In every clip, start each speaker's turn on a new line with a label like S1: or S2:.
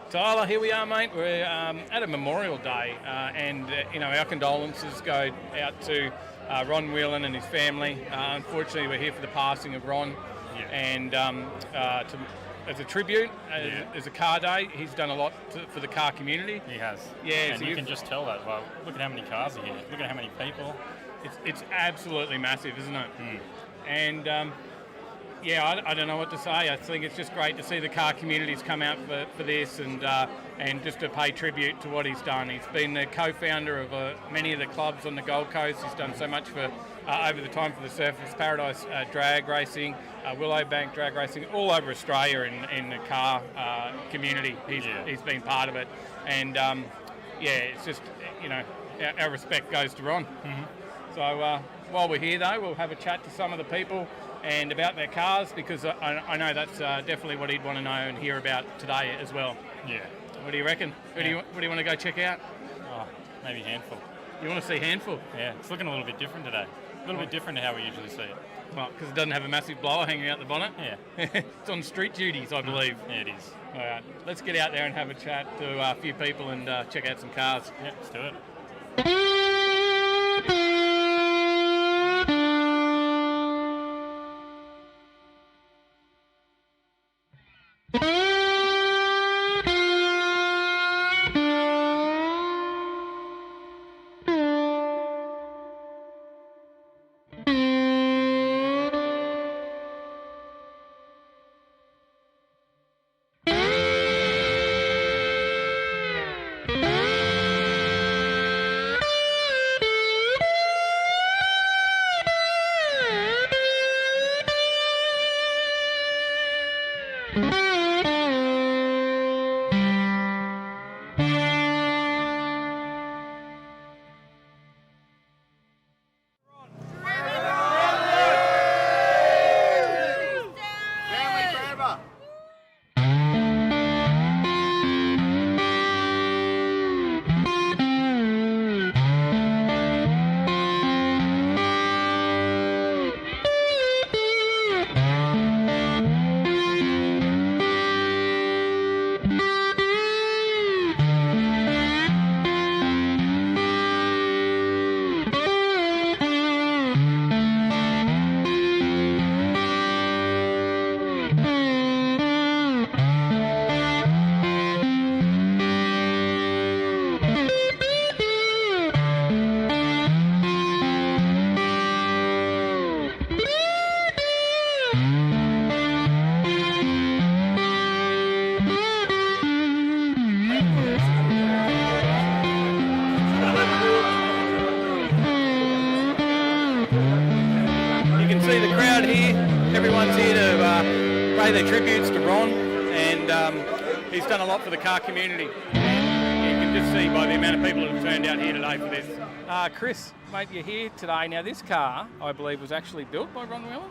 S1: Tyler, here we are, mate. We're at a Memorial Day, and our condolences go out to Ron Whelan and his family. Unfortunately, we're here for the passing of Ron, and as a tribute, as a car day, he's done a lot for the car community.
S2: He has.
S1: Yeah,
S2: and you can just tell that. Well, look at how many cars are here. Look at how many people.
S1: It's absolutely massive, isn't it?
S2: Mm.
S1: And I don't know what to say. I think it's just great to see the car communities come out for this and just to pay tribute to what he's done. He's been the co-founder of many of the clubs on the Gold Coast. He's done so much for over the time for the Surfers Paradise drag racing, Willowbank drag racing, all over Australia in the car community. He's been part of it, and it's just our respect goes to Ron.
S2: Mm-hmm.
S1: So while we're here though, we'll have a chat to some of the people and about their cars, because I know that's definitely what he'd want to know and hear about today as well.
S2: Yeah.
S1: What do you reckon? What do you want to go check out?
S2: Oh, maybe Handful.
S1: You want to see Handful?
S2: Yeah, it's looking a little bit different today. A little bit different to how we usually see it.
S1: Well, because it doesn't have a massive blower hanging out the bonnet?
S2: Yeah.
S1: It's on street duties, I believe.
S2: Yeah, it is.
S1: All right, let's get out there and have a chat to a few people and check out some cars.
S2: Yeah, let's do it.
S1: Their tributes to Ron, and he's done a lot for the car community, and you can just see by the amount of people that have turned out here today for this. Chris, mate, you're here today. Now this car, I believe, was actually built by Ron Whelan?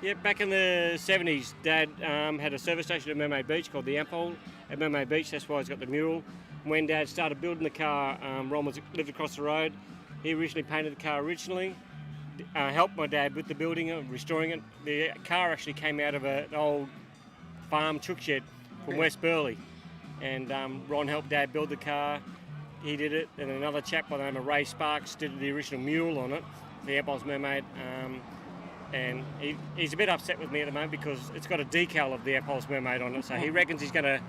S3: Yeah, back in the 70s, Dad had a service station at Mermaid Beach called the Ampol at Mermaid Beach. That's why he's got the mural. When Dad started building the car, Ron lived across the road. He originally painted the car originally, helped my dad with the building of restoring it. The car actually came out of an old farm chook shed from West Burleigh, and Ron helped Dad build the car. He did it, and another chap by the name of Ray Sparks did the original mule on it, the Ampol's Mermaid, and he's a bit upset with me at the moment because it's got a decal of the Ampol's Mermaid on it, so he reckons he's going to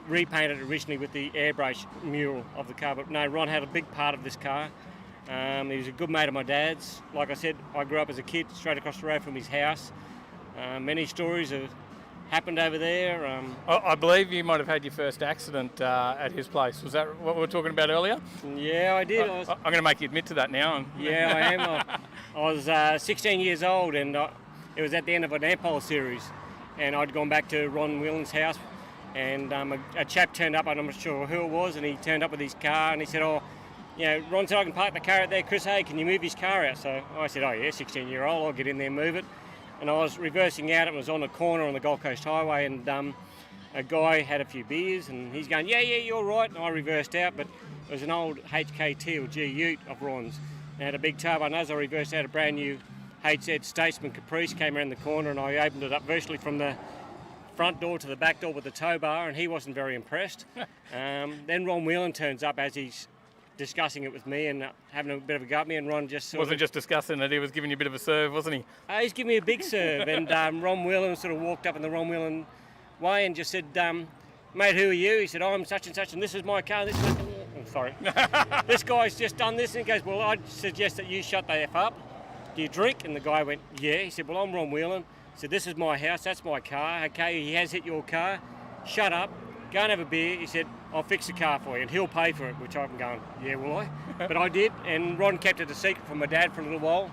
S3: repaint it originally with the airbrush mural of the car. But no, Ron had a big part of this car. He was a good mate of my dad's. Like I said, I grew up as a kid straight across the road from his house. Many stories have happened over there.
S1: I believe you might have had your first accident at his place. Was that what we were talking about earlier?
S3: Yeah, I did.
S1: I'm going to make you admit to that now.
S3: Yeah, I am. I was 16 years old, and it was at the end of an Ampol series, and I'd gone back to Ron Whelan's house, and a chap turned up, and I'm not sure who it was, and he turned up with his car, and he said, Ron said, I can park the car out there. Chris, hey, can you move his car out? So I said, 16-year-old, I'll get in there and move it. And I was reversing out. It was on a corner on the Gold Coast Highway, and a guy had a few beers, and he's going, yeah, you're right. And I reversed out, but it was an old HKT or G Ute of Ron's. It had a big turbo, and as I reversed out, a brand new HZ Statesman Caprice came around the corner, and I opened it up virtually from the front door to the back door with the tow bar, and he wasn't very impressed. Then Ron Whelan turns up as he's discussing it with me and having a bit of a go at me, and Ron just
S1: Wasn't just discussing it, he was giving you a bit of a serve, wasn't he?
S3: He's giving me a big serve, and Ron Whelan sort of walked up in the Ron Whelan way and just said, mate, who are you? He said, I'm such and such, and this is my car. This is sorry. This guy's just done this, and he goes, well, I'd suggest that you shut the F up. Do you drink? And the guy went, yeah. He said, well, I'm Ron Whelan. He said, this is my house, that's my car. Okay, he has hit your car. Shut up. Go and have a beer. He said, I'll fix the car for you, and he'll pay for it, which I'm going, yeah, will I? But I did, and Ron kept it a secret from my dad for a little while.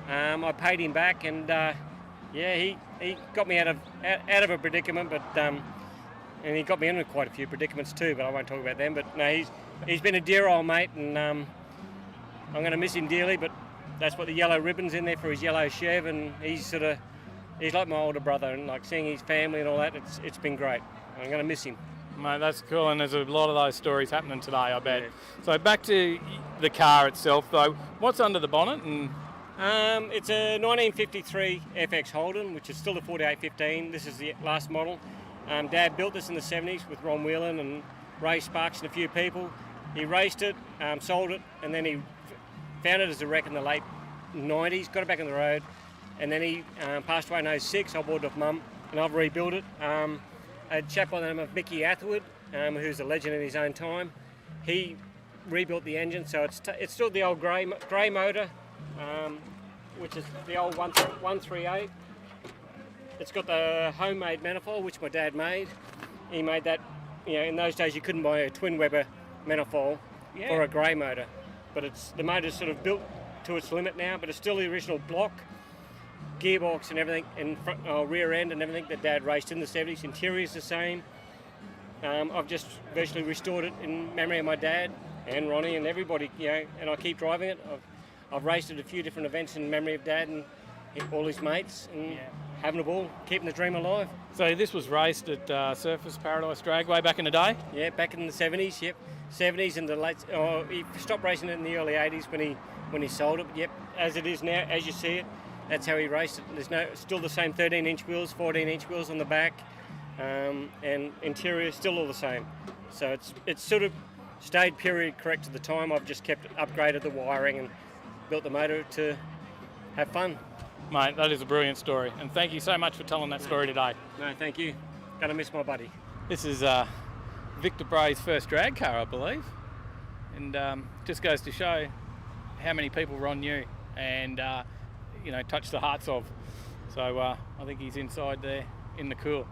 S3: I paid him back, and he got me out of a predicament, but and he got me into quite a few predicaments too, but I won't talk about them. But no, he's been a dear old mate, and I'm going to miss him dearly, but that's what the yellow ribbon's in there for, his yellow Chev, and he's like my older brother, and like seeing his family and all that, it's been great. I'm going to miss him.
S1: Mate, that's cool, and there's a lot of those stories happening today, I bet. Yeah. So back to the car itself, though. What's under the bonnet? And
S3: it's a 1953 FX Holden, which is still the 4815. This is the last model. Dad built this in the 70s with Ron Whelan and Ray Sparks and a few people. He raced it, sold it, and then he found it as a wreck in the late 90s, got it back on the road, and then he passed away in 06. I bought it off Mum, and I've rebuilt it. A chap by the name of Mickey Athwood, who's a legend in his own time, he rebuilt the engine, so it's still the old grey motor, which is the old 138. It's got the homemade manifold, which my dad made. He made that, in those days you couldn't buy a twin Weber manifold for a grey motor, but the motor's sort of built to its limit now, but it's still the original block, gearbox and everything, and rear end and everything that Dad raced in the 70s. Interior's the same. I've just virtually restored it in memory of my dad and Ronnie and everybody, and I keep driving it. I've raced at a few different events in memory of Dad and all his mates, and having a ball, keeping the dream alive.
S1: So this was raced at Surface Paradise Dragway back in the day?
S3: Yeah, back in the 70s, yep. 70s and the late, he stopped racing it in the early 80s when he sold it, yep. As it is now, as you see it, that's how he raced it. There's still the same 13-inch wheels, 14-inch wheels on the back, and interior still all the same. So it's sort of stayed period correct to the time. I've just upgraded the wiring and built the motor to have fun.
S1: Mate, that is a brilliant story, and thank you so much for telling that story today.
S3: No, thank you. Gonna miss my buddy.
S1: This is Victor Bray's first drag car, I believe, and just goes to show how many people Ron knew and touched the hearts of. So I think he's inside there in the cool.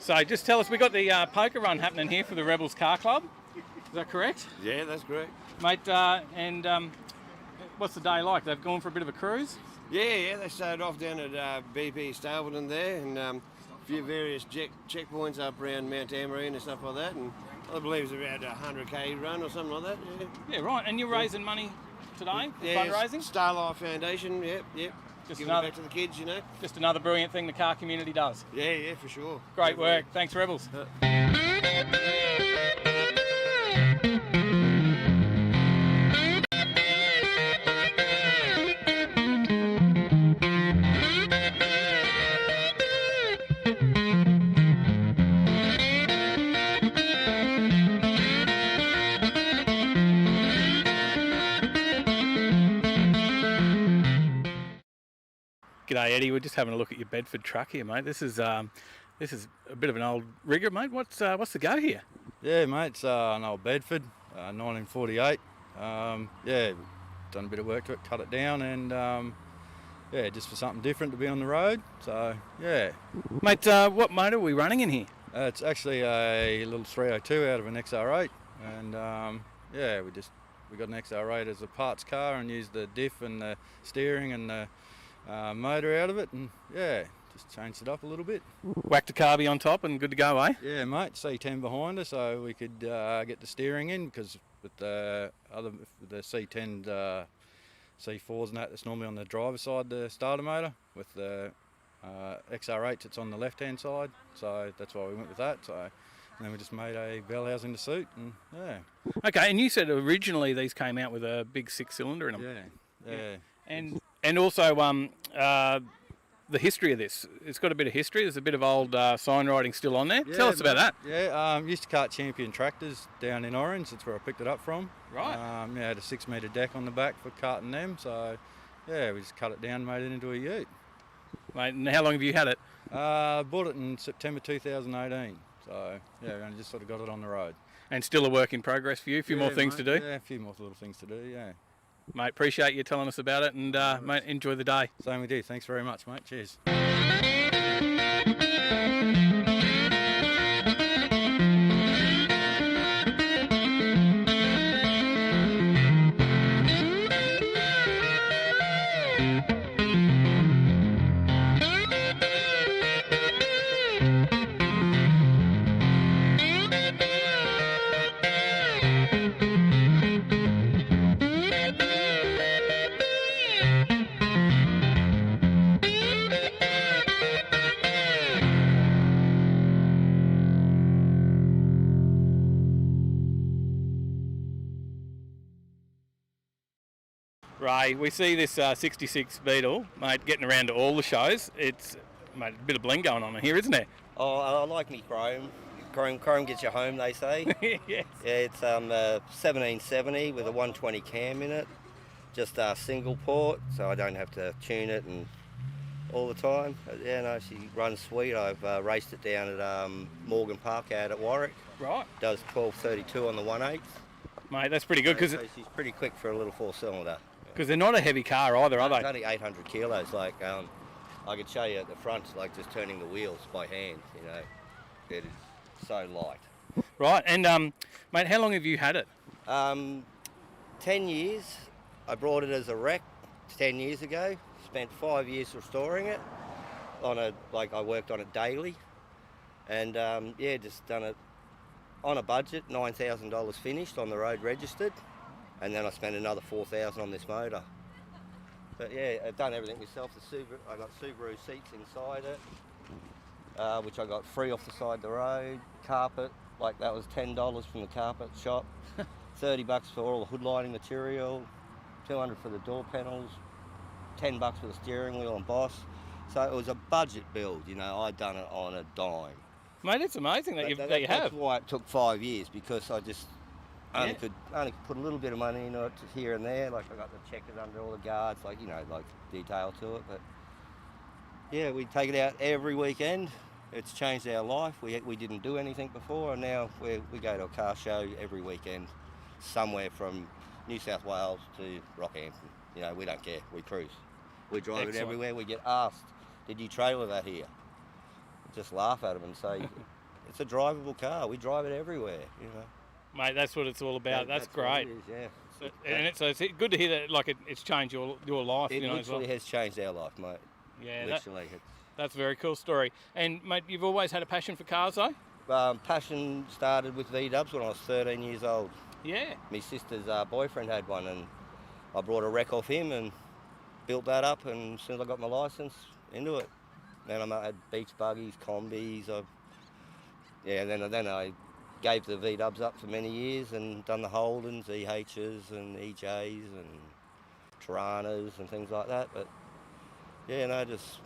S1: So just tell us, we got the poker run happening here for the Rebels Car Club. Is that correct?
S4: Yeah, that's correct.
S1: Mate, and what's the day like? They've gone for a bit of a cruise?
S4: Yeah, they started off down at BP Stapleton there, and a few various checkpoints up around Mount Tamarine and stuff like that, and I believe it's around a 100k run or something like that.
S1: Yeah, right, and you're raising money today for fundraising?
S4: Starlife Foundation, yep.
S1: Just
S4: giving it back to the kids,
S1: Just another brilliant thing the car community does.
S4: Yeah, for sure.
S1: Great work. Thanks, Rebels. G'day Eddie, we're just having a look at your Bedford truck here, mate. This is a bit of an old rigger, mate. What's the go here?
S5: Yeah, mate, it's an old Bedford, 1948. Done a bit of work to it, cut it down, and just for something different to be on the road. So yeah,
S1: mate. What motor are we running in here?
S5: It's actually a little 302 out of an XR8, and we got an XR8 as a parts car and used the diff and the steering and the motor out of it, and yeah, just changed it up a little bit.
S1: Whacked a carby on top and good to go, eh?
S5: Yeah, mate, C10 behind us, so we could get the steering in, because with the C10 C4s and that's normally on the driver's side, the starter motor. With the XR8s, it's on the left-hand side, so that's why we went with that. So and then we just made a bell housing to suit, and yeah.
S1: Okay, and you said originally these came out with a big 6-cylinder in them.
S5: Yeah.
S1: And also the history of this. It's got a bit of history. There's a bit of old sign writing still on there.
S5: Yeah,
S1: Tell us about that.
S5: Yeah, used to cart Champion tractors down in Orange. That's where I picked it up from.
S1: Right.
S5: Yeah, had a 6-metre deck on the back for carting them. So yeah, we just cut it down and made it into a ute.
S1: Mate, and how long have you had it?
S5: Bought it in September 2018. So yeah, we only just sort of got it on the road.
S1: And still a work in progress for you? A few more things
S5: mate,
S1: to do?
S5: Yeah, a few more little things to do, yeah.
S1: Mate, appreciate you telling us about it, and mate, enjoy the day.
S5: Same with you. Thanks very much, mate. Cheers.
S1: Ray, we see this 66 Beetle, mate, getting around to all the shows. It's, mate, a bit of bling going on here, isn't there?
S6: Oh, I like me chrome. Chrome gets you home, they say.
S1: Yes.
S6: Yeah, it's 1770 with a 120 cam in it. Just a single port, so I don't have to tune it and all the time. But yeah, no, she runs sweet. I've raced it down at Morgan Park out at Warwick.
S1: Right.
S6: Does 12:32 on the 1/8.
S1: Mate, that's pretty good, because
S6: So she's pretty quick for a little 4-cylinder.
S1: they're not a heavy car either, are
S6: It's
S1: they?
S6: only 800 kilos. Like I could show you at the front, like just turning the wheels by hand. You know, it is so light.
S1: Right, and mate, how long have you had it?
S6: 10 years. I brought it as a wreck 10 years ago. Spent 5 years restoring it. I worked on it daily, and yeah, just done it on a budget. $9,000 finished on the road registered, and then I spent another $4,000 on this motor. But yeah, I've done everything myself. I got Subaru seats inside it, which I got free off the side of the road. Carpet, like that was $10 from the carpet shop. $30 for all the hood lining material, $200 for the door panels, $10 for the steering wheel and boss. So it was a budget build, you know. I'd done it on a dime.
S1: Mate, it's amazing that you have.
S6: That's why it took 5 years, because I just only could put a little bit of money into it here and there. Like I got the checkers under all the guards, like, you know, like detail to it. But yeah, we take it out every weekend. It's changed our life. We didn't do anything before, and now we go to a car show every weekend, somewhere from New South Wales to Rockhampton. You know, we don't care. We cruise. We drive it everywhere. We get asked, "Did you trailer that here?" Just laugh at them and say, "It's a drivable car. We drive it everywhere." You know.
S1: Mate, that's what it's all about. That's great.
S6: What it is, yeah.
S1: And it's good to hear that. Like it's changed your life.
S6: It
S1: you know, as well.
S6: literally has changed our life, mate.
S1: Yeah,
S6: literally.
S1: that's a very cool story. And mate, you've always had a passion for cars, though.
S6: Passion started with V-dubs when I was 13 years old.
S1: Yeah.
S6: My sister's boyfriend had one, and I brought a wreck off him and built that up. And as soon as I got my licence, into it. Then I had beach buggies, combis. Then I gave the V-dubs up for many years and done the Holdens, EHs and EJs and Tiranas and things like that. But yeah, no, just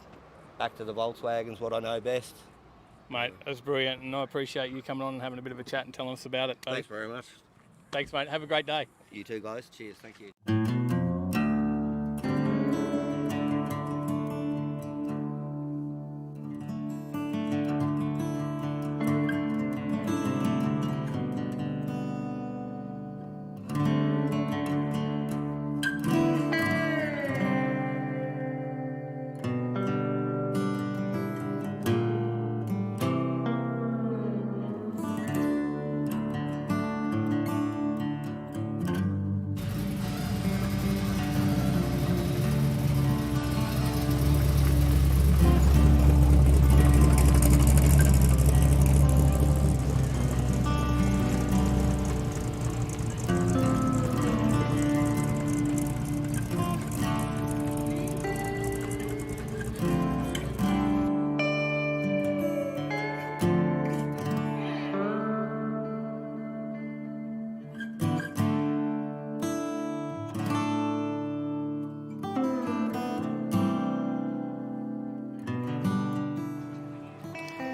S6: back to the Volkswagen's what I know best.
S1: Mate, that's brilliant, and I appreciate you coming on and having a bit of a chat and telling us about it.
S6: Thanks very much.
S1: Thanks, mate. Have a great day.
S6: You too, guys. Cheers. Thank you.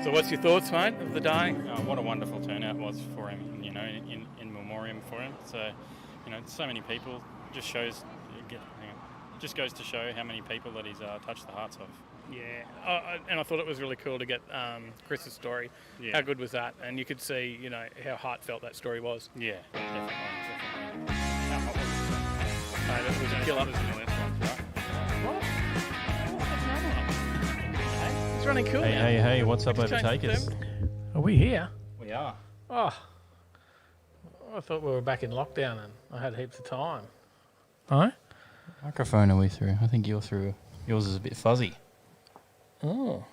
S1: So what's your thoughts, mate, of the day?
S2: What a wonderful turnout was for him, in memoriam for him. So, so many people just shows, just goes to show how many people that he's touched the hearts of.
S1: Yeah, and I thought it was really cool to get Chris's story.
S2: Yeah.
S1: How good was that? And you could see, how heartfelt that story was.
S2: Yeah, definitely.
S1: How hot was it? It was a killer. He's running cool.
S2: Hey, what's up,
S1: Let's change
S2: Overtakers?
S1: the theme. Are we here?
S2: We are.
S1: Oh, I thought we were back in lockdown and I had heaps of time. Huh?
S2: Microphone are we through? I think you're through. Yours is a bit fuzzy.
S1: Oh.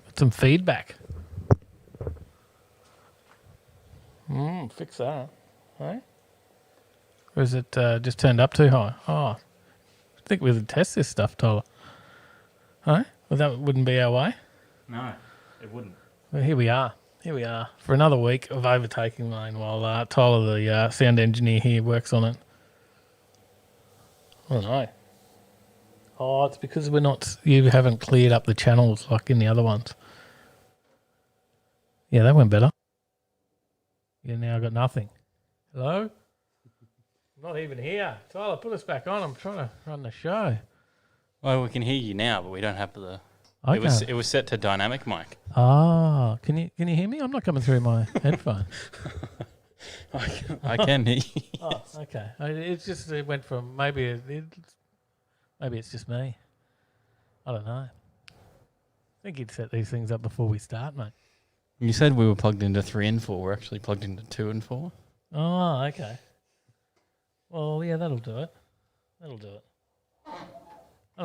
S1: Got some feedback. Fix that. Hey? Or is it just turned up too high? Oh. I think we would test this stuff, Tyler. Hey? Well, that wouldn't be our way.
S2: No, it wouldn't.
S1: Well, here we are. Here we are for another week of Overtaking Lane while Tyler, the sound engineer here, works on it. I don't know. Oh, it's because you haven't cleared up the channels like in the other ones. Yeah, that went better. You now got nothing. Hello? I'm not even here. Tyler, put us back on. I'm trying to run the show.
S2: Well, we can hear you now, but we don't have the.
S1: Okay.
S2: It was set to dynamic mic.
S1: Ah, can you hear me? I'm not coming through my headphone.
S2: I can hear you.
S1: Oh, okay. It went from maybe it's just me. I don't know. I think you'd set these things up before we start, mate.
S2: You said we were plugged into 3 and 4. We're actually plugged into 2 and 4.
S1: Oh, okay. Well, yeah, that'll do it. I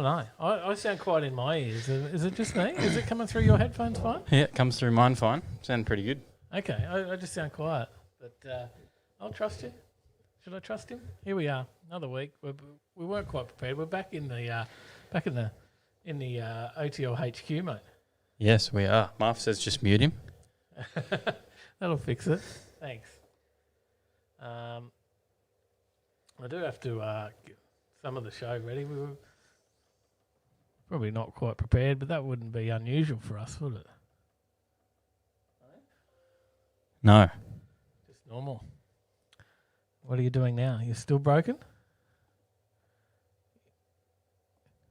S1: don't know. I sound quiet in my ears. Is it just me? Is it coming through your headphones fine?
S2: Yeah, it comes through mine fine. Sound pretty good.
S1: Okay, I just sound quiet. But I'll trust you. Should I trust him? Here we are, another week. We weren't quite prepared. We're back in the OTL HQ, mate.
S2: Yes, we are. Marv says just mute him.
S1: That'll fix it. Thanks. I do have to get some of the show ready. We were probably not quite prepared, but that wouldn't be unusual for us, would it?
S2: No.
S1: Just normal. What are you doing now? You're still broken?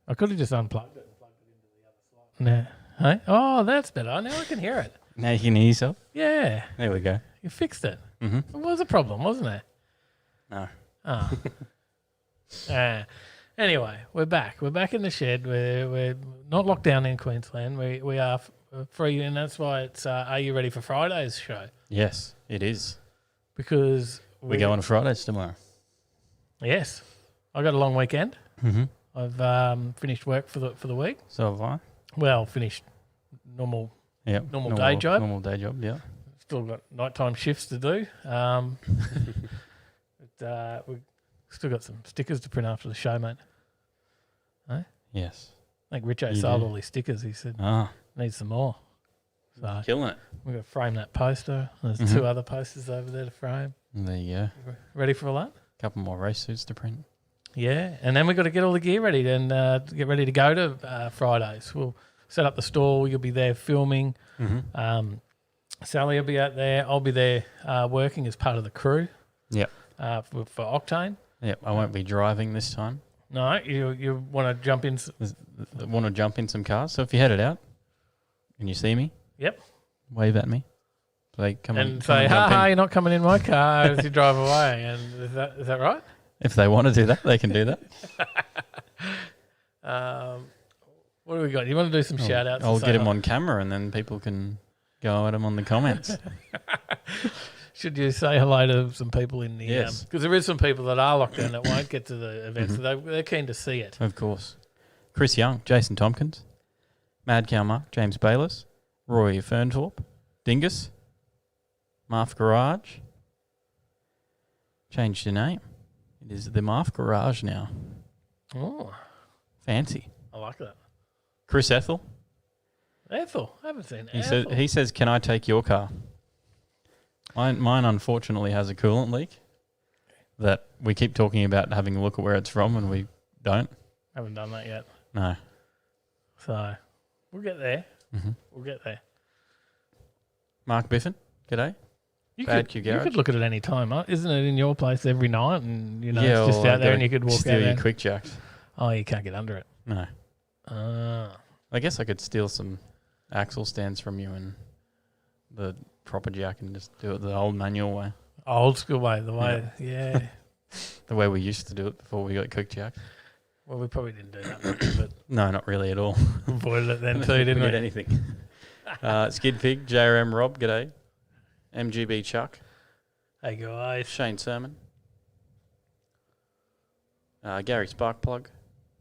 S1: I could have just unplugged it and plugged it into the other slot. No. Hey? Oh, that's better. Now I can hear it.
S2: Now you can hear yourself?
S1: Yeah.
S2: There we go.
S1: You fixed it.
S2: Mm-hmm.
S1: It was a problem, wasn't it?
S2: No.
S1: Oh. Anyway, we're back. We're back in the shed. We're not locked down in Queensland. We are free, and that's why it's Are You Ready for Friday's show?
S2: Yes, it is.
S1: Because
S2: we go on Fridays tomorrow.
S1: Yes. I got a long weekend.
S2: Mm-hmm.
S1: I've finished work for the week.
S2: So have I.
S1: Well, finished normal
S2: normal
S1: day job.
S2: Normal day job, yeah.
S1: Still got nighttime shifts to do. But we've still got some stickers to print after the show, mate. Hey?
S2: Yes.
S1: I think Richo sold all his stickers. He said, needs some more. So
S2: killing it.
S1: We're going to frame that poster. There's 2 other posters over there to frame.
S2: There you go.
S1: Ready for all that?
S2: A couple more race suits to print.
S1: Yeah, and then we've got to get all the gear ready and get ready to go to Fridays. We'll set up the stall. You'll be there filming.
S2: Mm-hmm.
S1: Sally will be out there. I'll be there working as part of the crew.
S2: Yep.
S1: For Octane.
S2: Yep. I won't be driving this time.
S1: No, you want to jump in?
S2: Want to jump in some cars? So if you're headed out and you see me,
S1: yep,
S2: wave at me. Say, come
S1: and
S2: on,
S1: say, "Ha, you're not coming in my car" as you drive away. And is that right?
S2: If they want to do that, they can do that.
S1: What do we got? You want to do some shout outs?
S2: I'll get them on camera and then people can go at them on the comments.
S1: Should you say hello to some people in the...
S2: Yes.
S1: Because there is some people that are locked down that won't get to the event, so they're keen to see it.
S2: Of course. Chris Young, Jason Tompkins, Mad Cow Mark, James Bayless, Roy Fernthorpe, Dingus, Marf Garage. Changed your name. It is the Marf Garage now.
S1: Oh.
S2: Fancy.
S1: I like that.
S2: Chris Ethel.
S1: Ethel? I haven't seen Ethel.
S2: He says, can I take your car? Mine unfortunately has a coolant leak that we keep talking about having a look at where it's from and we don't.
S1: Haven't done that yet.
S2: No.
S1: So we'll get there.
S7: We'll get there.
S2: Mark Biffin, g'day.
S7: You
S2: Bad
S7: could,
S2: Q
S7: you
S2: Garage.
S7: could look at it any time, huh? Isn't it in your place every night? And, it's just out there and you could walk out
S2: steal
S7: there.
S2: your quick jacks.
S7: Oh, you can't get under it.
S2: No.
S7: Ah.
S2: I guess I could steal some axle stands from you and the proper jack and just do it the old manual way.
S7: Old school way, the way, yeah.
S2: The way we used to do it before we got quick jacks.
S7: Well, we probably didn't do that much, but
S2: No, not really at all.
S7: avoided it then too, didn't
S2: did
S7: we?
S2: anything. Skid Pig, JRM Rob, g'day. MGB Chuck,
S7: Hey, guys.
S2: Shane Sermon, Gary Sparkplug,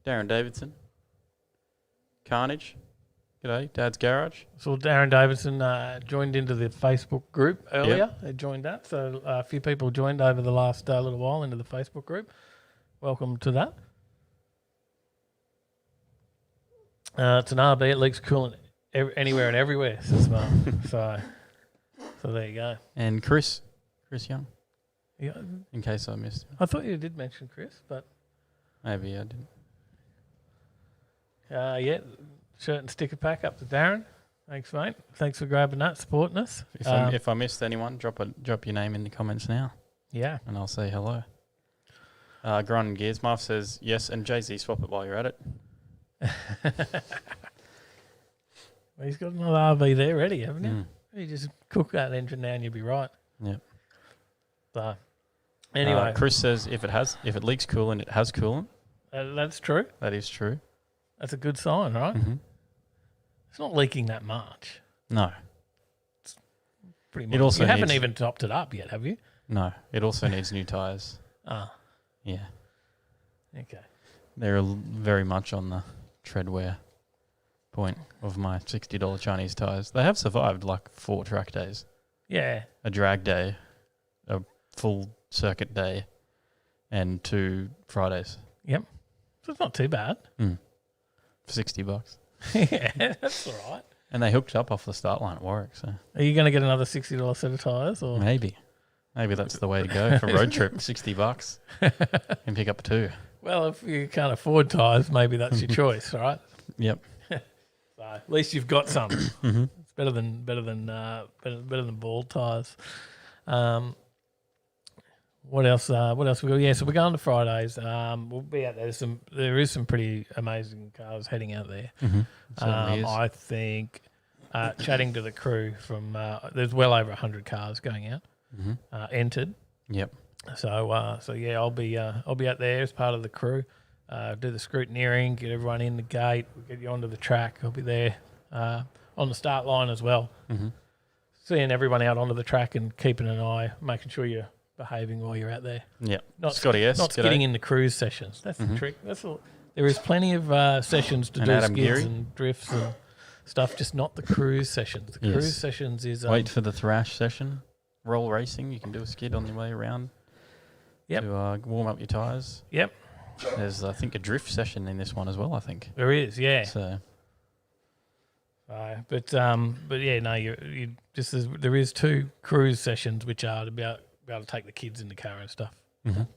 S2: Darren Davidson, Carnage, g'day. Dad's Garage.
S7: So Darren Davidson joined into the Facebook group earlier. They joined that. So a few people joined over the last little while into the Facebook group. Welcome to that. It's an RB. It leaks coolant anywhere and everywhere, says Mark. So there you go.
S2: And Chris Young,
S7: Yeah,
S2: in case I missed him.
S7: I thought you did mention Chris, but
S2: Maybe I didn't.
S7: yeah, shirt and sticker pack up to Darren. Thanks, mate. Thanks for grabbing that, supporting us.
S2: If I missed anyone, drop your name in the comments now,
S7: Yeah.
S2: and I'll say hello. Grunt and Gears, Marv says yes, and Jay-Z, swap it while you're at it.
S7: Well, he's got another RV there ready, haven't you?
S2: Mm.
S7: You just cook that engine now and you'll be right.
S2: Yep.
S7: So, anyway,
S2: Chris says if it leaks coolant, it has coolant.
S7: that's true.
S2: That is true.
S7: That's a good sign, right?
S2: Mm-hmm.
S7: It's not leaking that much.
S2: No,
S7: Pretty much.
S2: It also
S7: you haven't
S2: needs-
S7: even topped it up yet, have you?
S2: no. It also needs new tyres.
S7: Ah,
S2: Yeah,
S7: okay.
S2: they're very much on the tread wear point of my $60 Chinese tyres. They have survived like 4 track days,
S7: Yeah.
S2: a drag day, a full circuit day, and 2 Fridays.
S7: Yep. So it's not too bad.
S2: For $60.
S7: Yeah, that's all right.
S2: And they hooked up off the start line at Warwick, so
S7: Are you going to get another $60 set of tyres? Or
S2: maybe that's the way to go for a road trip. $60 and pick up 2.
S7: Well, if you can't afford tyres, maybe that's your choice, right?
S2: Yep.
S7: So at least you've got some.
S2: Mm-hmm.
S7: It's better than bald tyres. What else? What else we got? Yeah, so we're going to Fridays. We'll be out there. There is some pretty amazing cars heading out there.
S2: Certainly is.
S7: I think chatting to the crew from there's well over 100 cars going out entered.
S2: Yep.
S7: So yeah, I'll be out there as part of the crew. Do the scrutineering, get everyone in the gate, we'll get you onto the track. I'll be there on the start line as well, seeing everyone out onto the track and keeping an eye, making sure you're behaving while you're out there.
S2: Yep.
S7: Not
S2: Scotty S.
S7: Not
S2: g'day.
S7: skidding in the cruise sessions. That's the trick. That's all. There is plenty of sessions to
S2: And
S7: do
S2: Adam
S7: skids
S2: Geary.
S7: and drifts and stuff, just not the cruise sessions. The
S2: Yes.
S7: cruise sessions is
S2: Wait for the thrash session. Roll racing. You can do a skid on your way around.
S7: Yep.
S2: To warm up your tyres.
S7: Yep,
S2: There's, I think, a drift session in this one as well, I think.
S7: there is. Yeah.
S2: So,
S7: But yeah, no, you just there is 2 cruise sessions which are to be able to take the kids in the car and stuff.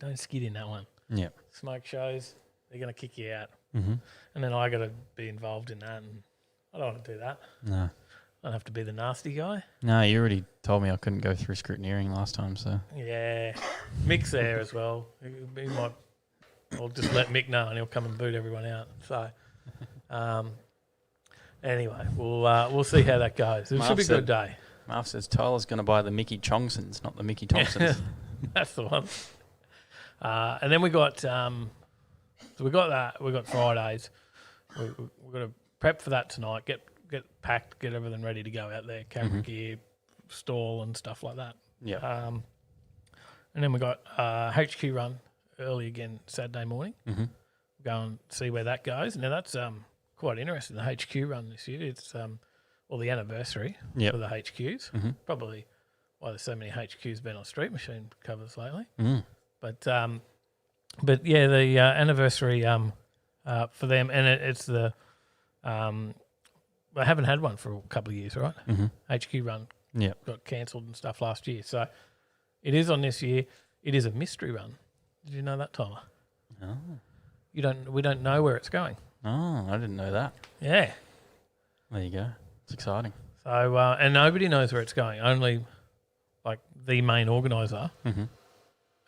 S7: Don't skid in that one.
S2: yeah.
S7: Smoke shows, they're going to kick you out,
S2: Mm-hmm.
S7: and then I got to be involved in that, and I don't want to do that.
S2: No.
S7: I don't have to be the nasty guy.
S2: No, you already told me I couldn't go through scrutineering last time, so.
S7: Yeah, Mick's there as well. He might. I'll just let Mick know, and he'll come and boot everyone out. So, anyway, we'll see how that goes. It
S2: Marv
S7: should be a
S2: said-
S7: good day.
S2: Marv says Tyler's going to buy the Mickey Chongsons, not the Mickey Thompsons.
S7: That's the one. And then we got so we got that. We got Fridays. We've got to prep for that tonight. Get packed. Get everything ready to go out there. Camera gear, stall, and stuff like that.
S2: Yeah.
S7: And then we got HQ run early again Saturday morning.
S2: Mm-hmm.
S7: Go and see where that goes. Now that's quite interesting. The HQ run this year. It's the anniversary
S2: Yep.
S7: for the HQs.
S2: Mm-hmm.
S7: Probably why there's so many HQs been on Street Machine covers lately.
S2: Mm.
S7: But yeah, the anniversary for them, and it's the I haven't had one for a couple of years, right?
S2: Mm-hmm.
S7: HQ run
S2: Yeah.
S7: got cancelled and stuff last year, so it is on this year. It is a mystery run. Did you know that, Tyler?
S2: Oh.
S7: We don't know where it's going.
S2: Oh, I didn't know that.
S7: Yeah,
S2: There you go. It's exciting.
S7: So and nobody knows where it's going. Only like the main organizer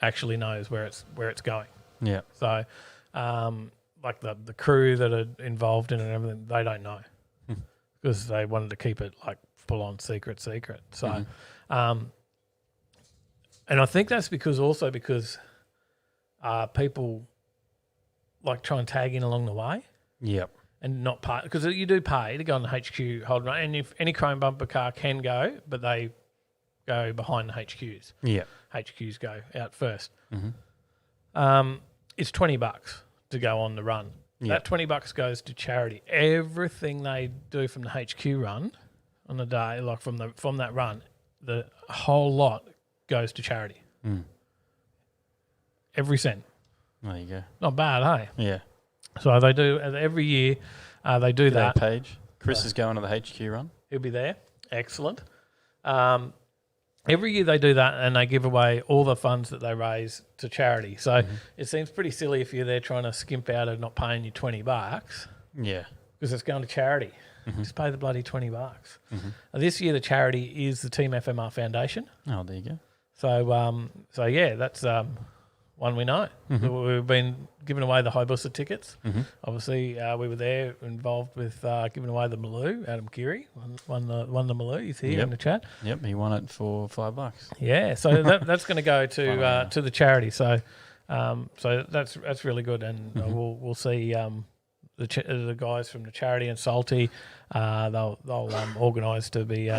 S7: actually knows where it's going.
S2: Yeah.
S7: So like the crew that are involved in it and everything, they don't know because they wanted to keep it like full on secret. So and I think that's because people like try and tag in along the way.
S2: Yep.
S7: And not pay, because you do pay to go on the HQ hold run, and if any chrome bumper car can go, but they go behind the HQs.
S2: Yeah.
S7: HQs go out first. It's $20 to go on the run.
S2: Yep.
S7: That $20 goes to charity. Everything they do from the HQ run on the day, like from that run, the whole lot goes to charity. Every cent.
S2: There you go.
S7: Not bad, hey?
S2: Yeah.
S7: So they do every year. They do that.
S2: Page. Chris is going to the HQ run.
S7: He'll be there. Excellent. Every year they do that, and they give away all the funds that they raise to charity. So it seems pretty silly if you're there trying to skimp out of not paying you $20.
S2: Yeah.
S7: Because it's going to charity. Just pay the bloody $20. This year the charity is the Team FMR Foundation.
S2: Oh, there you go.
S7: So yeah, that's one we know. We've been giving away the Hayabusa tickets. Obviously, we were there involved with giving away the Maloo. Adam Geary won the Maloo. He's here in the chat.
S2: Yep, he won it for $5.
S7: Yeah, so that's going to go to the charity. So so that's really good, and we'll see the guys from the charity and Salty. They'll organise to be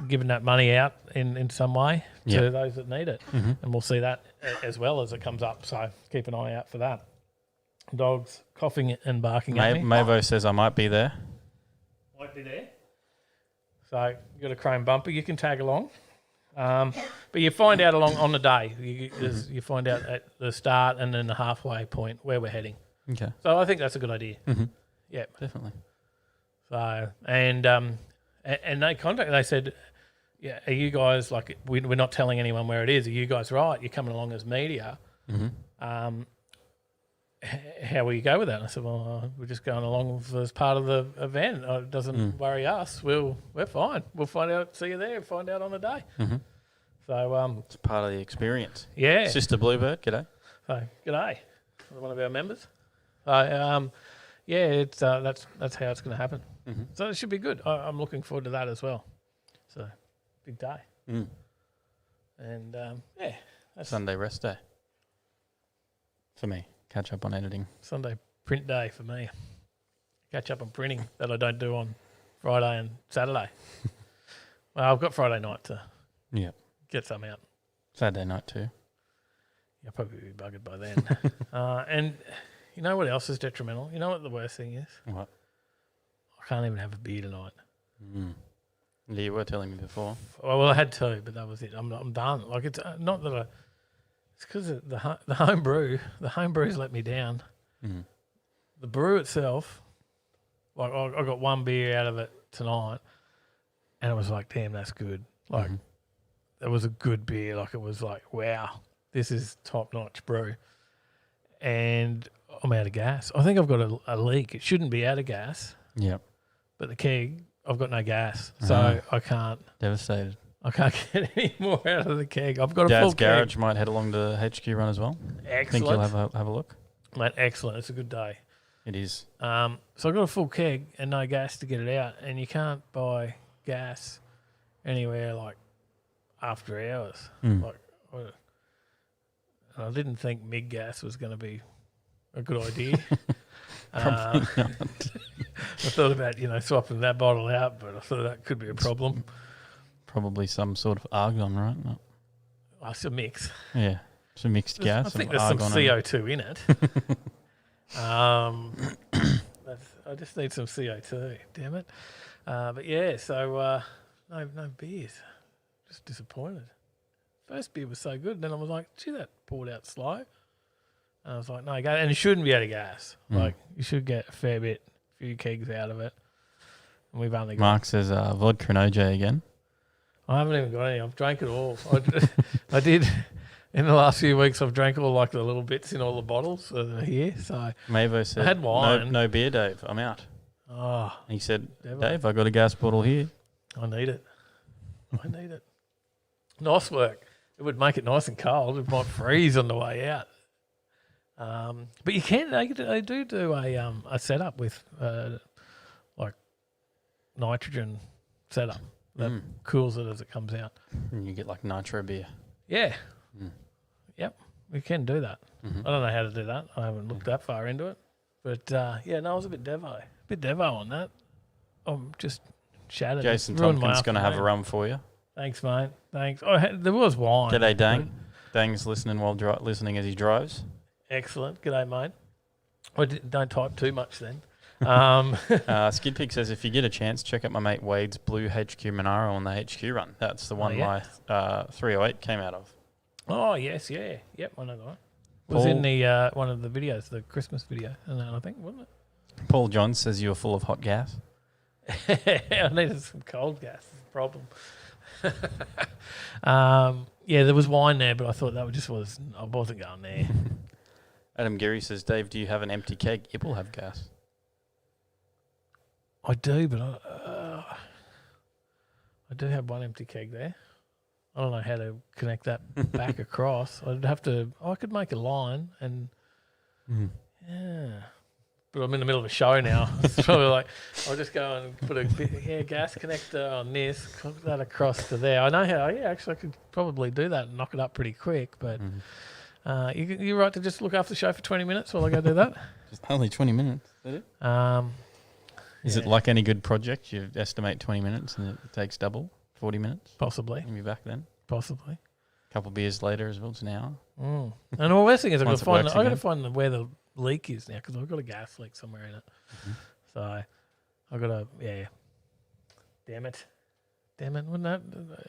S7: giving that money out in some way to those that need it, and we'll see that as well as it comes up. So keep an eye out for that. Dogs coughing and barking at me.
S2: Mavo says I might be there.
S7: Might be there. So you got a chrome bumper. You can tag along, but you find out along on the day. You find out at the start and then the halfway point where we're heading.
S2: Okay.
S7: So I think that's a good idea. Yeah,
S2: definitely.
S7: So and they contacted. They said, "Yeah, are you guys like we're not telling anyone where it is? Are you guys right? You're coming along as media. How will you go with that?" And I said, "Well, we're just going along as part of the event. It doesn't worry us. We're fine. We'll find out. See you there. Find out on the day." So
S2: it's part of the experience.
S7: Yeah.
S2: Sister Bluebird, g'day.
S7: So g'day, one of our members. So yeah, it's that's how it's going to happen. So it should be good. I'm looking forward to that as well. So big day. And yeah, that's
S2: Sunday rest day for me. Catch up on editing.
S7: Sunday print day for me. Catch up on printing that I don't do on Friday and Saturday. Well, I've got Friday night to get some out.
S2: Saturday night too.
S7: I'll probably be buggered by then. And you know what else is detrimental? You know what the worst thing is?
S2: What?
S7: I can't even have a beer tonight.
S2: Yeah, you were telling me before.
S7: Well, I had two, but that was it. I'm done. Like it's not that it's because the home brew. The home brew's let me down. The brew itself, like I got one beer out of it tonight, and it was like, damn, that's good. Like it was a good beer. Like it was like, wow, this is top notch brew. And I'm out of gas. I think I've got a leak. It shouldn't be out of gas.
S2: Yep.
S7: But the keg, I've got no gas, so I can't.
S2: Devastated.
S7: I can't get any more out of the keg. I've got a
S2: Dad's
S7: full
S2: garage
S7: keg.
S2: might head along to HQ run as well.
S7: Excellent.
S2: Think you'll have a look.
S7: Mate, excellent. It's a good day.
S2: It is.
S7: So I've got a full keg and no gas to get it out, and you can't buy gas anywhere like after hours. Like, I didn't think MIG gas was going to be a good idea.
S2: Probably not.
S7: I thought about swapping that bottle out, but I thought that could be a problem.
S2: Probably some sort of argon, right? No.
S7: Oh, it's a mix.
S2: Yeah, it's a mixed gas.
S7: I think there's some CO2 in it. I just need some CO2. Damn it. But yeah, so no beers. Just disappointed. First beer was so good, then I was like, gee, that poured out slow. And I was like, no, and it shouldn't be out of gas. Like, you should get a few kegs out of it. And we've only got...
S2: Mark says vodka and OJ again.
S7: I haven't even got any. I've drank it all. I did, in the last few weeks, I've drank all like the little bits in all the bottles here. So
S2: Mavo said,
S7: I had wine.
S2: No beer, Dave. I'm out.
S7: Oh,
S2: And he said,
S7: Devo.
S2: Dave, I got a gas bottle here.
S7: I need it. I need it. Nice work. It would make it nice and cold. It might freeze on the way out. But you can. They do a setup with like nitrogen setup that cools it as it comes out.
S2: And you get like nitro beer.
S7: Yeah. Yep. We can do that. I don't know how to do that. I haven't looked that far into it. But yeah, no, I was a bit devo on that. I'm just shattered.
S2: Jason
S7: Ruined my
S2: Tompkins going to have a
S7: afternoon.
S2: rum for you.
S7: Thanks, mate. Thanks. Oh, there was wine.
S2: G'day, Dang. Dang's listening while listening as he drives.
S7: Excellent. G'day, mate. Don't type too much then.
S2: Skid Pig says, if you get a chance, check out my mate Wade's blue HQ Monaro on the HQ run. That's the one
S7: yeah.
S2: my 308 came out of.
S7: Oh, yes, yeah. Yep, I know that one. Was in the one of the videos, the Christmas video, and I think, wasn't it?
S2: Paul John says you were full of hot gas.
S7: I needed some cold gas. That's the problem. Yeah, there was wine there, but I thought that I wasn't going there.
S2: Adam Geary says, Dave, do you have an empty keg? It will have gas.
S7: I do, but I do have one empty keg there. I don't know how to connect that back across. I could make a line and yeah. But I'm in the middle of a show now. It's probably like, I'll just go and put a gas connector on this, hook that across to there. I know how, actually I could probably do that and knock it up pretty quick, but you're right to just look after the show for 20 minutes while I go do that?
S2: Just only 20 minutes, is it? Is it like any good project? You estimate 20 minutes and it takes double, 40 minutes?
S7: Possibly.
S2: You'll be back then.
S7: Possibly.
S2: A couple of beers later as well, it's an hour.
S7: And the worst thing is I've got
S2: Once
S7: to
S2: it works
S7: find where the leak is now because I've got a gas leak somewhere in it. So I've got to, Damn it. Wouldn't that?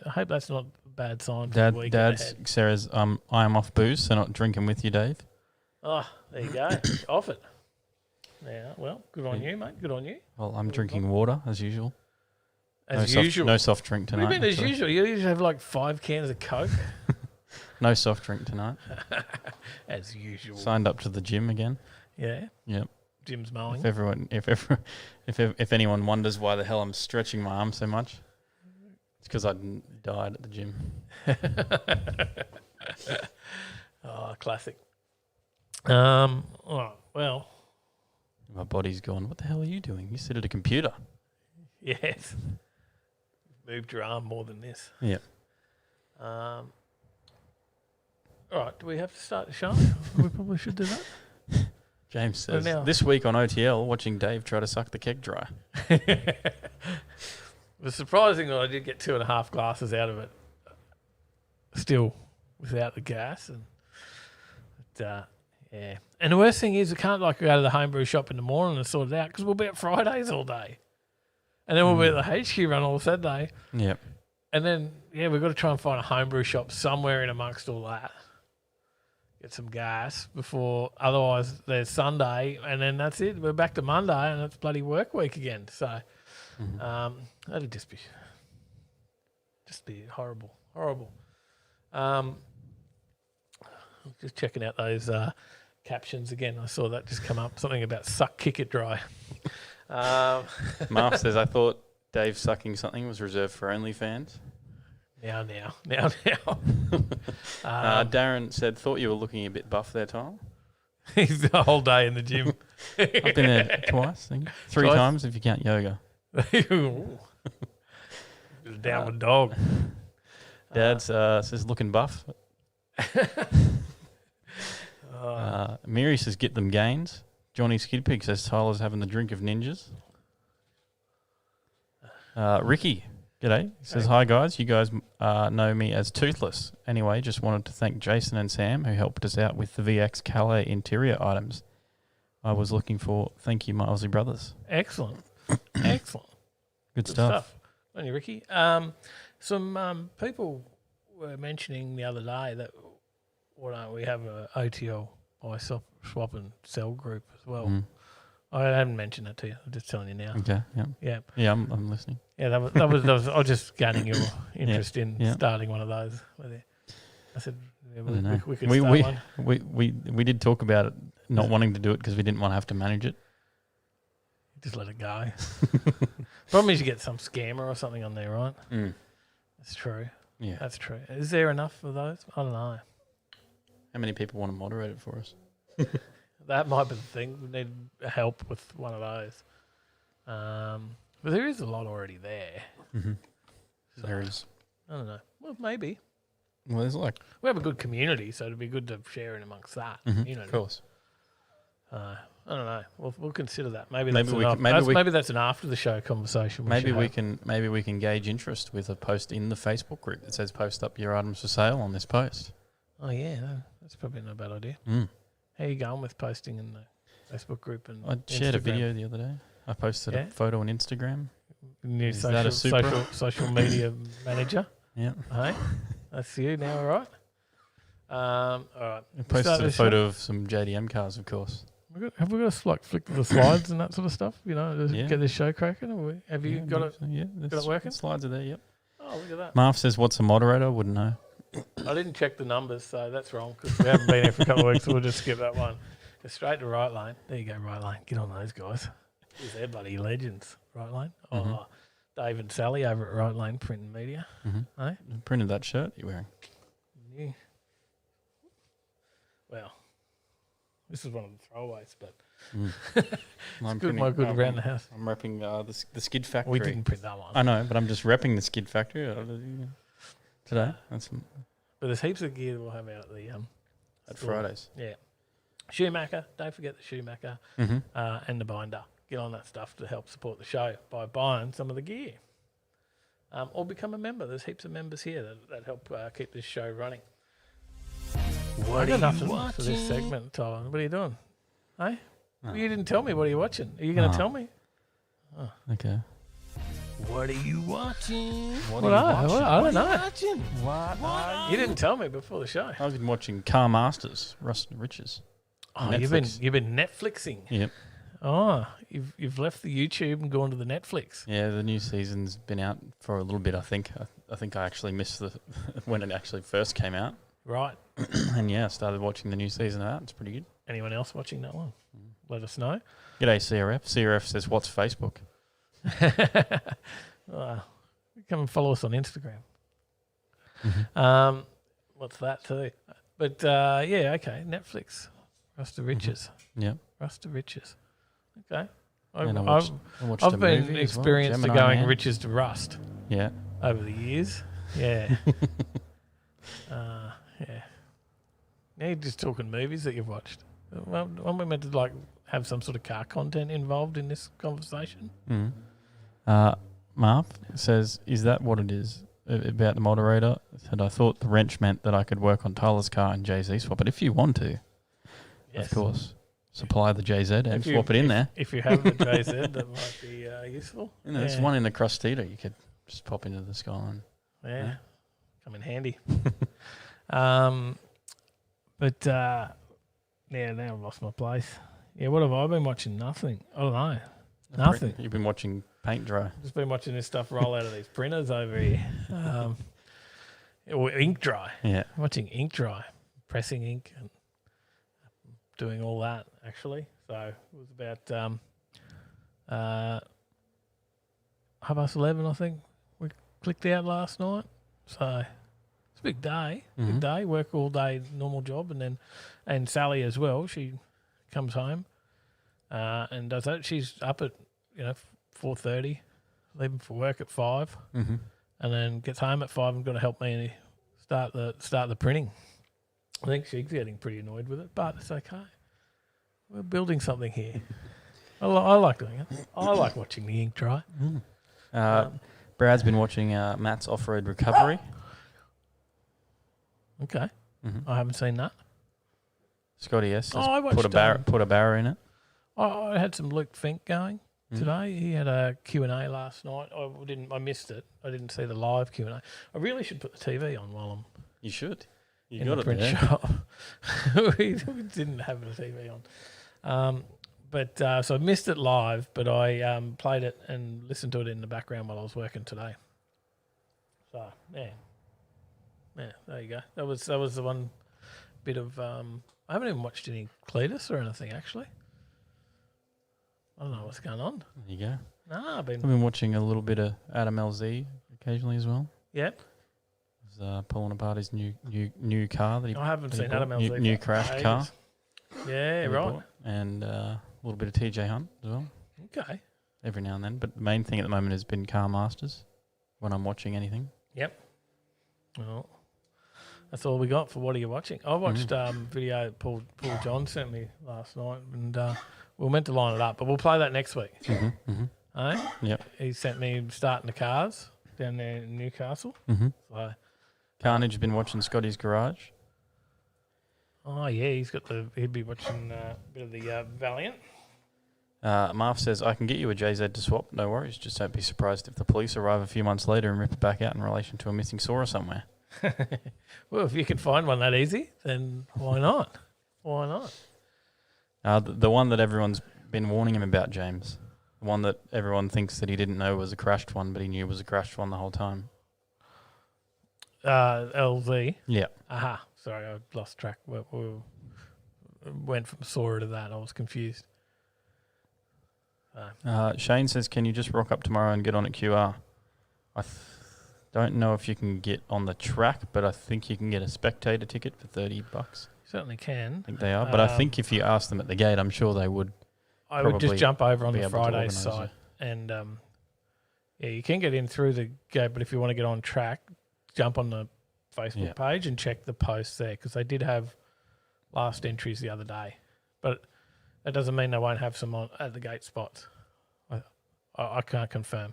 S7: I hope that's not a bad sign for the week
S2: Dad's
S7: ahead.
S2: Sarah's, I am off booze, so not drinking with you, Dave.
S7: Oh, there you go. Off it. Yeah, well, good on you, mate. Good on you.
S2: Well, I'm drinking water as usual.
S7: As
S2: no
S7: usual.
S2: No soft drink tonight.
S7: What do you mean as
S2: actually.
S7: usual? You usually have like 5 cans of Coke.
S2: No soft drink tonight.
S7: As usual.
S2: Signed up to the gym again.
S7: Yeah.
S2: Yep.
S7: Jim's mowing.
S2: If anyone wonders why the hell I'm stretching my arm so much, it's because I died at the gym.
S7: Oh, classic. Oh, well.
S2: My body's gone, what the hell are you doing? You sit at a computer.
S7: Yes. Moved your arm more than this.
S2: Yep.
S7: All right, do we have to start the show? We probably should do that.
S2: James says,
S7: now-
S2: this week on OTL, watching Dave try to suck the keg dry.
S7: It was surprising that I did get 2.5 glasses out of it, still without the gas. And yeah. And the worst thing is, we can't go to the homebrew shop in the morning and sort it out because we'll be at FRYDAYS all day. And then we'll be at the HQ run all Saturday.
S2: Yep.
S7: And then, we've got to try and find a homebrew shop somewhere in amongst all that. Get some gas before, otherwise there's Sunday, and then that's it. We're back to Monday, and it's bloody work week again. So that'll just be horrible. Just checking out those captions again. I saw that just come up. Something about suck, kick it dry.
S2: Marv says, I thought Dave sucking something was reserved for OnlyFans.
S7: Now.
S2: Darren said, thought you were looking a bit buff there, Tom.
S7: He's the whole day in the gym.
S2: I've been there twice, I think. 3
S7: Twice?
S2: times if you count yoga.
S7: Downward dog.
S2: Dad says, looking buff. Mary says, get them gains. Johnny Skidpig says, Tyler's having the drink of ninjas. Ricky, g'day. He says, hi guys. You guys know me as Toothless. Anyway, just wanted to thank Jason and Sam who helped us out with the VX Calais interior items I was looking for. Thank you, my Aussie brothers.
S7: Excellent.
S2: Good stuff.
S7: On you, Ricky. Some people were mentioning the other day that we have a OTL buy, swap and sell group as well. I haven't mentioned that to you. I'm just telling you now.
S2: Okay.
S7: Yeah.
S2: Yeah, I'm listening.
S7: Yeah, that was I was just gaining your interest in starting one of those with you. I said we could start one.
S2: We did talk about it, not wanting to do it because we didn't want to have to manage it.
S7: Just let it go. Problem is you get some scammer or something on there, right? That's true.
S2: Yeah.
S7: That's true. Is there enough of those? I don't know.
S2: How many people want to moderate it for us?
S7: That might be the thing. We need help with one of those. But there is a lot already there.
S2: Mm-hmm.
S7: So,
S2: There is.
S7: I don't know. Well, maybe.
S2: Well, there's like...
S7: We have a good community, so it'd be good to share it amongst that. You know,
S2: of course.
S7: I don't know. We'll consider that. Maybe
S2: Maybe
S7: that's
S2: we
S7: an
S2: can- maybe we-
S7: maybe that's an after the show conversation.
S2: Maybe we
S7: should
S2: can gauge interest with a post in the Facebook group that says post up your items for sale on this post.
S7: have. Oh yeah, that's probably not a bad idea. How you going with posting in the Facebook group and
S2: I shared a
S7: Instagram?
S2: video the other day. I posted a photo on Instagram.
S7: New
S2: Is that a
S7: social media manager.
S2: Yeah.
S7: Hey, that's you now, all right? All right.
S2: I posted a photo of some JDM cars, of course.
S7: Have we got to like flick the slides and that sort of stuff? You know, to
S2: Yeah.
S7: get this show cracking. Have you got it?
S2: Yeah,
S7: got it working?
S2: the slides are there, yep.
S7: Oh, look at that.
S2: Marv says, what's a moderator? I wouldn't know.
S7: I didn't check the numbers, so that's wrong because we haven't been here for a couple of weeks, so we'll just skip that one. Go straight to Right Lane. There you go, Right Lane. Get on those guys. They're bloody legends, Right Lane. Oh, Dave and Sally over at Right Lane Print and Media. Hey?
S2: Printed that shirt you're wearing.
S7: Yeah. Well, this is one of the throwaways, but it's good. My good around the house.
S2: I'm repping the Skid Factory.
S7: We didn't print that one.
S2: I know, but I'm just repping the Skid Factory today.
S7: But there's heaps of gear that we'll have out at the
S2: At
S7: store.
S2: Fridays.
S7: Yeah. Schumacher. Don't forget the Schumacher and the binder. Get on that stuff to help support the show by buying some of the gear. Or become a member. There's heaps of members here that help keep this show running. What are you watching for this segment, Tyler? What are you doing? Hey?
S2: Oh.
S7: You didn't tell me what are you watching. Are you going to tell me?
S2: Okay.
S6: What are you watching?
S7: I don't know.
S6: Watching?
S7: You didn't tell me before the show.
S2: I've been watching Car Masters, Rust and Riches.
S7: Oh,
S2: Netflix.
S7: you've been Netflixing.
S2: Yep.
S7: Oh, you've left the YouTube and gone to the Netflix.
S2: Yeah, the new season's been out for a little bit, I think. I think I actually missed when it actually first came out.
S7: Right.
S2: And yeah, I started watching the new season of that. It's pretty good.
S7: Anyone else watching that one? Let us know.
S2: G'day, CRF. CRF says, what's Facebook?
S7: Come and follow us on Instagram. What's that too? But yeah, okay. Netflix. Rust of Riches.
S2: Yeah.
S7: Rust of Riches. Okay.
S2: And I watched
S7: I've
S2: a
S7: been
S2: movie as well,
S7: experienced
S2: Gemini
S7: at going
S2: Man.
S7: riches to rust
S2: Yeah.
S7: over the years. Yeah. Yeah. Now you're just talking movies that you've watched. Well, aren't we meant to like have some sort of car content involved in this conversation?
S2: Marv says, is that what it is about the moderator? Said, I thought the wrench meant that I could work on Tyler's car and Jay-Z swap. But if you want to,
S7: Yes.
S2: of course, supply the JZ and
S7: If you-
S2: swap it in there.
S7: If you have the JZ, that might be useful.
S2: You know, there's one in the Crostita you could just pop into the Skyline.
S7: Yeah, come in handy. But yeah, now I've lost my place. Yeah, what have I been watching? Nothing. I don't know. Nothing.
S2: You've been watching paint dry.
S7: Just been watching this stuff roll out of these printers over here. Or ink dry.
S2: Yeah.
S7: Watching ink dry, pressing ink and doing all that actually. So it was about 11:30, I think. We clicked out last night. So it's a big day. Big day. Work all day, normal job, and Sally as well. She comes home and does that. She's up at 4:30, leaving for work at 5, and then gets home at 5 and got to help me start the printing. I think she's getting pretty annoyed with it, but it's okay. We're building something here. I like doing it. I like watching the ink dry.
S2: Brad's been watching Matt's Off-Road Recovery.
S7: Okay. I haven't seen that.
S2: Scotty S. Says,
S7: I watched,
S2: put a barrow in it.
S7: I had some Luke Fink going today. He had a Q&A last night. I missed it. I didn't see the live Q&A. I really should put the TV on while I'm
S2: You should. You
S7: in
S2: got
S7: the
S2: it
S7: print
S2: there.
S7: shop. we didn't have the TV on. So I missed it live, but I played it and listened to it in the background while I was working today. So, yeah, there you go. That was the one bit of... I haven't even watched any Cletus or anything, actually. I don't know what's going on.
S2: There you go.
S7: Nah,
S2: I've been watching a little bit of Adam LZ occasionally as well.
S7: Yep.
S2: He's pulling apart his new car that he
S7: I haven't
S2: that he
S7: seen
S2: bought.
S7: Adam LZ.
S2: New
S7: for
S2: crashed
S7: ages.
S2: car.
S7: Yeah,
S2: that he
S7: right.
S2: bought. And a little bit of TJ Hunt as well.
S7: Okay.
S2: Every now and then. But the main thing at the moment has been Car Masters when I'm watching anything.
S7: Yep. Well, that's all we got for What Are You Watching? I watched video that Paul John sent me last night, and we were meant to line it up, but we'll play that next week. Eh?
S2: Yep.
S7: He sent me starting the cars down there in Newcastle. So,
S2: Carnage has been watching Scotty's Garage.
S7: oh yeah, he'd be watching a bit of the Valiant.
S2: Marv says, I can get you a JZ to swap, no worries. Just don't be surprised if the police arrive a few months later and rip it back out in relation to a missing Sora somewhere.
S7: Well, if you can find one that easy, then why not? Why not?
S2: The one that everyone's been warning him about, James. The one that everyone thinks that he didn't know was a crashed one, but he knew was a crashed one the whole time.
S7: LZ.
S2: Yeah.
S7: Aha. Sorry, I lost track. We went from Sora to that. I was confused.
S2: Shane says, can you just rock up tomorrow and get on at QR? I don't know if you can get on the track, but I think you can get a spectator ticket for $30.
S7: Certainly can.
S2: I think they are. But I think if you ask them at the gate, I'm sure they would.
S7: I would just jump over on
S2: be
S7: the
S2: able to
S7: FRYDAYS
S2: organise
S7: site. And, yeah, you can get in through the gate, but if you want to get on track, jump on the Facebook page and check the posts there, because they did have last entries the other day. But that doesn't mean they won't have some on at the gate spots. I can't confirm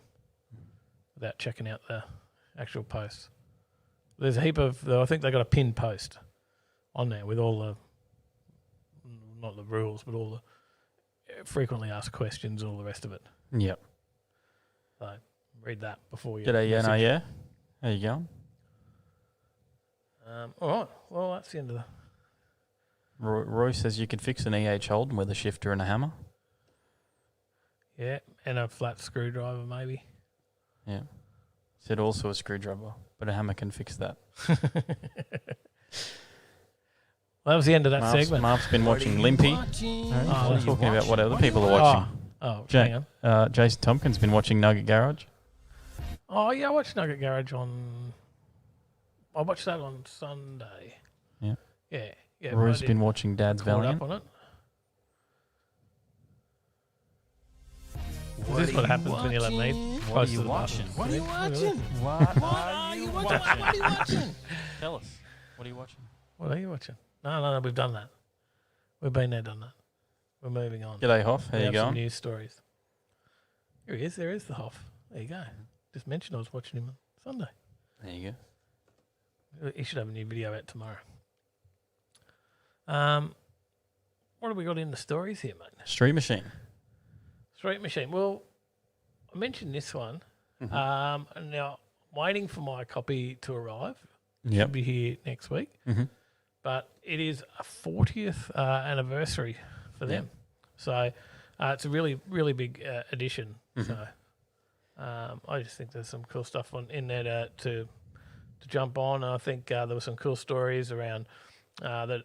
S7: without checking out the actual posts. There's a heap of, I think they got a pinned post on there with all the, not the rules, but all the frequently asked questions, all the rest of it.
S2: Yep.
S7: So read that before you.
S2: G'day, yeah, no, yeah. How you going?
S7: All right. Well, that's the end of the.
S2: Roy says you could fix an EH Holden with a shifter and a hammer.
S7: Yeah, and a flat screwdriver maybe.
S2: Yeah. Said also a screwdriver, but a hammer can fix that.
S7: Well, that was the end of that segment.
S2: Mark's been watching Limpy. I'm talking about what other people are watching.
S7: Hang on.
S2: Jason Tompkins been watching Nugget Garage.
S7: Oh, yeah, I watched Nugget Garage I watched that on Sunday.
S2: Yeah.
S7: Yeah. Yeah.
S2: Roy's been watching Dad's Valiant.
S7: Up on it. Is this what happens when you let me?
S2: What are you watching?
S8: What are you watching?
S2: What are you watching? Tell us. What are you watching?
S7: What are you watching? No, we've done that. We've been there, done that. We're moving on.
S2: G'day, Hoff. How you
S7: Some
S2: going?
S7: news stories. Here he is. There is the Hoff. There you go. Just mentioned I was watching him on Sunday.
S2: There you go.
S7: He should have a new video out tomorrow. What have we got in the stories here, mate?
S2: Street Machine.
S7: Street Machine. Well, I mentioned this one. And now I'm waiting for my copy to arrive.
S2: Yep.
S7: Should be here next week. But it is a 40th anniversary for them. So it's a really, really big edition. So I just think there's some cool stuff in there to jump on. And I think there were some cool stories around the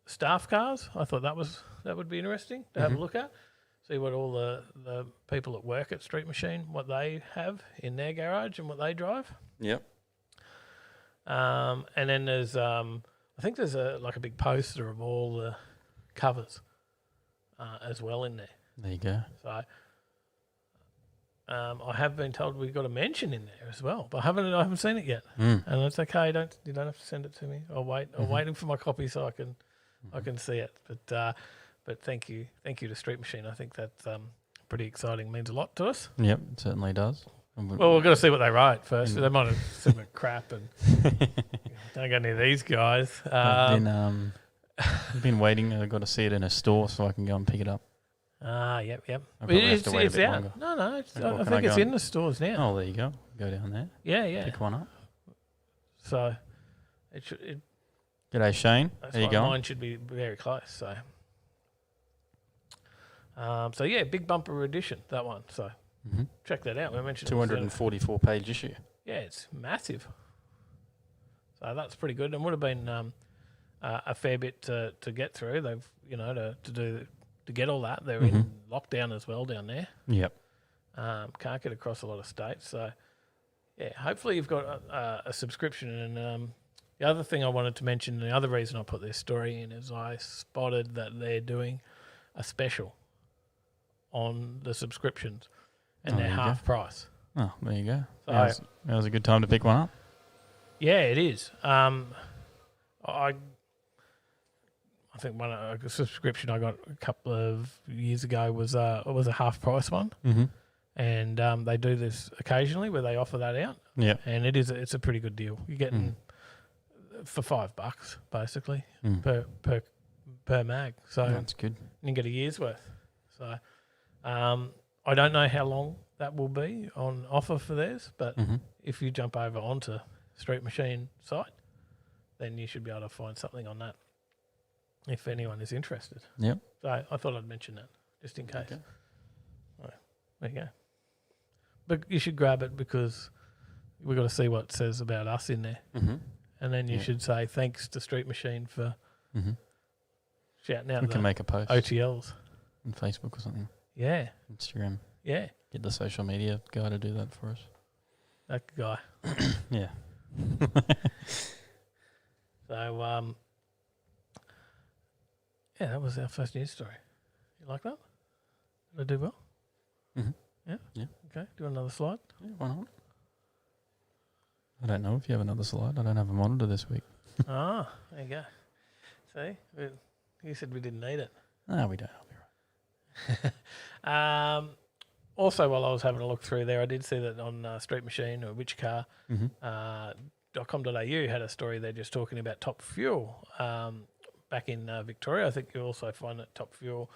S7: staff cars. I thought that would be interesting to have a look at. See what all the people that work at Street Machine, what they have in their garage and what they drive.
S2: Yep.
S7: And then there's I think there's a big poster of all the covers as well in there.
S2: There you go.
S7: So I have been told we've got a mention in there as well, but I haven't seen it yet. And it's okay. You don't have to send it to me. I'll wait. I'm waiting for my copy so I can see it. But thank you to Street Machine. I think that's pretty exciting. Means a lot to us.
S2: Yep, it certainly does.
S7: Well, we've got to see what they write first. They might have said some crap and don't go near these guys.
S2: I've been waiting. I've got to see it in a store so I can go and pick it up.
S7: Yep.
S2: I'll probably have to wait a bit
S7: out.
S2: longer.
S7: No. I
S2: Can
S7: think
S2: I
S7: it's
S2: go
S7: in the stores now.
S2: Oh, there you go. Go down there.
S7: Yeah.
S2: Pick one up.
S7: So it should.
S2: G'day, Shane.
S7: That's
S2: How you
S7: why
S2: going?
S7: mine should be very close. So yeah, big bumper edition, that one. So check that out. We mentioned
S2: 244-page issue.
S7: Yeah, it's massive. So that's pretty good, and would have been a fair bit to get through. They've to to get all that. They're in lockdown as well down there.
S2: Yep.
S7: Can't get across a lot of states. So, yeah, hopefully you've got a subscription. And the other thing I wanted to mention, the other reason I put this story in is I spotted that they're doing a special on the subscriptions and they're half price.
S2: Oh, there you go.
S7: So,
S2: that was a good time to pick one up.
S7: Yeah, it is. I think a subscription I got a couple of years ago was a half price one, and they do this occasionally where they offer that out.
S2: Yeah,
S7: and it's a pretty good deal. You're getting for $5 basically per mag. So
S2: that's good.
S7: You get a year's worth. So I don't know how long that will be on offer for theirs, but if you jump over onto Street Machine site, then you should be able to find something on that if anyone is interested.
S2: Yep.
S7: So I thought I'd mention that just in case. Okay. Right, there you go. But you should grab it because we've got to see what it says about us in there. And then you should say thanks to Street Machine for shouting out
S2: we can make a post.
S7: OTLs.
S2: On Facebook or something.
S7: Yeah.
S2: Instagram.
S7: Yeah.
S2: Get the social media guy to do that for us.
S7: That guy.
S2: Yeah.
S7: So, yeah, that was our first news story. You like that? Did I do well? Yeah?
S2: Yeah.
S7: Okay, do another slide?
S2: Yeah, why not? I don't know if you have another slide. I don't have a monitor this week.
S7: There you go. See? You said we didn't need it.
S2: No, we don't. I'll be right.
S7: Also, while I was having a look through there, I did see that on Street Machine or Which Car, .com.au had a story there just talking about Top Fuel back in Victoria. I think you'll also find that Top Fuel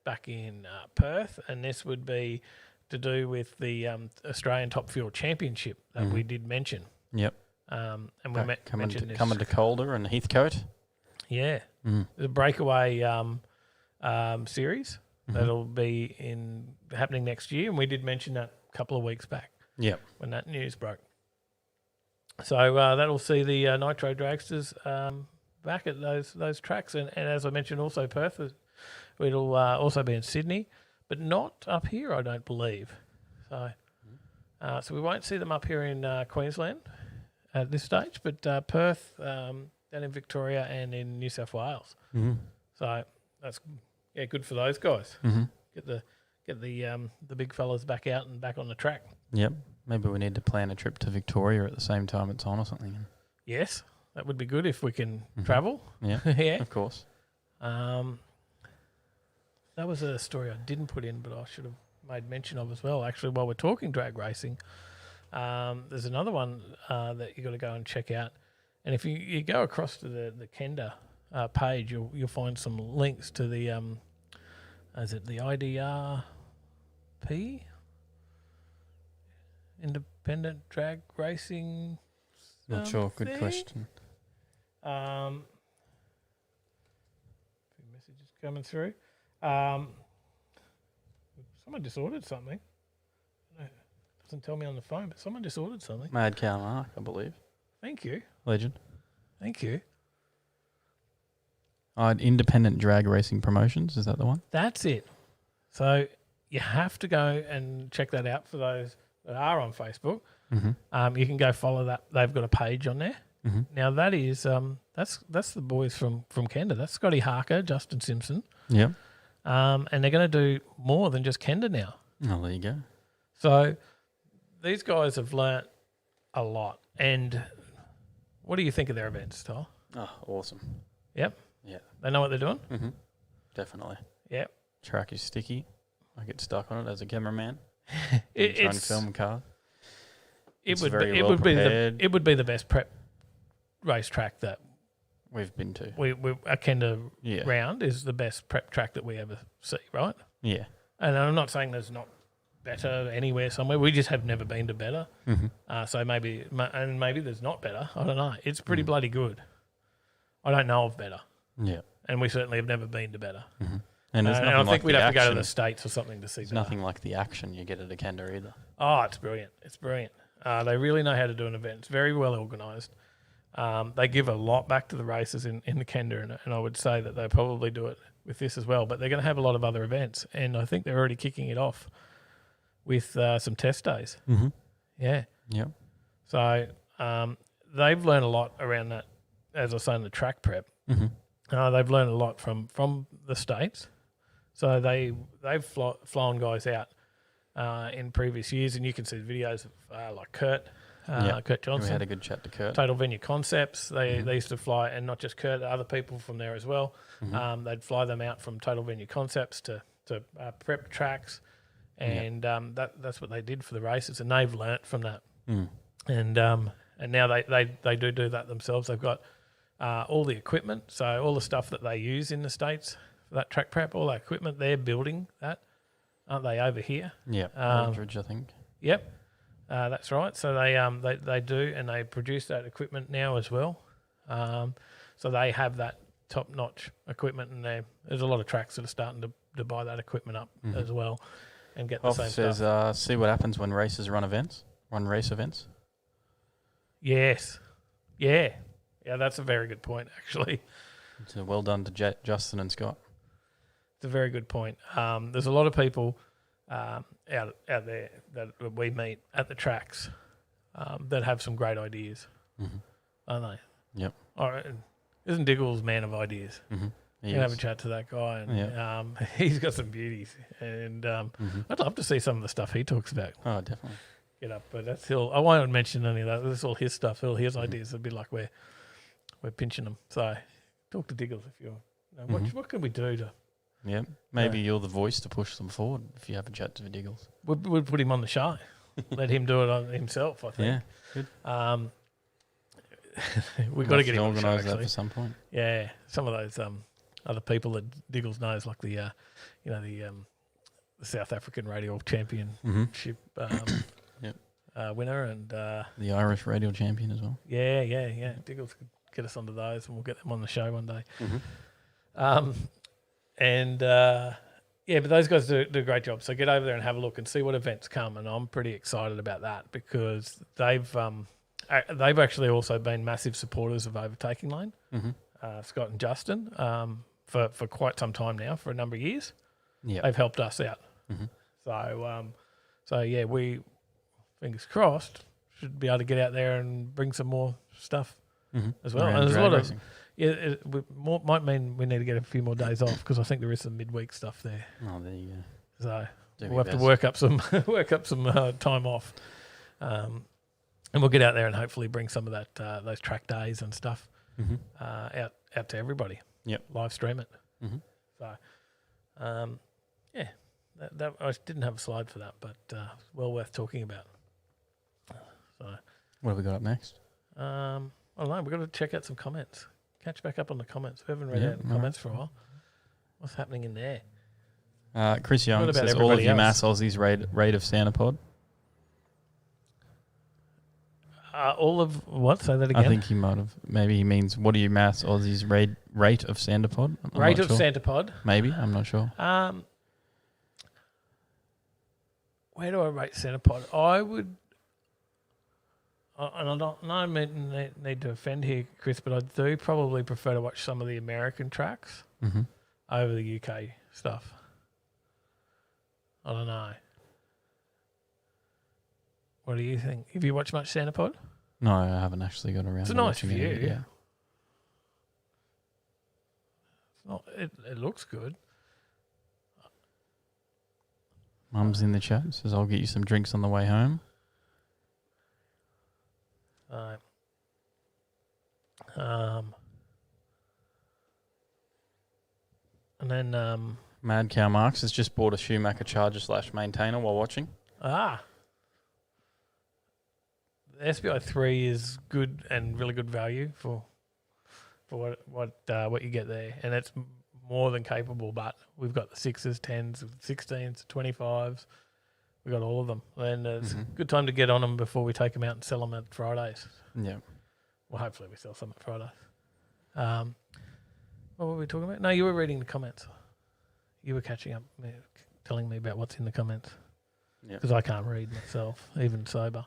S7: back in Perth, and this would be to do with the Australian Top Fuel Championship that we did mention.
S2: Yep.
S7: And we mentioned this.
S2: Coming to Calder and Heathcote.
S7: Yeah. The breakaway series that'll be happening next year, and we did mention that a couple of weeks back.
S2: Yep. When
S7: that news broke. So that'll see the Nitro Dragsters back at those tracks, and as I mentioned, also Perth. It'll also be in Sydney, but not up here, I don't believe. So, so we won't see them up here in Queensland at this stage, but Perth, down in Victoria, and in New South Wales. So that's good for those guys. Get the big fellas back out and back on the track.
S2: Yep. Maybe we need to plan a trip to Victoria at the same time it's on or something.
S7: Yes, that would be good if we can travel.
S2: Yeah,
S7: yeah,
S2: of course.
S7: That was a story I didn't put in, but I should have made mention of as well. Actually, while we're talking drag racing, there's another one that you got to go and check out. And if you go across to the Kenda page, you'll find some links to the is it the IDRP? Independent Drag Racing.
S2: Not sure. Good question.
S7: Few messages coming through. Someone just ordered something. No, doesn't tell me on the phone, but someone just ordered something.
S2: Mad Cow Mark, I believe.
S7: Thank you.
S2: Legend.
S7: Thank you.
S2: Independent Drag Racing Promotions, is that the one?
S7: That's it. So you have to go and check that out for those that are on Facebook. You can go follow that. They've got a page on there. Now that is that's the boys from Kenda. That's Scotty Harker, Justin Simpson.
S2: Yeah.
S7: And they're going to do more than just Kenda now.
S2: Oh, there you go.
S7: So these guys have learnt a lot. And what do you think of their events, Tyler?
S2: Oh, awesome.
S7: Yep.
S2: Yeah.
S7: They know what they're doing?
S2: Definitely.
S7: Yep.
S2: Track is sticky. I get stuck on it as a cameraman.
S7: It's
S2: trying to film car.
S7: It would be the best prep racetrack that
S2: we've been to.
S7: A Kenda round is the best prep track that we ever see, right?
S2: Yeah.
S7: And I'm not saying there's not better anywhere somewhere. We just have never been to better. So maybe there's not better. I don't know. It's pretty bloody good. I don't know of better.
S2: Yeah.
S7: And we certainly have never been to better.
S2: And
S7: I think we'd have to go to the States or something to see
S2: There's
S7: better.
S2: nothing like the action you get at a Kenda either.
S7: Oh, it's brilliant. It's brilliant. They really know how to do an event. It's very well organised. They give a lot back to the races in the Kenda, and I would say that they probably do it with this as well, but they're going to have a lot of other events, and I think they're already kicking it off with some test days.
S2: Mm-hmm.
S7: Yeah.
S2: Yep.
S7: So they've learned a lot around that, as I was saying, the track prep.
S2: Mm-hmm.
S7: They've learned a lot from the States. So they've flown guys out in previous years, and you can see the videos of like Kurt Johnson.
S2: We had a good chat to Kurt.
S7: Total Venue Concepts. They used to fly, and not just Kurt, other people from there as well.
S2: Mm-hmm.
S7: They'd fly them out from Total Venue Concepts to prep tracks, and that's what they did for the races, and they've learnt from that.
S2: Mm.
S7: And now they do that themselves. They've got all the equipment, so all the stuff that they use in the States for that track prep, all that equipment, they're building that, aren't they, over here?
S2: Yeah, Aldridge, I think.
S7: Yep, that's right. So they do, and they produce that equipment now as well. So they have that top-notch equipment, and there's a lot of tracks that are starting to buy that equipment up as well and get the same
S2: says,
S7: stuff.
S2: see what happens when races run race events.
S7: Yes. Yeah, that's a very good point, actually.
S2: So well done to Justin and Scott.
S7: It's a very good point. There's a lot of people out there that we meet at the tracks that have some great ideas, aren't they?
S2: Yep.
S7: All right. Isn't Diggle's man of ideas?
S2: Mm-hmm.
S7: You can have a chat to that guy, and he's got some beauties. And I'd love to see some of the stuff he talks about.
S2: Oh, definitely.
S7: Get up, but that's all. I won't mention any of that. That's all his stuff, all his ideas. It'd be like we're pinching them. So talk to Diggles if you're. What can we do to?
S2: Yeah, maybe you're the voice to push them forward if you have a chat to Diggles.
S7: We'd put him on the show. Let him do it on himself, I think.
S2: Yeah, good.
S7: We've got to get him on the show,
S2: organise that
S7: actually.
S2: for some point.
S7: Yeah, some of those other people that Diggles knows, like the the South African Radial Championship winner, and
S2: the Irish Radial Champion as well.
S7: Yeah. Diggles could get us onto those, and we'll get them on the show one day. But those guys do a great job. So get over there and have a look and see what events come, and I'm pretty excited about that because they've actually also been massive supporters of Overtaking Lane, Scott and Justin, for quite some time now, for a number of years. Yeah, they've helped us out. So we, fingers crossed, should be able to get out there and bring some more stuff as well.
S2: Around
S7: and there's a lot
S2: racing.
S7: might mean we need to get a few more days off because I think there is some midweek stuff there.
S2: Oh, there you go.
S7: So we'll have to work up some time off, and we'll get out there and hopefully bring some of that those track days and stuff out to everybody.
S2: Yep,
S7: live stream it. So, that I didn't have a slide for that, but well worth talking about. So,
S2: what have we got up next?
S7: I don't know. We've got to check out some comments. Catch back up on the comments. We haven't read out the comments for a while. What's happening in there?
S2: Chris Young says, all of you mass Aussies rate of Santapod.
S7: All of what? Say that again.
S2: I think he might have. Maybe he means, what do you mass Aussies rate of Santapod?
S7: Rate of Santapod?
S2: Maybe. I'm not sure.
S7: Where do I rate Santapod? I would... and I don't need to offend here, Chris, but I do probably prefer to watch some of the American tracks over the UK stuff. I don't know. What do you think? Have you watched much Santapod?
S2: No, I haven't actually got around.
S7: It's a
S2: to
S7: nice
S2: watching
S7: view.
S2: it. Yeah.
S7: It looks good.
S2: Mum's in the chat. Says, I'll get you some drinks on the way home.
S7: And then
S2: Mad Cow Marks has just bought a Schumacher Charger / maintainer while watching.
S7: The SBI 3 is good and really good value for what you get there, and it's more than capable. But we've got the 6s, 10s, 16s, 25s. We've got all of them, and it's a good time to get on them before we take them out and sell them at Fridays.
S2: Yeah.
S7: Well, hopefully we sell some at Fridays. What were we talking about? No, you were reading the comments. You were catching up, telling me about what's in the comments.
S2: Yeah.
S7: Because I can't read myself, even sober.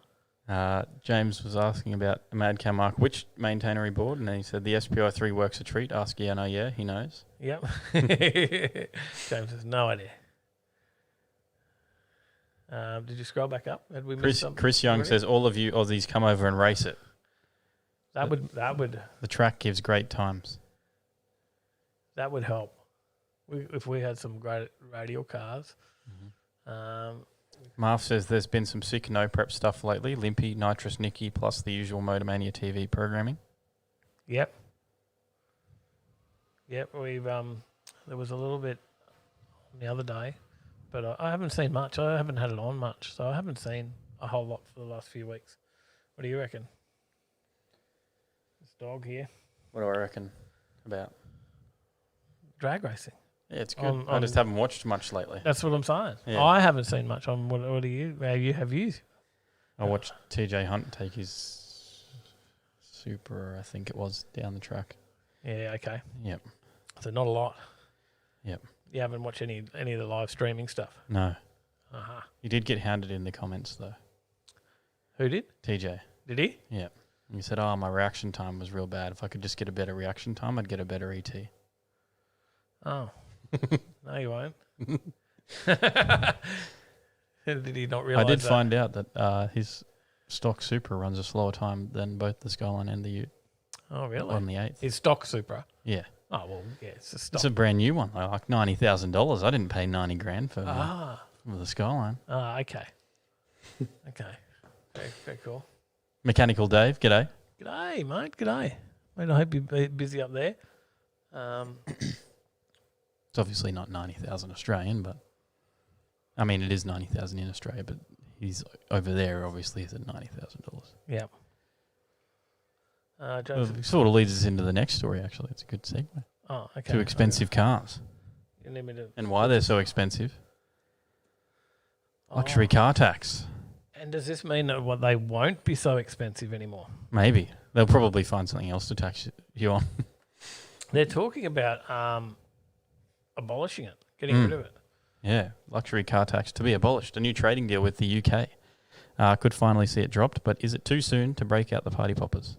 S2: James was asking about a Mad Cow Mark, which maintainer he bought, and then he said the SPI 3 works a treat. Ask Iano, yeah, he knows.
S7: Yep. James has no idea. Did you scroll back up? Had we missed something?
S2: Chris Young
S7: already?
S2: says, all of you Aussies come over and race it.
S7: That would
S2: The track gives great times.
S7: help. If we had some great radial cars.
S2: Marv says there's been some sick no prep stuff lately. Limpy, Nitrous Nicky, plus the usual Motormania TV programming.
S7: Yep. We've there was a little bit the other day, but I haven't seen much. I haven't had it on much, so I haven't seen a whole lot for the last few weeks. What do you reckon? This dog here.
S2: What do I reckon about?
S7: Drag racing.
S2: Yeah, it's good. I just haven't watched much lately.
S7: That's what I'm saying.
S2: Yeah.
S7: I haven't seen much on what do you have you?
S2: I watched TJ Hunt take his Super, I think it was, down the track.
S7: Yeah, okay.
S2: Yep.
S7: So not a lot.
S2: Yep.
S7: You haven't watched any of the live streaming stuff?
S2: No.
S7: Uh-huh.
S2: He did get hounded in the comments, though.
S7: Who did?
S2: TJ.
S7: Did he?
S2: Yep. He said, my reaction time was real bad. If I could just get a better reaction time, I'd get a better ET.
S7: Oh. No, you won't. Did he not realise
S2: I did
S7: that?
S2: find out that his stock Super runs a slower time than both the Skyline and the Ute.
S7: Oh, really?
S2: On the 8th.
S7: His stock Supra?
S2: Yeah.
S7: Oh, well, yeah, it's a stock.
S2: It's a brand new one, though, like $90,000. I didn't pay $90,000 for the Skyline.
S7: Ah, okay. Okay. Very cool.
S2: Mechanical Dave, g'day.
S7: G'day, mate. G'day. Mate, I hope you're busy up there.
S2: It's obviously not 90,000 Australian, but I mean it is 90,000 in Australia, but he's over there obviously is at $90,000.
S7: Yeah.
S2: Sort of leads us into the next story. Actually, it's a good segue.
S7: Oh, okay.
S2: To expensive cars
S7: You need me to...
S2: and why they're so expensive. Luxury car tax.
S7: And does this mean that they won't be so expensive anymore?
S2: Maybe they'll probably find something else to tax you on.
S7: They're talking about abolishing it, getting rid of it.
S2: Yeah, luxury car tax to be abolished. A new trading deal with the UK could finally see it dropped, but is it too soon to break out the party poppers?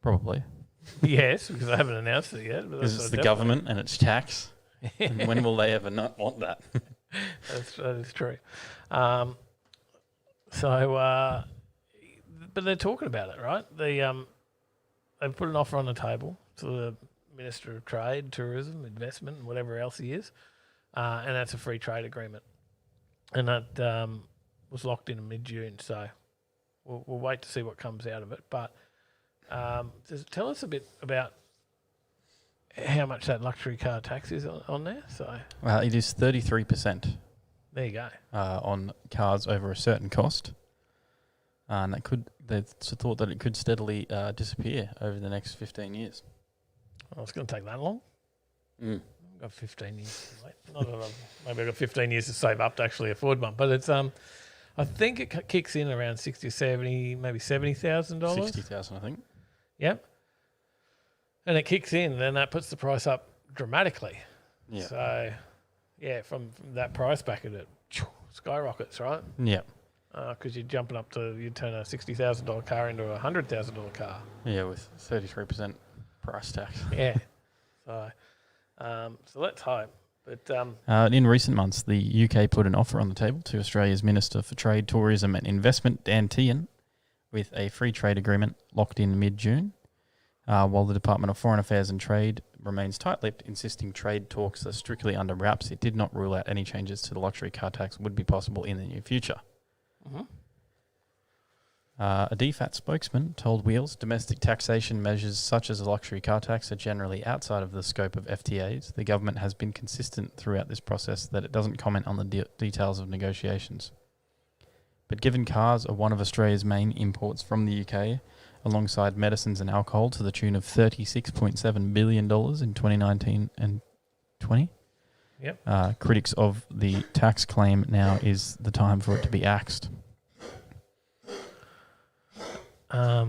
S2: Probably.
S7: Yes, because they haven't announced it yet.
S2: Because it's the government and it's tax. And when will they ever not want that?
S7: That is true. But they're talking about it, right? They've put an offer on the table to the Minister of Trade, Tourism, Investment, and whatever else he is, and that's a free trade agreement, and that was locked in mid-June. So we'll wait to see what comes out of it. But tell us a bit about how much that luxury car tax is on there. So
S2: it is 33%.
S7: There you go.
S2: On cars over a certain cost, and they've thought that it could steadily disappear over the next 15 years.
S7: Oh, it's going to take that long?
S2: I've
S7: got 15 years. Maybe I've got 15 years to save up to actually afford one. But it's I think it kicks in around 60 or 70, maybe $70,000.
S2: 60,000, I think.
S7: Yep. And it kicks in, then that puts the price up dramatically.
S2: Yeah.
S7: So, yeah, from that price bracket, it skyrockets, right?
S2: Yeah.
S7: Because you're jumping up to, you turn a $60,000 car into a $100,000 car.
S2: Yeah, with 33% price tax.
S7: Yeah. So let's hope. But
S2: in recent months, the UK put an offer on the table to Australia's Minister for Trade, Tourism and Investment, Dan Tehan, with a free trade agreement locked in mid-June, while the Department of Foreign Affairs and Trade remains tight-lipped, insisting trade talks are strictly under wraps. It did not rule out any changes to the luxury car tax would be possible in the near future.
S7: Mm-hmm.
S2: A DFAT spokesman told Wheels domestic taxation measures such as a luxury car tax are generally outside of the scope of FTAs. The government has been consistent throughout this process that it doesn't comment on the details of negotiations. But given cars are one of Australia's main imports from the UK, alongside medicines and alcohol to the tune of $36.7 billion in 2019 and 20, critics of the tax claim now is the time for it to be axed.
S7: They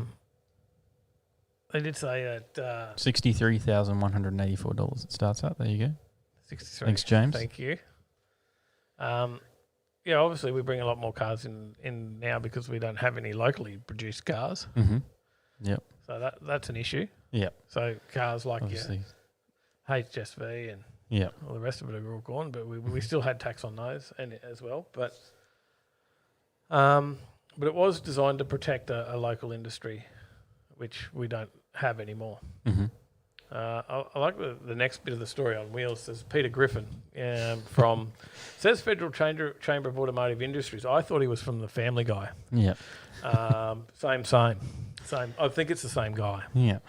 S7: did say that
S2: $63,184 it starts at. There you go.
S7: 63.
S2: Thanks, James.
S7: Thank you. yeah, obviously we bring a lot more cars in now because we don't have any locally produced cars.
S2: Mm-hmm. Yep.
S7: So that's an issue.
S2: Yep.
S7: So cars like your
S2: Obviously.
S7: HSV and
S2: Yep.
S7: all the rest of it are all gone, but we still had tax on those and as well. But it was designed to protect a local industry, which we don't have anymore.
S2: Mm-hmm.
S7: I like the next bit of the story on wheels. Says Peter Griffin from says Federal Chamber of Automotive Industries. I thought he was from the Family Guy.
S2: Yep.
S7: Same. I think it's the same guy.
S2: Yeah.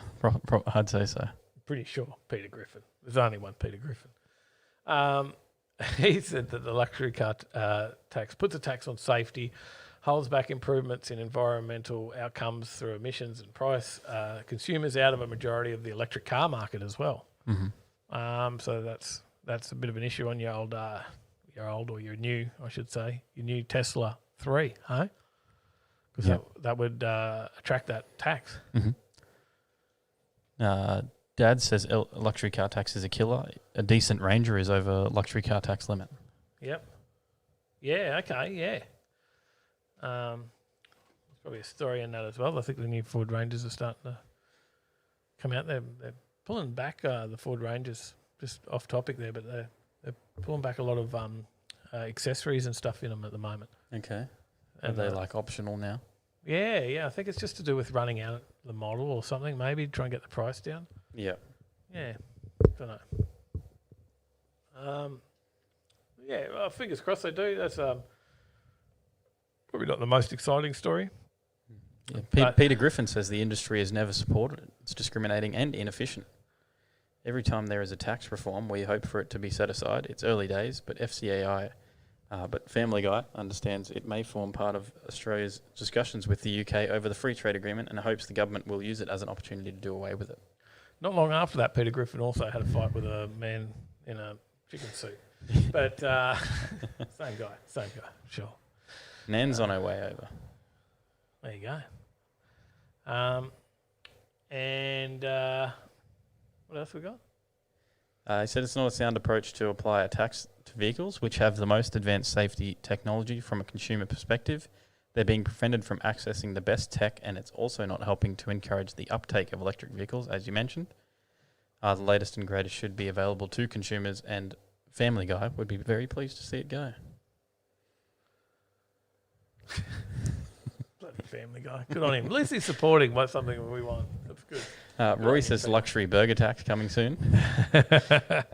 S2: I'd say so.
S7: Pretty sure Peter Griffin. There's only one Peter Griffin. He said that the luxury car tax puts a tax on safety, holds back improvements in environmental outcomes through emissions and price consumers out of a majority of the electric car market as well.
S2: Mm-hmm.
S7: So that's a bit of an issue on your old or your new, I should say, your new Tesla 3, huh? Because that would attract that tax.
S2: Mm-hmm. Dad says luxury car tax is a killer. A decent Ranger is over luxury car tax limit.
S7: Yep. Yeah, okay, yeah. There's probably a story in that as well. I think the new Ford Rangers are starting to come out. They're pulling back the Ford Rangers, just off topic there, but they're pulling back a lot of accessories and stuff in them at the moment.
S2: Okay. Are
S7: And
S2: they like optional now?
S7: Yeah. I think it's just to do with running out the model or something, maybe try and get the price down.
S2: Yeah.
S7: Yeah, don't know. Well, fingers crossed they do. That's probably not the most exciting story.
S2: Yeah. Peter Griffin says the industry has never supported it. It's discriminating and inefficient. Every time there is a tax reform, we hope for it to be set aside. It's early days, but but Family Guy understands it may form part of Australia's discussions with the UK over the free trade agreement and hopes the government will use it as an opportunity to do away with it.
S7: Not long after that, Peter Griffin also had a fight with a man in a chicken suit. But same guy, sure.
S2: Nan's on her way over.
S7: There you go. And what else we got?
S2: He said it's not a sound approach to apply a tax to vehicles which have the most advanced safety technology from a consumer perspective. They're being prevented from accessing the best tech, and it's also not helping to encourage the uptake of electric vehicles, as you mentioned. The latest and greatest should be available to consumers, and Family Guy would be very pleased to see it go.
S7: Bloody Family Guy. Good on him. At least he's supporting something we want. That's good.
S2: Roy says luxury burger tax coming soon.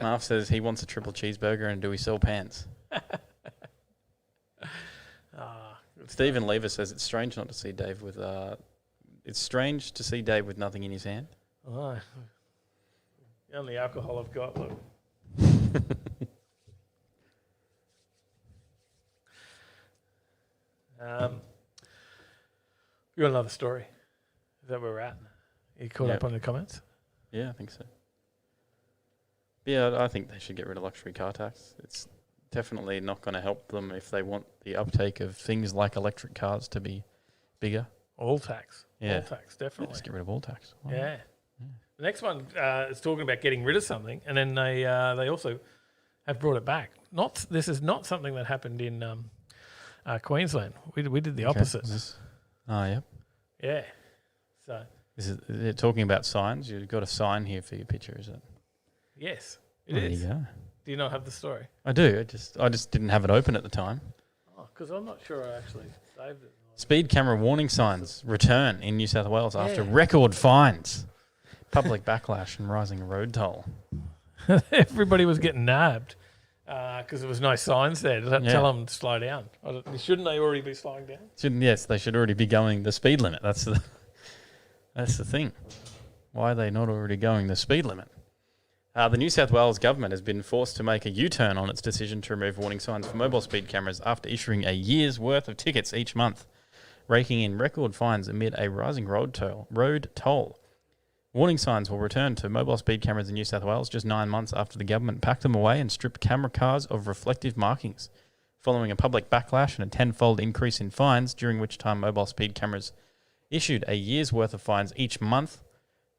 S2: Marv says he wants a triple cheeseburger, and do we sell pants? Stephen Lever says it's strange not to see Dave with it's strange to see Dave with nothing in his hand.
S7: Oh, the only alcohol I've got. Look. You got another story? Is that where we're at? You caught up on the comments?
S2: Yeah, I think so. Yeah, I think they should get rid of luxury car tax. It's definitely not going to help them if they want the uptake of things like electric cars to be bigger.
S7: All tax.
S2: Yeah.
S7: All tax, definitely.
S2: Just get rid of all tax. Why
S7: Yeah.
S2: not?
S7: The next one is talking about getting rid of something, and then they also have brought it back. This is not something that happened in Queensland. We did the opposite.
S2: Oh, yeah.
S7: Yeah. So.
S2: They're talking about signs. You've got a sign here for your picture, is it?
S7: Yes,
S2: There you go.
S7: Do you not have the story?
S2: I do. I just didn't have it open at the time.
S7: Oh, because I'm not sure I actually saved it.
S2: Speed camera warning signs return in New South Wales after record fines, public backlash and rising road toll.
S7: Everybody was getting nabbed because there was no signs there. Does that tell them to slow down? Shouldn't they already be slowing down?
S2: Yes, they should already be going the speed limit. That's the thing. Why are they not already going the speed limit? The New South Wales government has been forced to make a U-turn on its decision to remove warning signs for mobile speed cameras after issuing a year's worth of tickets each month, raking in record fines amid a rising road toll. Warning signs will return to mobile speed cameras in New South Wales just 9 months after the government packed them away and stripped camera cars of reflective markings, following a public backlash and a tenfold increase in fines, during which time mobile speed cameras issued a year's worth of fines each month.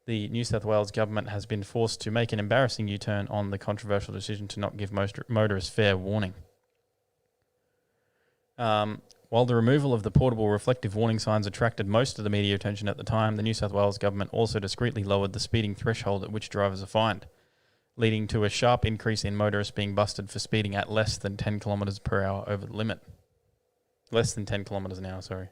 S2: The New South Wales government has been forced to make an embarrassing U-turn on the controversial decision to not give motorists fair warning. While the removal of the portable reflective warning signs attracted most of the media attention at the time, the New South Wales government also discreetly lowered the speeding threshold at which drivers are fined, leading to a sharp increase in motorists being busted for speeding at less than 10 kilometres per hour over the limit. Less than 10 kilometres an hour, sorry.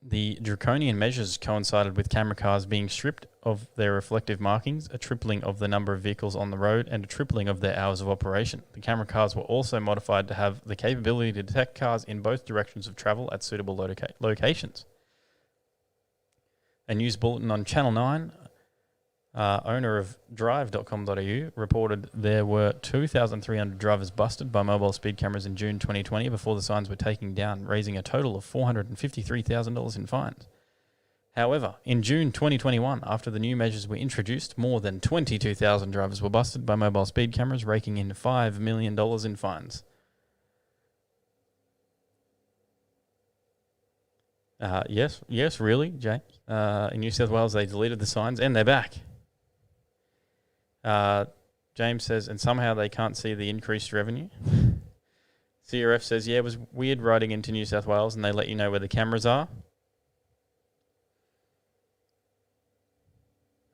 S2: The draconian measures coincided with camera cars being stripped of their reflective markings, a tripling of the number of vehicles on the road, and a tripling of their hours of operation. The camera cars were also modified to have the capability to detect cars in both directions of travel at suitable locations. A news bulletin on Channel 9, owner of drive.com.au, reported there were 2,300 drivers busted by mobile speed cameras in June 2020 before the signs were taken down, raising a total of $453,000 in fines. However, in June 2021, after the new measures were introduced, more than 22,000 drivers were busted by mobile speed cameras, raking in $5 million in fines. Yes, really, James. In New South Wales, they deleted the signs and they're back. James says, and somehow they can't see the increased revenue. CRF says, yeah, it was weird riding into New South Wales and they let you know where the cameras are.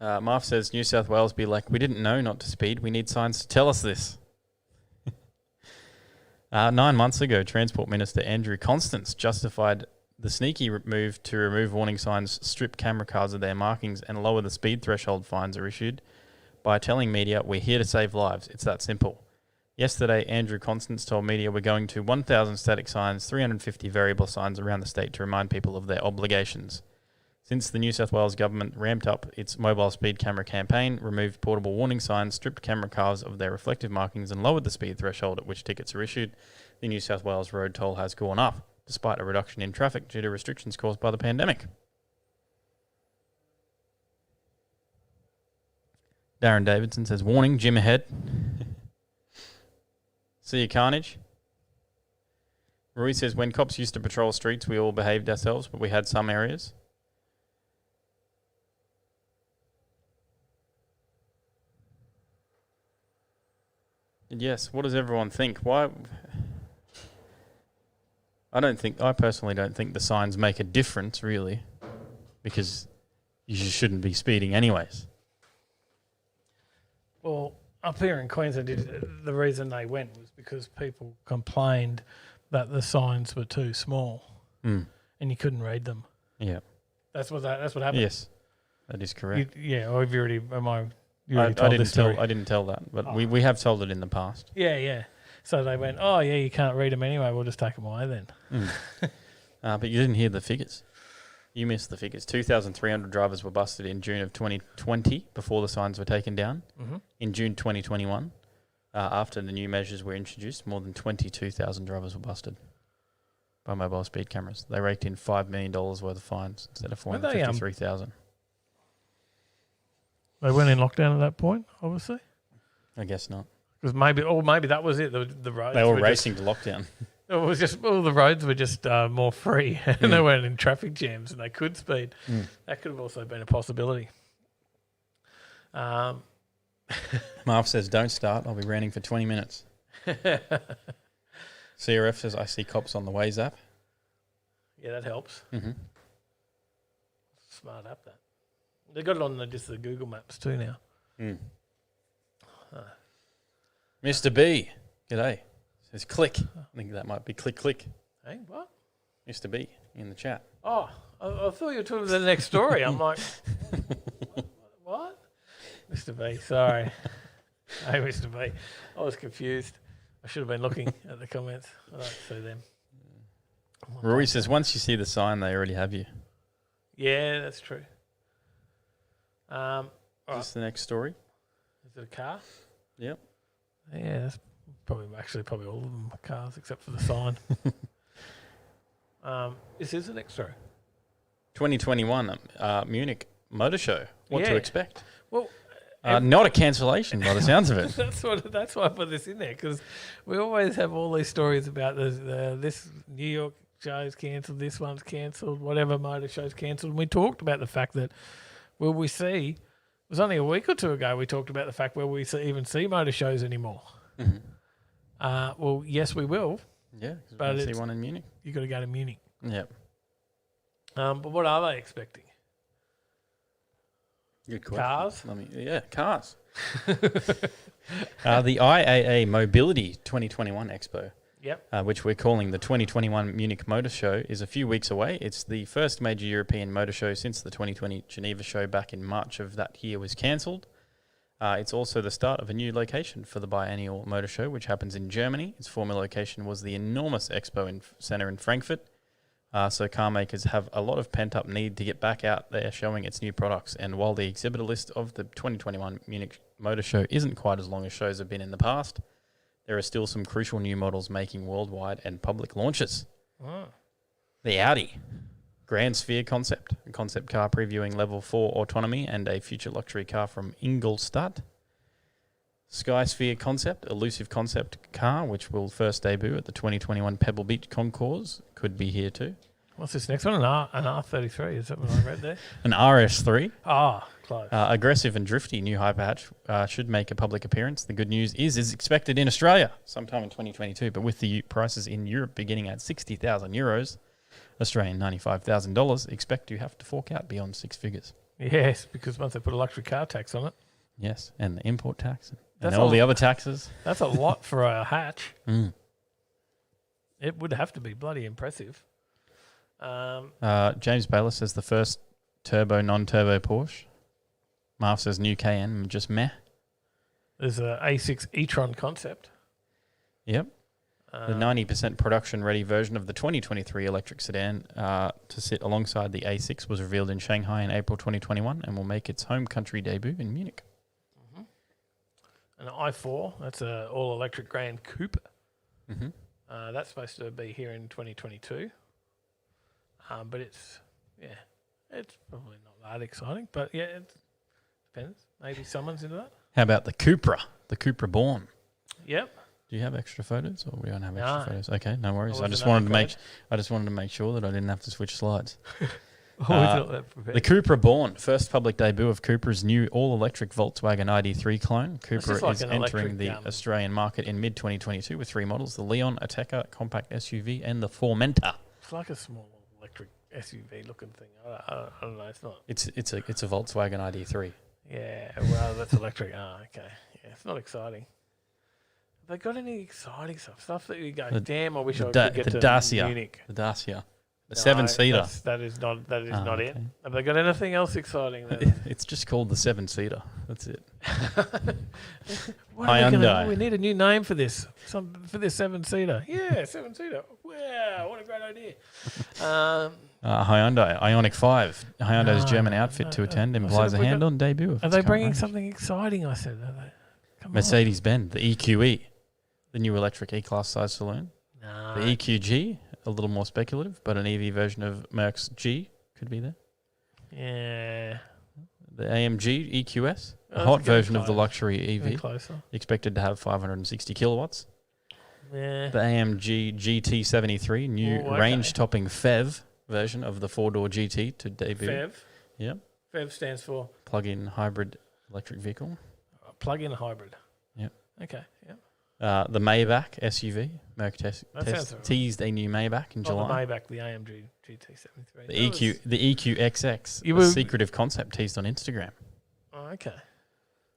S2: Marv says, New South Wales be like, we didn't know not to speed. We need signs to tell us this. 9 months ago, Transport Minister Andrew Constance justified the sneaky move to remove warning signs, strip camera cars of their markings and lower the speed threshold fines are issued by telling media, we're here to save lives. It's that simple. Yesterday, Andrew Constance told media we're going to 1,000 static signs, 350 variable signs around the state to remind people of their obligations. Since the New South Wales government ramped up its mobile speed camera campaign, removed portable warning signs, stripped camera cars of their reflective markings and lowered the speed threshold at which tickets are issued, the New South Wales road toll has gone up, despite a reduction in traffic due to restrictions caused by the pandemic. Darren Davidson says, warning, gym ahead. See you, carnage. Rui says, when cops used to patrol streets, we all behaved ourselves, but we had some areas. And yes, what does everyone think? Why? I personally don't think the signs make a difference, really, because you shouldn't be speeding anyways.
S7: Well, up here in Queensland, the reason they went was because people complained that the signs were too small and you couldn't read them.
S2: Yeah.
S7: That's what happened.
S2: Yes, that is correct.
S7: Or have you already,
S2: I didn't tell that, but we have told it in the past.
S7: Yeah. So they went, oh, yeah, you can't read them anyway. We'll just take them away then.
S2: But you didn't hear the figures. You missed the figures. 2,300 drivers were busted in June of 2020 before the signs were taken down. Mm-hmm. In June 2021, after the new measures were introduced, more than 22,000 drivers were busted by mobile speed cameras. They raked in $5 million worth of fines instead of 453,000.
S7: They went in lockdown at that point, obviously?
S2: I guess not.
S7: Because maybe that was it. The roads
S2: they were racing to lockdown.
S7: It was just the roads were just more free, and they weren't in traffic jams, and they could speed. That could have also been a possibility.
S2: Marv says, "Don't start. I'll be ranting for 20 minutes." CRF says, "I see cops on the Waze app."
S7: Yeah, that helps.
S2: Mm-hmm.
S7: Smart app that. They got it on the Google Maps too now.
S2: Mr. B, g'day. Says click. I think that might be click.
S7: Hey, what?
S2: Mr. B in the chat.
S7: Oh, I thought you were talking about the next story. I'm like, what? Mr. B, sorry. Hey, Mr. B. I was confused. I should have been looking at the comments. I don't see them.
S2: Rory says, once you see the sign, they already have you.
S7: Yeah, that's true.
S2: Is this the next story?
S7: Is it a car?
S2: Yep.
S7: Yeah, that's probably all of them are cars except for the sign. This is the next story.
S2: 2021 Munich Motor Show. What to expect?
S7: Well,
S2: not a cancellation by the sounds of it.
S7: That's why I put this in there, because we always have all these stories about this New York show's cancelled, this one's cancelled, whatever motor show's cancelled. And we talked about the fact that will we see? It was only a week or two ago we talked about the fact where we even see motor shows anymore.
S2: Mhm.
S7: Well, yes, we will.
S2: Yeah,
S7: But
S2: but see
S7: it's-
S2: one in Munich.
S7: You got to go to Munich.
S2: Yep.
S7: But what are they expecting?
S2: Good question.
S7: Cars?
S2: Cars. The IAA Mobility 2021 Expo,
S7: Yep.
S2: which we're calling the 2021 Munich Motor Show, is a few weeks away. It's the first major European motor show since the 2020 Geneva show back in March of that year was cancelled. It's also the start of a new location for the biennial motor show, which happens in Germany. Its former location was the enormous expo centre in Frankfurt. So car makers have a lot of pent-up need to get back out there showing its new products. And while the exhibitor list of the 2021 Munich Motor Show isn't quite as long as shows have been in the past, there are still some crucial new models making worldwide and public launches.
S7: Oh.
S2: The Audi Grand Sphere concept, a concept car previewing level 4 autonomy and a future luxury car from Ingolstadt. Skysphere concept, elusive concept car, which will first debut at the 2021 Pebble Beach Concours, could be here too.
S7: What's this next one? An R33. Is that what I read there?
S2: An RS3,
S7: Close.
S2: aggressive and drifty new hyperhatch, should make a public appearance. The good news is expected in Australia sometime in 2022, but with the prices in Europe beginning at 60,000 euros, Australian $95,000, expect you have to fork out beyond six figures.
S7: Yes, because once they put a luxury car tax on it,
S2: Yes, and the import tax and
S7: That's
S2: all
S7: a-
S2: the other taxes.
S7: that's a lot for a hatch.
S2: Mm.
S7: It would have to be bloody impressive.
S2: James Bayless says the first turbo, non-turbo Porsche. Marv says new Cayenne, just meh.
S7: There's a A6 e-tron concept.
S2: Yep. The 90% production-ready version of the 2023 electric sedan to sit alongside the A6 was revealed in Shanghai in April 2021 and will make its home country debut in Munich.
S7: An i4, that's a all-electric Grand Coupe.
S2: Mm-hmm.
S7: That's supposed to be here in 2022. But it's probably not that exciting. But yeah, it depends. Maybe someone's into that.
S2: How about the Cupra Born?
S7: Yep.
S2: Do you have extra photos, or we don't have
S7: No.
S2: extra photos? Okay, no worries. I
S7: wasn't
S2: just
S7: that
S2: wanted to
S7: prepared.
S2: make sure that I didn't have to switch slides.
S7: Oh,
S2: Uh,
S7: it's not that prepared.
S2: The Cupra Born, first public debut of Cupra's new all-electric Volkswagen ID3 clone.
S7: just
S2: Cupra
S7: like
S2: is
S7: an
S2: entering
S7: electric,
S2: the Australian market in mid-2022 with three models: the Leon, Ateca, compact SUV, and the Formenta.
S7: It's like a small electric SUV looking thing. I don't know. It's not.
S2: It's a Volkswagen ID3.
S7: Yeah, well, that's electric. Okay. Yeah, it's not exciting. Have they got any exciting stuff? Stuff that you go, damn, I wish I could get
S2: the
S7: to
S2: Dacia.
S7: Munich.
S2: The Dacia. The
S7: No,
S2: seven-seater.
S7: That is not it.
S2: okay.
S7: Have they got anything else exciting? That,
S2: It's just called the seven-seater. That's it.
S7: what are we
S2: Hyundai.
S7: we need a new name for this. For this seven-seater. Yeah, seven-seater. Wow, what a great idea.
S2: Hyundai Ioniq 5. Hyundai's
S7: No,
S2: German outfit to
S7: no.
S2: attend
S7: I said,
S2: implies a
S7: have we got-
S2: hand-on debut of
S7: Are
S2: its
S7: they
S2: current
S7: bringing
S2: range.
S7: something exciting? I said. Are they? Come
S2: Mercedes-Benz, the EQE, the new electric E-Class size saloon.
S7: on.
S2: The EQG, a little more speculative, but an EV version of Merck's G could be there.
S7: Yeah.
S2: The AMG EQS, a
S7: Oh,
S2: hot
S7: that's
S2: version of the
S7: getting
S2: luxury
S7: Getting
S2: EV,
S7: closer.
S2: expected to have 560 kilowatts.
S7: Yeah.
S2: The AMG GT73, new
S7: Oh, okay.
S2: range-topping FEV version of the four-door GT to debut.
S7: FEV.
S2: Yep,
S7: FEV stands for
S2: plug-in hybrid electric vehicle.
S7: plug-in hybrid.
S2: Yep.
S7: Okay. Yep.
S2: The Maybach SUV, Merck
S7: That sounds alright.
S2: teased a new Maybach in
S7: Not
S2: July.
S7: the Maybach, the AMG GT73.
S2: The EQXX,
S7: You
S2: a
S7: were-
S2: secretive concept teased on Instagram.
S7: Oh, okay.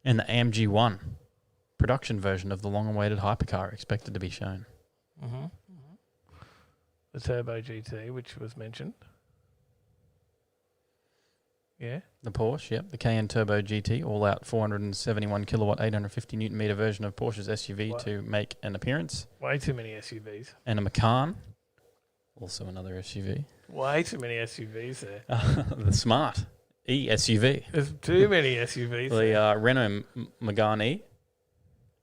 S2: And the AMG 1, production version of the long-awaited hypercar expected to be shown.
S7: Mm-hmm. The Turbo GT, which was mentioned. Yeah.
S2: The Porsche, yep, the Cayenne Turbo GT, all-out 471 kilowatt, 850 newton meter version of Porsche's SUV
S7: Wow.
S2: to make an appearance.
S7: Way too many SUVs.
S2: And a Macan, also another SUV.
S7: Way too many SUVs there.
S2: The Smart E-SUV.
S7: There's too many SUVs.
S2: The Renault Megane E,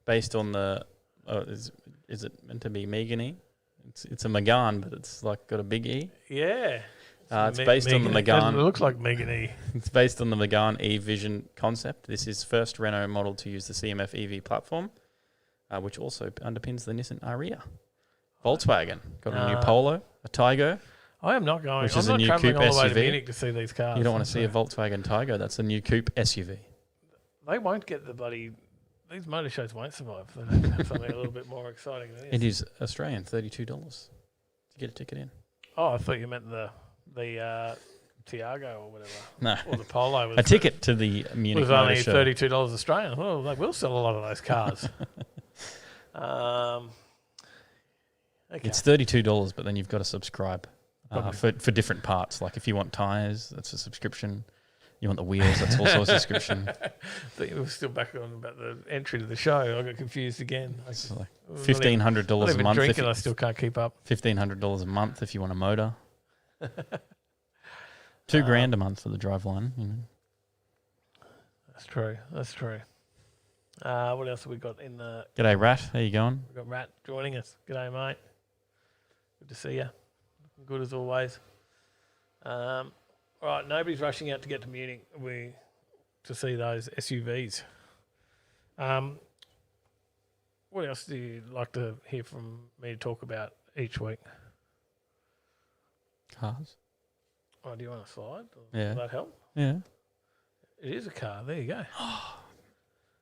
S2: based on the, is it meant to be Megane E? It's a Megane, but it's like got a big E.
S7: Yeah.
S2: It's based on the Megane.
S7: It looks like Megane E.
S2: It's based on the Megane E-Vision concept. This is first Renault model to use the CMF EV platform, which also underpins the Nissan Ariya. Volkswagen got a new Polo, a Taygo.
S7: I am not going.
S2: Which
S7: I'm
S2: is a
S7: not
S2: new
S7: travelling
S2: coupe
S7: all the way to
S2: SUV.
S7: Munich to see these cars.
S2: You don't want to see a Volkswagen Taygo. That's a new coupe SUV.
S7: They won't get the bloody these motor shows won't survive. They have to have something a little bit more exciting than this.
S2: It is Australian, $32 to get a ticket in.
S7: Oh, I thought you meant the Tiago or whatever.
S2: No.
S7: Or the Polo. Was
S2: A ticket to the Munich
S7: was
S2: Motor
S7: only
S2: Show.
S7: $32 Australian. Well, they will sell a lot of those cars. Okay.
S2: It's $32, but then you've got to subscribe
S7: Probably.
S2: for different parts. Like if you want tyres, that's a subscription. You want the wheels, that's also a subscription.
S7: I thought you were still back on about the entry to the show. I got confused again.
S2: It's like
S7: I'm not
S2: $1,500 a
S7: even
S2: month.
S7: drinking, I still can't keep up.
S2: $1,500 a month if you want a motor. $2,000 a month for the driveline. You know.
S7: That's true. That's true. What else have we got in the...
S2: G'day, Rat. How you going?
S7: We've got Rat joining us. G'day, mate. Good to see you. Good as always. All right, nobody's rushing out to get to Munich to see those SUVs. What else do you like to hear from me to talk about each week?
S2: Cars.
S7: Oh, do you want a slide?
S2: Yeah.
S7: Will that help?
S2: Yeah.
S7: It is a car. There you go.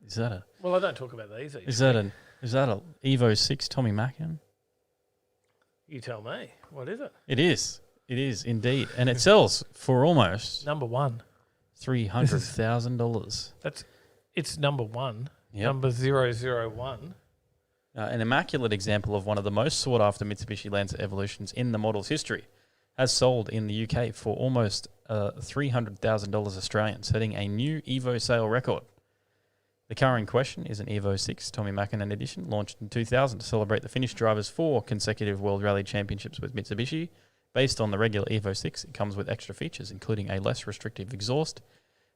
S2: Is that a
S7: Well, I don't talk about these.
S2: is that a Evo 6 Tommy Mackin?
S7: You tell me. What is it?
S2: It is. It is indeed, and it sells for almost
S7: Number one.
S2: $300,000.
S7: It's number one.
S2: Yep.
S7: Number 001.
S2: An immaculate example of one of the most sought after Mitsubishi Lancer Evolutions in the model's history, has sold in the UK for almost $300,000 Australian, setting a new Evo sale record. The car in question is an Evo 6 Tommy Mackin edition, launched in 2000 to celebrate the Finnish driver's 4 consecutive World Rally Championships with Mitsubishi. Based on the regular Evo 6, it comes with extra features, including a less restrictive exhaust,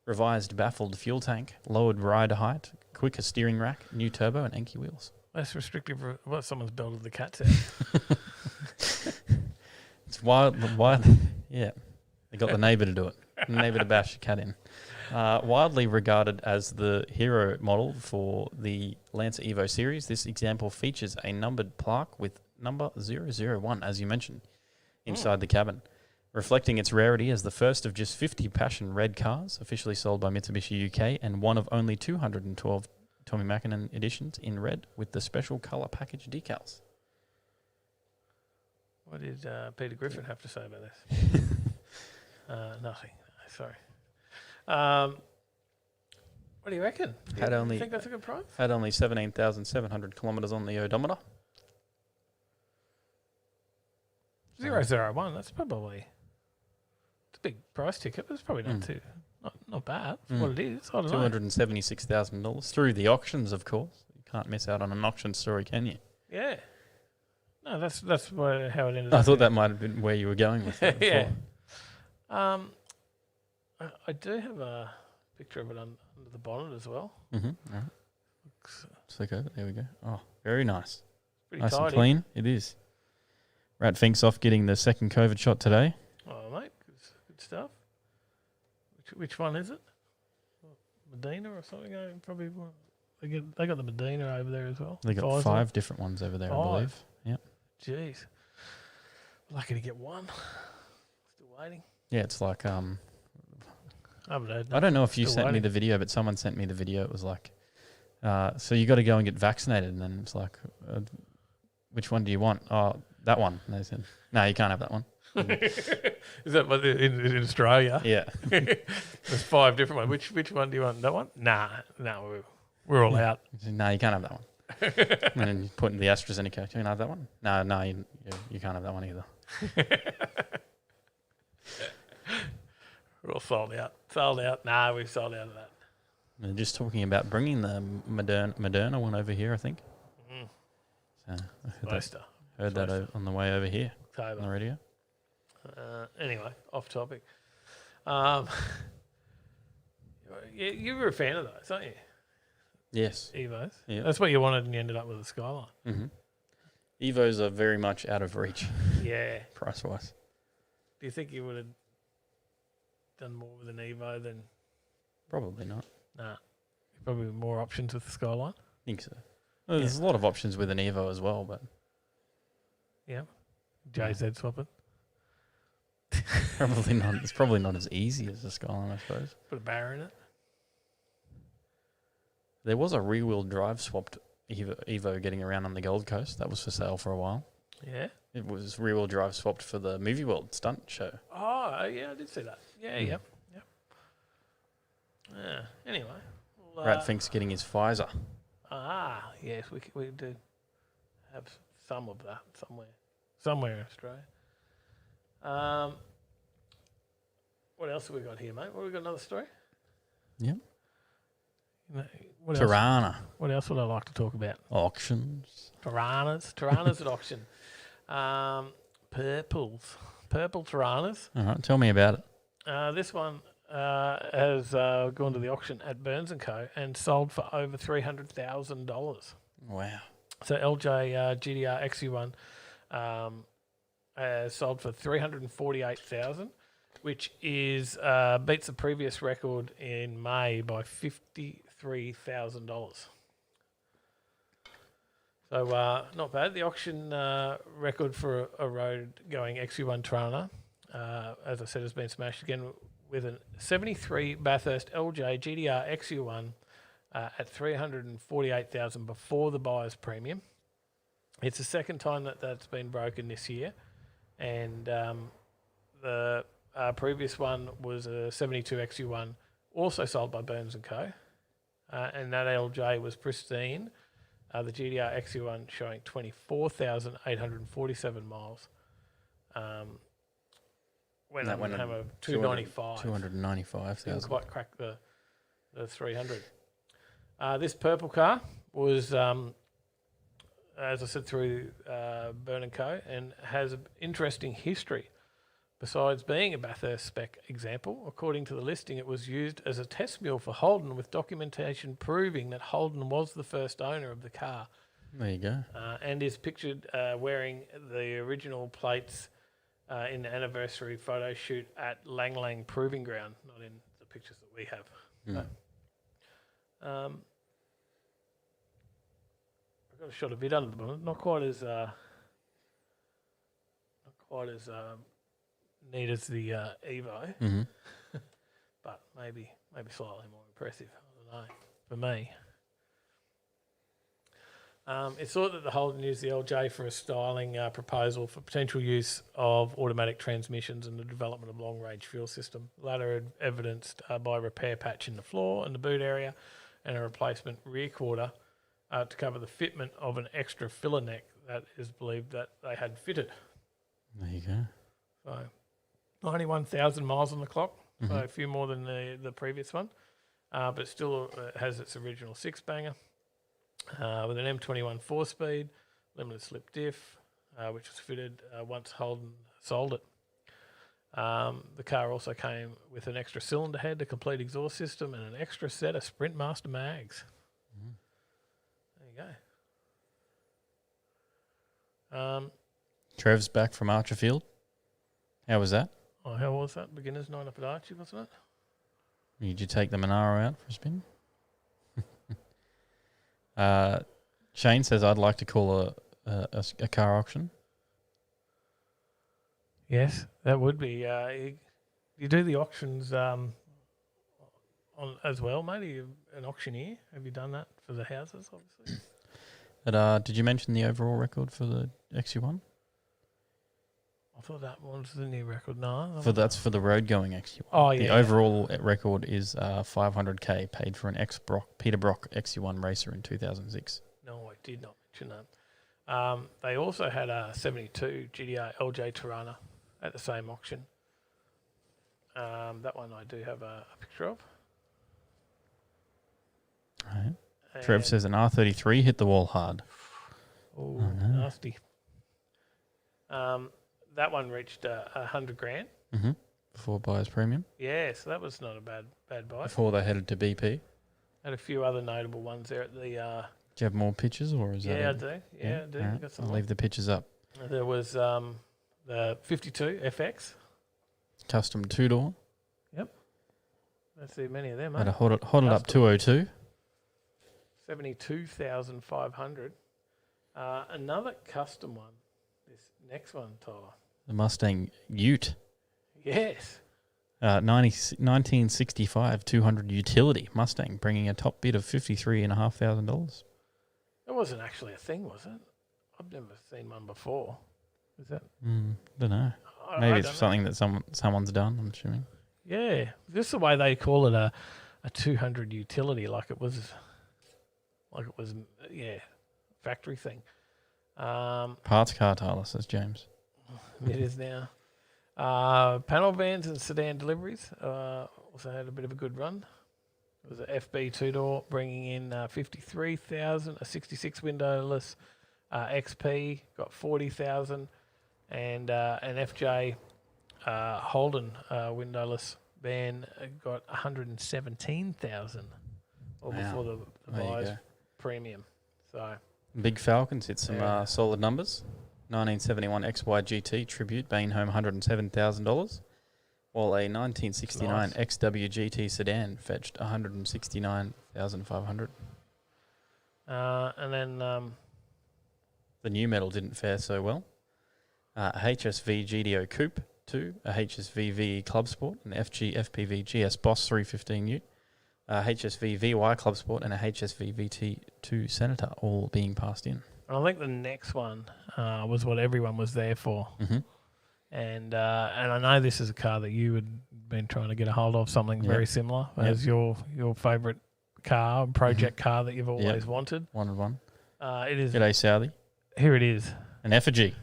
S2: revised baffled fuel tank, lowered rider height, quicker steering rack, new turbo, and Enki wheels.
S7: Less restrictive. Well, someone's belted the cats out.
S2: It's wild. Yeah, they got the neighbour to do it. The neighbour to bash the cat in. Widely regarded as the hero model for the Lancer Evo series, this example features a numbered plaque with number 001, as you mentioned, inside the cabin, reflecting its rarity as the first of just 50 passion red cars officially sold by Mitsubishi UK and one of only 212 Tommy Mackin editions in red with the special colour package decals.
S7: What did Peter Griffin have to say about this? Nothing. Sorry. What do you reckon?
S2: Had
S7: You
S2: only-
S7: think that's a good price?
S2: Had only 17,700 kilometres on the odometer.
S7: 001. That's probably it's a big price ticket, but it's probably not too not bad for what it is. I don't know.
S2: $276,000 through the auctions, of course. You can't miss out on an auction story, can you?
S7: Yeah. No, that's how it ended
S2: I
S7: up.
S2: thought that might have been where you were going with that
S7: Yeah.
S2: before.
S7: I do have a picture of it under the bonnet as well.
S2: Mm-hmm. All right. Let's look over. There we go. Oh, very nice.
S7: Pretty
S2: Nice
S7: tidy.
S2: and clean. It is. Rat Fink's off getting the second COVID shot today.
S7: Oh, mate, good stuff. Which one is it? Medina or something? Probably one. They got the Medina over there as well.
S2: They got
S7: Pfizer.
S2: 5 different ones over there, I believe. Yep.
S7: Jeez. Lucky to get one. Still waiting.
S2: Yeah, it's like
S7: I haven't heard
S2: I don't know if you
S7: Still
S2: sent me
S7: waiting.
S2: the video, but someone sent me the video. It was like, so you got to go and get vaccinated, and then it's like, which one do you want? Oh, that one. And they said, no, you can't have that one.
S7: Is that what in Australia?
S2: Yeah.
S7: There's 5 different ones. Which one do you want? That one? Nah, we're all out.
S2: He said, no, you can't have that one. And then you put in the AstraZeneca. Do you have that one? No, you can't have that one either.
S7: We're all sold out. Sold out. Nah, we've sold out of that.
S2: They're just talking about bringing the Moderna one over here, I think. So I heard that on the way over here on the radio.
S7: Anyway, off topic. You were a fan of those, aren't you?
S2: Yes.
S7: Evos.
S2: Yeah.
S7: That's what you wanted, and you ended up with a Skyline.
S2: Mm-hmm. Evos are very much out of reach,
S7: Yeah.
S2: price-wise.
S7: Do you think you would have done more with an Evo than?
S2: Probably not.
S7: Nah. Probably more options with the Skyline.
S2: I think so. Well, there's a lot of options with an Evo as well, but
S7: Yeah. JZ swapping.
S2: probably not. It's probably not as easy as the Skyline, I suppose.
S7: Put a barrier in it.
S2: There was a rear-wheel drive swapped Evo getting around on the Gold Coast. That was for sale for a while.
S7: Yeah.
S2: It was rear-wheel drive swapped for the Movie World stunt show.
S7: Oh, yeah, I did see that. Yeah, yep. Yeah. Anyway. Well,
S2: Rat thinks getting his Pfizer.
S7: Yes, we do have some of that somewhere in Australia. What else have we got here, mate? What, we got another story?
S2: Yep.
S7: What
S2: Tirana.
S7: What else would I like to talk about?
S2: Auctions.
S7: Tiranas at auction. Purple Tiranas.
S2: All right, tell me about it.
S7: This one has gone to the auction at Burns & Co. and sold for over $300,000.
S2: Wow.
S7: So LJ GDR XU1 sold for $348,000, which is beats the previous record in May by $53,000. So not bad. The auction record for a road-going XU1 Tirana, as I said, has been smashed again with a 73 Bathurst LJ GDR XU1 at $348,000 before the buyer's premium. It's the second time that's been broken this year, and the previous one was a 72 XU1, also sold by Burns & Co. And that LJ was pristine. The GDR XU1 showing 24,847 miles. When that went home of 295.
S2: 295,000.
S7: Didn't quite crack the 300. This purple car was, as I said, through Burn & Co. and has an interesting history. Besides being a Bathurst spec example, according to the listing, it was used as a test mule for Holden, with documentation proving that Holden was the first owner of the car.
S2: There you go.
S7: And is pictured wearing the original plates in the anniversary photo shoot at Lang Lang Proving Ground, not in the pictures that we have. I've got a shot of it under the bonnet, not quite as neat as the Evo, but maybe slightly more impressive. I don't know. For me, it's thought that the Holden used the LJ for a styling proposal for potential use of automatic transmissions and the development of long-range fuel system. The latter evidenced by a repair patch in the floor and the boot area, and a replacement rear quarter to cover the fitment of an extra filler neck that is believed that they had fitted.
S2: There you go.
S7: So 91,000 miles on the clock, so a few more than the previous one, but still has its original six-banger with an M21 4-speed, limited slip diff, which was fitted once Holden sold it. The car also came with an extra cylinder head, a complete exhaust system, and an extra set of Sprint Master mags. There you go.
S2: Trev's back from Archerfield. How was that?
S7: Oh, how was that? Beginner's night up at Archie, wasn't it?
S2: Did you take the Monaro out for a spin? Shane says, I'd like to call a car auction.
S7: Yes, that would be. You do the auctions on as well, mate? Are you an auctioneer? Have you done that for the houses, obviously?
S2: But did you mention the overall record for the XU1?
S7: I thought that was the new record. No.
S2: That's for the road-going XU1.
S7: Oh, yeah.
S2: The overall record is $500K, paid for an Peter Brock XU1 racer in 2006.
S7: No, I did not mention that. They also had a 72 GDR LJ Tirana at the same auction. That one I do have a picture of.
S2: Right. Trev says an R33 hit the wall hard.
S7: Oh, nasty. That one reached $100,000.
S2: Before buyer's premium.
S7: Yeah, so that was not a bad buy.
S2: Before they headed to BP.
S7: Had a few other notable ones there at the.
S2: Do you have more pictures, or is that?
S7: Yeah, I do. Yeah, I do.
S2: Right.
S7: Got some
S2: I'll leave the pictures up.
S7: There was the 52 FX.
S2: Custom 2-door.
S7: Yep. Don't see many of them.
S2: Had a hot it up 202.
S7: 72,500. Another custom one. This next one, Tyler.
S2: The Mustang Ute.
S7: Yes.
S2: 1965 200 utility Mustang, bringing a top bid of $53,500.
S7: That wasn't actually a thing, was it? I've never seen one before. Is that?
S2: Don't know. Maybe it's something that someone's done, I'm assuming.
S7: Yeah, just the way they call it a 200 utility, like it was, factory thing.
S2: Parts car, Tyler, says James.
S7: It is now. Panel vans and sedan deliveries also had a bit of a good run. It was an FB two-door bringing in 53,000, a 66 windowless XP got 40,000, and an FJ Holden windowless van got 117,000, all before the buys premium. So
S2: Big Falcons hit some solid numbers. 1971 XY GT Tribute being home $107,000, while a 1969 XW GT sedan fetched $169,500.
S7: And then
S2: the new metal didn't fare so well. A HSV GDO Coupe 2, a HSV VE Club Sport, an FG FPV GS Boss 315 Ute, a HSV VY Club Sport, and a HSV VT2 Senator, all being passed in.
S7: I think the next one was what everyone was there for.
S2: Mm-hmm.
S7: And I know this is a car that you had been trying to get a hold of, something very similar as your favourite car, project car that you've always wanted.
S2: Wanted one.
S7: It is.
S2: G'day, Saudi.
S7: Here it is.
S2: An effigy.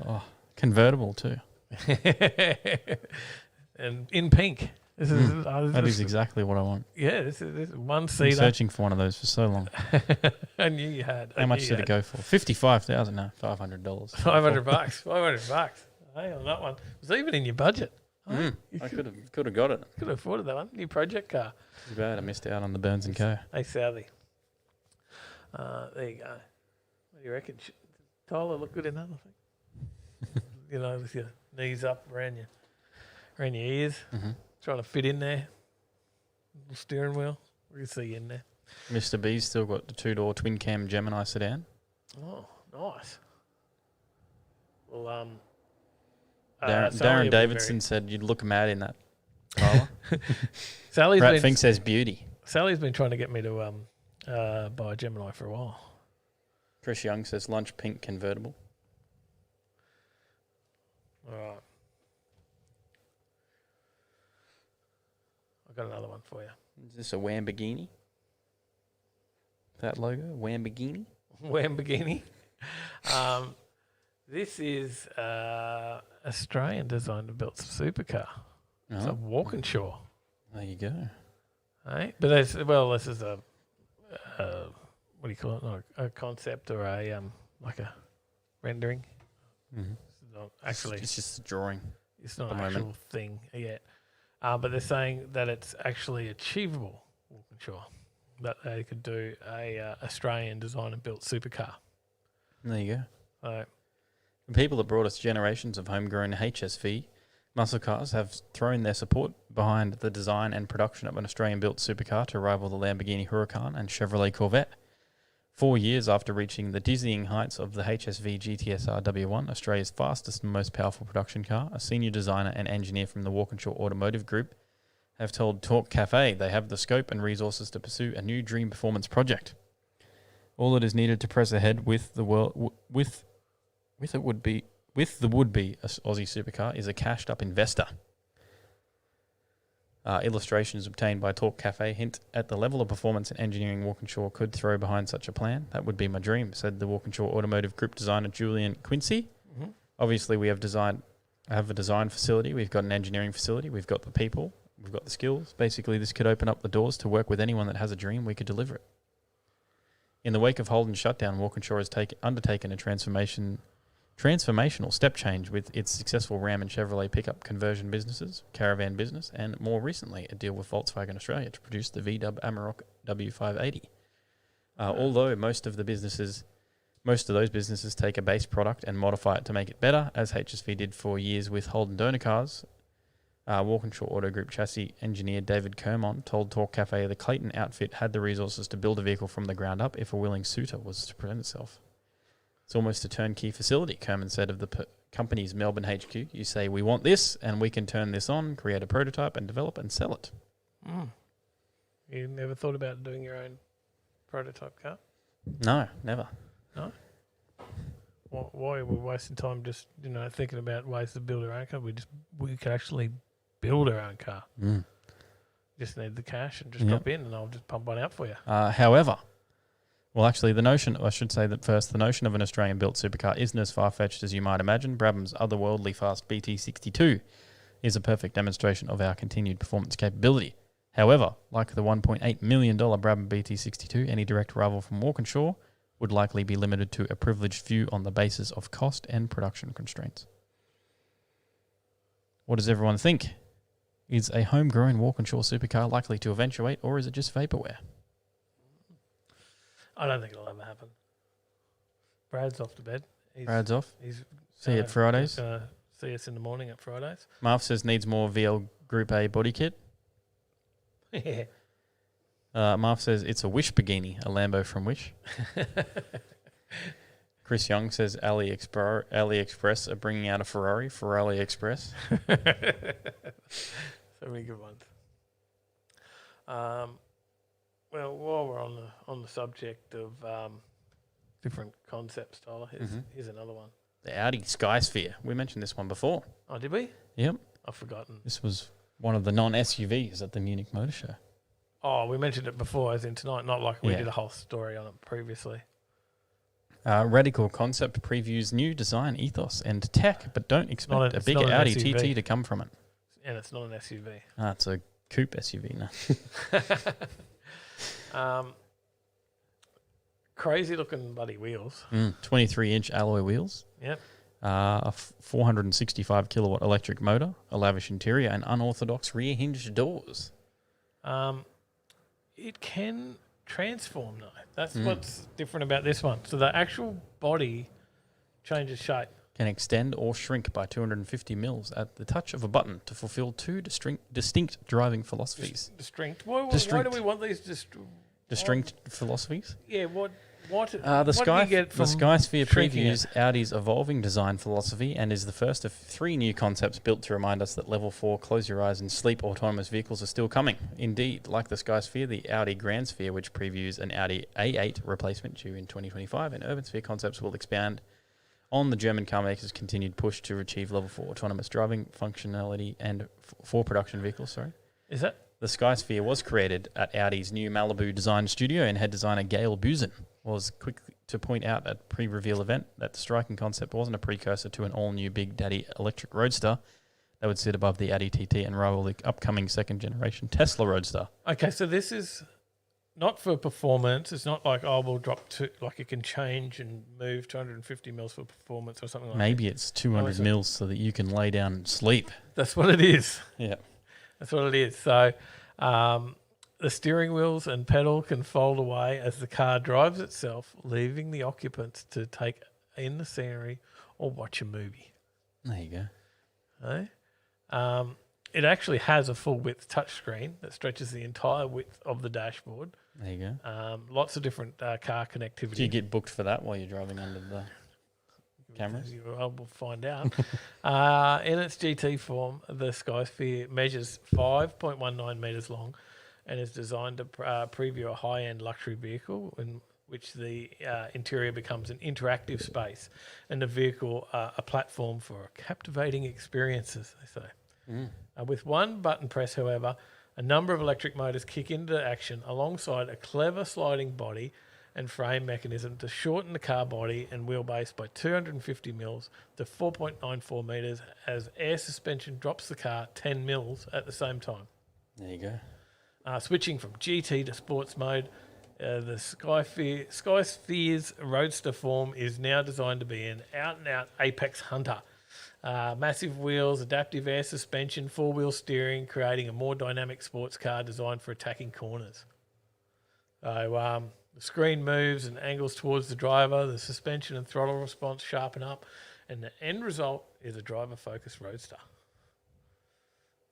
S2: Oh, convertible too.
S7: And in pink. This is
S2: that is exactly what I want.
S7: Yeah, this is one seater.
S2: I've been searching for one of those for so long.
S7: I knew you had.
S2: How much did it go for? $55,000. No, $500.
S7: $500. $500. Hey, on that one. It was even in your budget.
S2: I could have got it.
S7: Could have afforded that one. New project car.
S2: Too bad I missed out on the Burns & Co.
S7: Hey, Southie. There you go. What do you reckon? Tyler look good in that, I think. With your knees up around your ears. Mm-hmm. Trying to fit in there. Little steering wheel. We can see you in there.
S2: Mr. B's still got the two-door twin-cam Gemini sedan.
S7: Oh, nice. Well,
S2: Darren Davidson said you'd look mad in that, Tyler.
S7: Brad
S2: Fink says beauty.
S7: Sally's been trying to get me to buy a Gemini for a while.
S2: Chris Young says lunch pink convertible.
S7: All right. I've got another one for you.
S2: Is this a Lamborghini? That logo? Lamborghini?
S7: Lamborghini. This is Australian designed and built supercar. It's a Walkinshaw.
S2: There you go.
S7: Hey? But this is a what do you call it? Not a concept or a like a rendering.
S2: Mm-hmm.
S7: It's not actually.
S2: It's just a drawing.
S7: It's not an actual thing yet. But they're saying that it's actually achievable. Walkinshaw, that they could do a Australian design and built supercar.
S2: There you go.
S7: Right.
S2: The people that brought us generations of homegrown HSV muscle cars have thrown their support behind the design and production of an Australian-built supercar to rival the Lamborghini Huracan and Chevrolet Corvette. 4 years after reaching the dizzying heights of the HSV GTSR W1, Australia's fastest and most powerful production car, a senior designer and engineer from the Walkinshaw Automotive Group have told Talk Cafe they have the scope and resources to pursue a new dream performance project. All that is needed to press ahead with the would-be Aussie supercar is a cashed-up investor. Illustrations obtained by Talk Cafe hint at the level of performance and engineering Walkinshaw could throw behind such a plan. That would be my dream, said the Walkinshaw Automotive Group designer Julian Quincy. Mm-hmm. Obviously, we have a design facility, we've got an engineering facility, we've got the people, we've got the skills. Basically, this could open up the doors to work with anyone that has a dream. We could deliver it. In the wake of Holden's shutdown, Walkinshaw has undertaken a transformational step change with its successful Ram and Chevrolet pickup conversion businesses, caravan business, and more recently a deal with Volkswagen Australia to produce the VW Amarok W580. Although most of those businesses take a base product and modify it to make it better, as HSV did for years with Holden donor cars, Walkinshaw Auto Group chassis engineer David Kermon told Talk Cafe the Clayton outfit had the resources to build a vehicle from the ground up if a willing suitor was to present itself. It's almost a turnkey facility, Kerman said of the company's Melbourne HQ. You say, we want this, and we can turn this on, create a prototype, and develop and sell it.
S7: Mm. You never thought about doing your own prototype car?
S2: No, never.
S7: No? Why are we wasting time just, thinking about ways to build our own car? We could actually build our own car.
S2: Mm.
S7: Just need the cash and just drop in and I'll just pump one out for you.
S2: However, well, actually, the notion of an Australian-built supercar isn't as far-fetched as you might imagine. Brabham's otherworldly fast BT62 is a perfect demonstration of our continued performance capability. However, like the $1.8 million Brabham BT62, any direct rival from Walkinshaw would likely be limited to a privileged view on the basis of cost and production constraints. What does everyone think? Is a homegrown Walkinshaw supercar likely to eventuate, or is it just vaporware?
S7: I don't think it'll ever happen. Brad's off to bed.
S2: Brad's off.
S7: He's
S2: See you at Fridays.
S7: He's going to see us in the morning at Fridays.
S2: Marv says needs more VL Group A body kit.
S7: Yeah.
S2: Marv says it's a Wish Bugini, a Lambo from Wish. Chris Young says AliExpress are bringing out a Ferrari for AliExpress.
S7: So many good ones. Well, while we're on the subject of different concepts, Tyler, here's another one.
S2: The Audi Skysphere. We mentioned this one before.
S7: Oh, did we?
S2: Yep.
S7: I've forgotten.
S2: This was one of the non-SUVs at the Munich Motor Show.
S7: Oh, we mentioned it before, as in tonight, not like we did a whole story on it previously.
S2: Radical concept previews new design ethos and tech, but don't expect a bigger Audi TT to come from it.
S7: And it's not an SUV.
S2: It's a coupe SUV now.
S7: Crazy looking bloody wheels.
S2: 23-inch alloy wheels.
S7: Yep.
S2: A 465 kilowatt electric motor, a lavish interior, and unorthodox rear hinged doors.
S7: It can transform though. That's what's different about this one. So the actual body changes shape.
S2: Can extend or shrink by 250 mils at the touch of a button to fulfill two distinct driving philosophies.
S7: Distinct. Why do we want these
S2: distinct philosophies?
S7: Yeah. What do you get from
S2: the Skysphere
S7: shrinking
S2: previews Audi's evolving design philosophy and is the first of 3 new concepts built to remind us that Level 4 close your eyes and sleep autonomous vehicles are still coming. Indeed, like the Skysphere, the Audi Grand Sphere, which previews an Audi A8 replacement due in 2025, and Urban Sphere concepts will expand on the German carmakers' continued push to achieve Level 4 autonomous driving functionality and for production vehicles.
S7: Is that?
S2: The Skysphere was created at Audi's new Malibu design studio, and head designer Gail Buzen was quick to point out at a pre-reveal event that the striking concept wasn't a precursor to an all-new Big Daddy electric roadster that would sit above the Audi TT and rival the upcoming second-generation Tesla Roadster.
S7: Okay, so this is not for performance. It's not like, we'll drop to, like it can change and move 250 mils for performance or something like that.
S2: Maybe it's 200 mils so that you can lay down and sleep.
S7: That's what it is.
S2: Yeah.
S7: That's what it is. So the steering wheels and pedal can fold away as the car drives itself, leaving the occupants to take in the scenery or watch a movie.
S2: There you go.
S7: Okay? It actually has a full-width touchscreen that stretches the entire width of the dashboard.
S2: There you go.
S7: Lots of different car connectivity.
S2: Do you get booked for that while you're driving under the cameras?
S7: We'll find out. In its GT form, the Skysphere measures 5.19 metres long and is designed to preview a high-end luxury vehicle in which the interior becomes an interactive space and the vehicle a platform for captivating experiences, they say. With one button press, however, a number of electric motors kick into action alongside a clever sliding body and frame mechanism to shorten the car body and wheelbase by 250 mils to 4.94 metres as air suspension drops the car 10 mils at the same time.
S2: There you go.
S7: Switching from GT to sports mode, the Skysphere's roadster form is now designed to be an out-and-out apex hunter. Massive wheels, adaptive air suspension, 4-wheel steering, creating a more dynamic sports car designed for attacking corners. So the screen moves and angles towards the driver, the suspension and throttle response sharpen up, and the end result is a driver-focused roadster.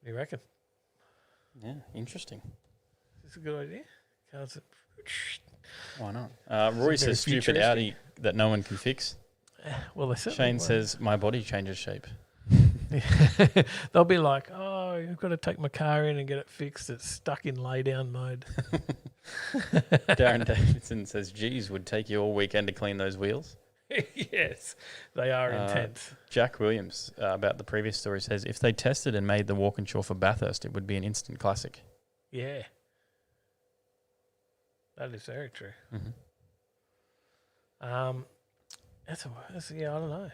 S7: What do you reckon?
S2: Yeah, interesting.
S7: Is this a good idea?
S2: Why not? Roy says stupid Audi that no one can fix.
S7: Well, they certainly
S2: Shane
S7: won't.
S2: says, my body changes shape.
S7: They'll be like, oh, you've got to take my car in and get it fixed. It's stuck in lay down mode.
S2: Darren Davidson says, geez, would take you all weekend to clean those wheels.
S7: Yes, they are intense.
S2: Jack Williams, about the previous story, says, if they tested and made the Walkinshaw for Bathurst, it would be an instant classic.
S7: Yeah. That is very true.
S2: Mm-hmm.
S7: That's I don't know.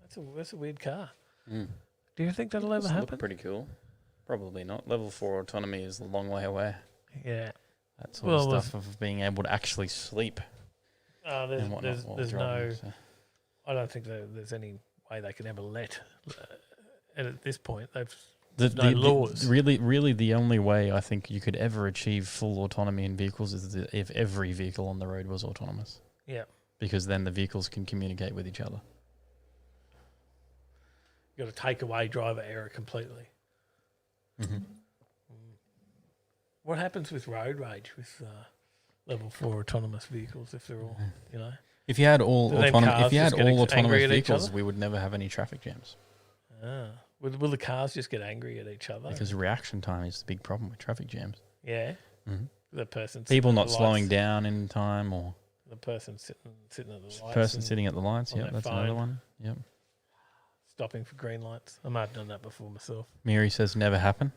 S7: That's a weird car.
S2: Mm.
S7: Do you think that'll ever
S2: Doesn't
S7: happen?
S2: look pretty cool. Probably not. Level 4 autonomy is a long way away.
S7: Yeah.
S2: That sort of stuff of being able to actually sleep.
S7: There's
S2: driving,
S7: no. I don't think there's any way they can ever let. At this point, there's no laws.
S2: Really, the only way I think you could ever achieve full autonomy in vehicles is if every vehicle on the road was autonomous.
S7: Yeah.
S2: Because then the vehicles can communicate with each other.
S7: You've got to take away driver error completely.
S2: Mm-hmm.
S7: What happens with road rage with level 4 autonomous vehicles if they're all,
S2: If you had all autonomous vehicles,
S7: other?
S2: we would never have any traffic jams.
S7: Will the cars just get angry at each other?
S2: Because reaction time is the big problem with traffic jams.
S7: Yeah.
S2: Mm-hmm.
S7: The person
S2: people not slowing down in time, or
S7: the person sitting at the lights.
S2: Person sitting at the lights. Yeah, that's another one. Yep.
S7: Stopping for green lights. I might have done that before myself.
S2: Mary says never happen.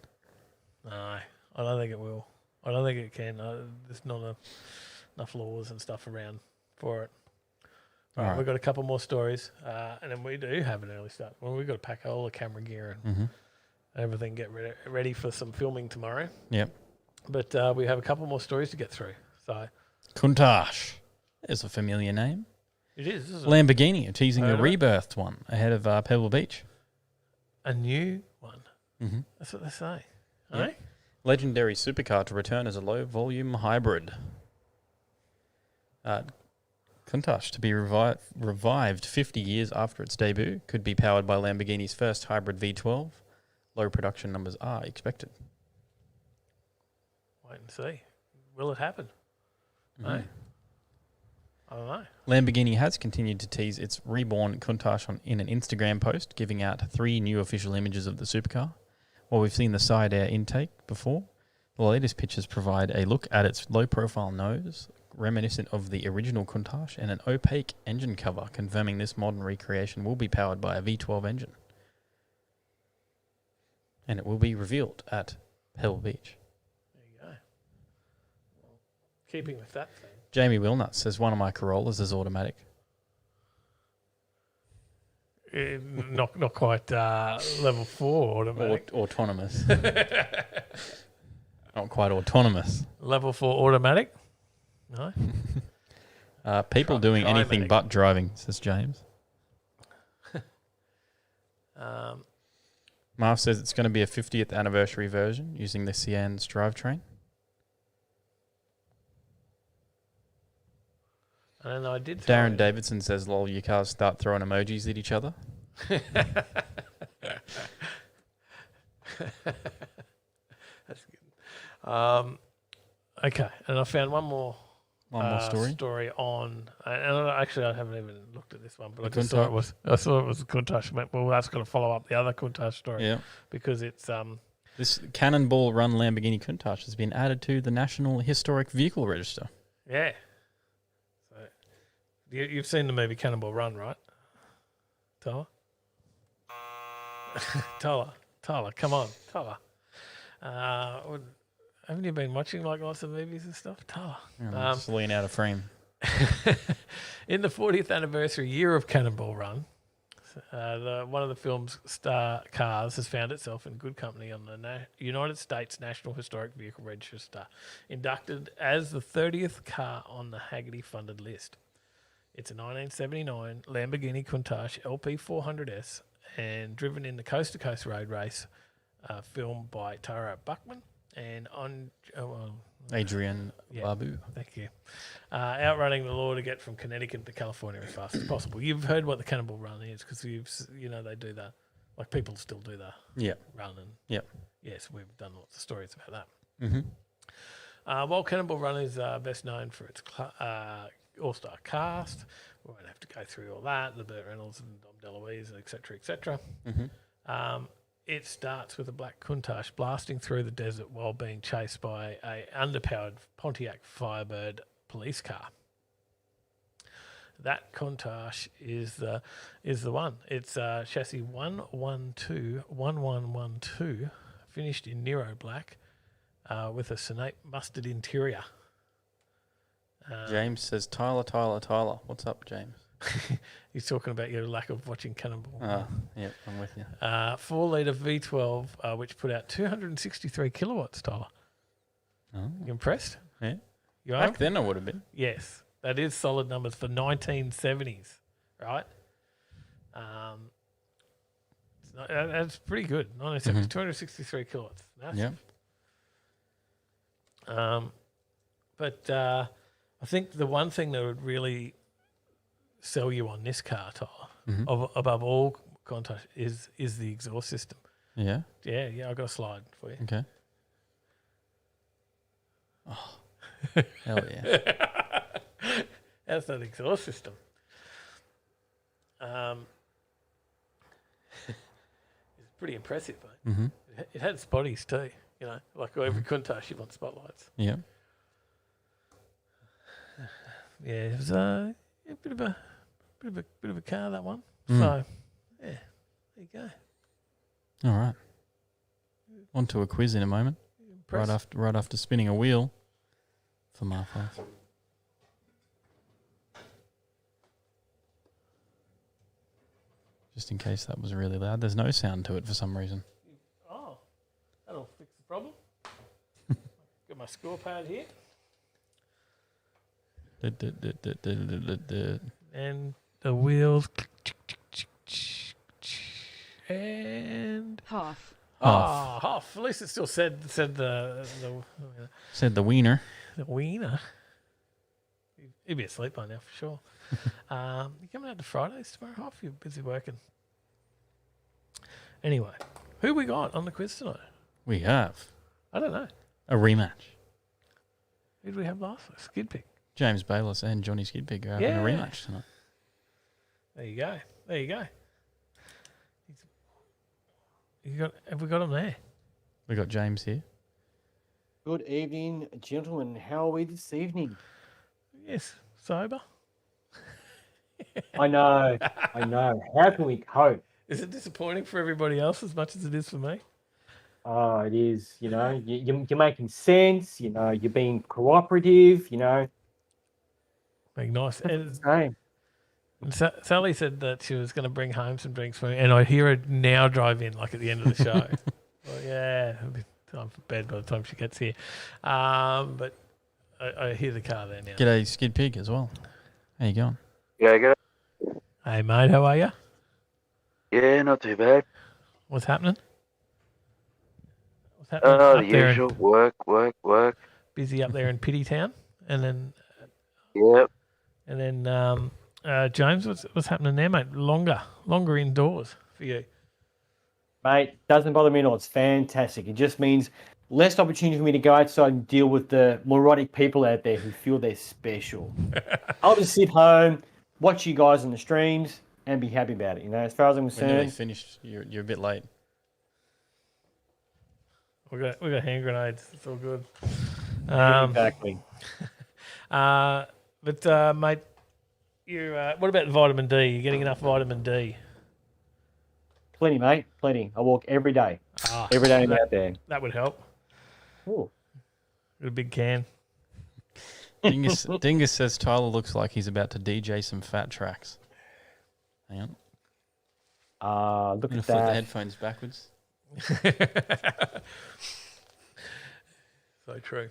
S7: No, I don't think it will. I don't think it can. There's not enough laws and stuff around for it. All right, we've got a couple more stories, and then we do have an early start. Well, we've got to pack all the camera gear and everything, get ready for some filming tomorrow.
S2: Yep.
S7: But we have a couple more stories to get through. So
S2: Countach is a familiar name.
S7: It is, isn't it?
S2: Lamborghini are teasing a rebirthed one ahead of Pebble Beach.
S7: A new one.
S2: Mm-hmm.
S7: That's what they say.
S2: Yep. Legendary supercar to return as a low-volume hybrid. Countach to be revived 50 years after its debut. Could be powered by Lamborghini's first hybrid V12. Low production numbers are expected.
S7: Wait and see. Will it happen? No. I don't know.
S2: Lamborghini has continued to tease its reborn Countach in an Instagram post, giving out 3 new official images of the supercar. While we've seen the side air intake before, the latest pictures provide a look at its low-profile nose, reminiscent of the original Countach, and an opaque engine cover, confirming this modern recreation will be powered by a V12 engine. And it will be revealed at Pebble Beach.
S7: There you go. Well, keeping with that thing.
S2: Jamie Wilnut says one of my Corollas is automatic.
S7: Not quite level 4 automatic.
S2: Autonomous. Not quite autonomous.
S7: Level 4 automatic? No.
S2: People doing anything but driving, says James. Marv says it's going to be a 50th anniversary version using the Cian's drivetrain.
S7: And I did.
S2: Darren Davidson says, "Lol, your cars start throwing emojis at each other."
S7: That's good. Okay, and I found one more story on. And actually, I haven't even looked at this one, but I just thought it was. I thought it was a Countach. Well, that's going to follow up the other Countach story.
S2: Yeah,
S7: because it's
S2: this Cannonball run Lamborghini Countach has been added to the National Historic Vehicle Register.
S7: Yeah. So you've seen the movie Cannonball Run, right? Tyler? Tyler, come on, Tyler. Haven't you been watching like lots of movies and stuff, Tyler?
S2: Just lean out of frame.
S7: In the 40th anniversary year of Cannonball Run, one of the film's star cars has found itself in good company on the United States National Historic Vehicle Register, inducted as the 30th car on the Hagerty-funded list. It's a 1979 Lamborghini Countach LP 400S and driven in the coast-to-coast road race filmed by Tara Buckman and
S2: Adrian Babu.
S7: Thank you. Outrunning the law to get from Connecticut to California as fast as possible. You've heard what the Cannonball Run is because they do that. Like people still do that.
S2: Yeah.
S7: Run and yes, we've done lots of stories about that.
S2: Mm-hmm.
S7: While Cannonball Run is best known for its all-star cast, we won't have to go through all that. The Burt Reynolds and Dom DeLuise, et cetera, et cetera. It starts with a black Countach blasting through the desert while being chased by a underpowered Pontiac Firebird police car. That Countach is the one. It's chassis 1121112, finished in Nero black, with a Sonate mustard interior.
S2: James says, Tyler. What's up, James?
S7: He's talking about your lack of watching Cannonball.
S2: Yep, I'm with you.
S7: 4-litre V12, which put out 263 kilowatts, Tyler.
S2: Oh.
S7: You impressed?
S2: Yeah.
S7: You are?
S2: Back then I would have been.
S7: Yes. That is solid numbers for 1970s, right? That's pretty good. 1970s, 263 kilowatts. Massive.
S2: Yeah.
S7: But I think the one thing that would really sell you on this car, Tyler, above all Countach, is the exhaust system.
S2: Yeah.
S7: Yeah. I've got a slide for you.
S2: Okay. Oh, hell yeah.
S7: That's that exhaust system. It's pretty impressive, mate. It had spotties too, like every Countach, you want spotlights.
S2: Yeah.
S7: Yeah, it was a bit of a car, that one. So, yeah, there you go.
S2: All right. On to a quiz in a moment. Right after spinning a wheel for Marfos. Just in case that was really loud. There's no sound to it for some reason.
S7: Oh, that'll fix the problem. Got my score pad here. And the wheels. And
S8: Half.
S7: half. At least it still said the
S2: wiener.
S7: The wiener. He'd be asleep by now for sure. You're coming out to Fridays tomorrow, Half? You're busy working. Anyway, who we got on the quiz tonight?
S2: We have
S7: I don't know.
S2: a rematch.
S7: Who did we have last week? Skid Pick.
S2: James Bayless and Johnny Skidpig are having a rematch tonight.
S7: There you go. Have we got him there?
S2: We got James here.
S9: Good evening, gentlemen. How are we this evening?
S7: Yes, sober.
S9: I know. How can we cope?
S7: Is it disappointing for everybody else as much as it is for me?
S9: Oh, it is. You're making sense. You're being cooperative.
S7: Being nice. And
S9: Same.
S7: Sally said that she was going to bring home some drinks for me, and I hear her now drive in, like at the end of the show. Well, yeah, it'll be time for bed by the time she gets here. But I hear the car there now.
S2: G'day, Skidpig as well. How you going?
S10: Yeah, good.
S7: Hey, mate, how are you?
S10: Yeah, not too bad.
S7: What's happening?
S10: The usual. Work.
S7: Busy up there in Pity Town, and then.
S10: Yep.
S7: And then James, what's happening there, mate? Longer indoors for you.
S9: Mate, doesn't bother me at all. It's fantastic. It just means less opportunity for me to go outside and deal with the moronic people out there who feel they're special. I'll just sit home, watch you guys on the streams, and be happy about it. As far as I'm concerned.
S2: We're nearly finished. You're a bit late.
S7: We got hand grenades. It's all good.
S9: Exactly.
S7: But mate, you. What about the vitamin D? You getting enough vitamin D?
S9: Plenty, mate. Plenty. I walk every day. Every day I'm out there.
S7: That would help.
S9: Ooh.
S7: Got a big can.
S2: Dingus says Tyler looks like he's about to DJ some fat tracks. Hang on.
S9: Look
S2: I'm
S9: at
S2: flip the
S9: that.
S2: headphones backwards.
S7: So true.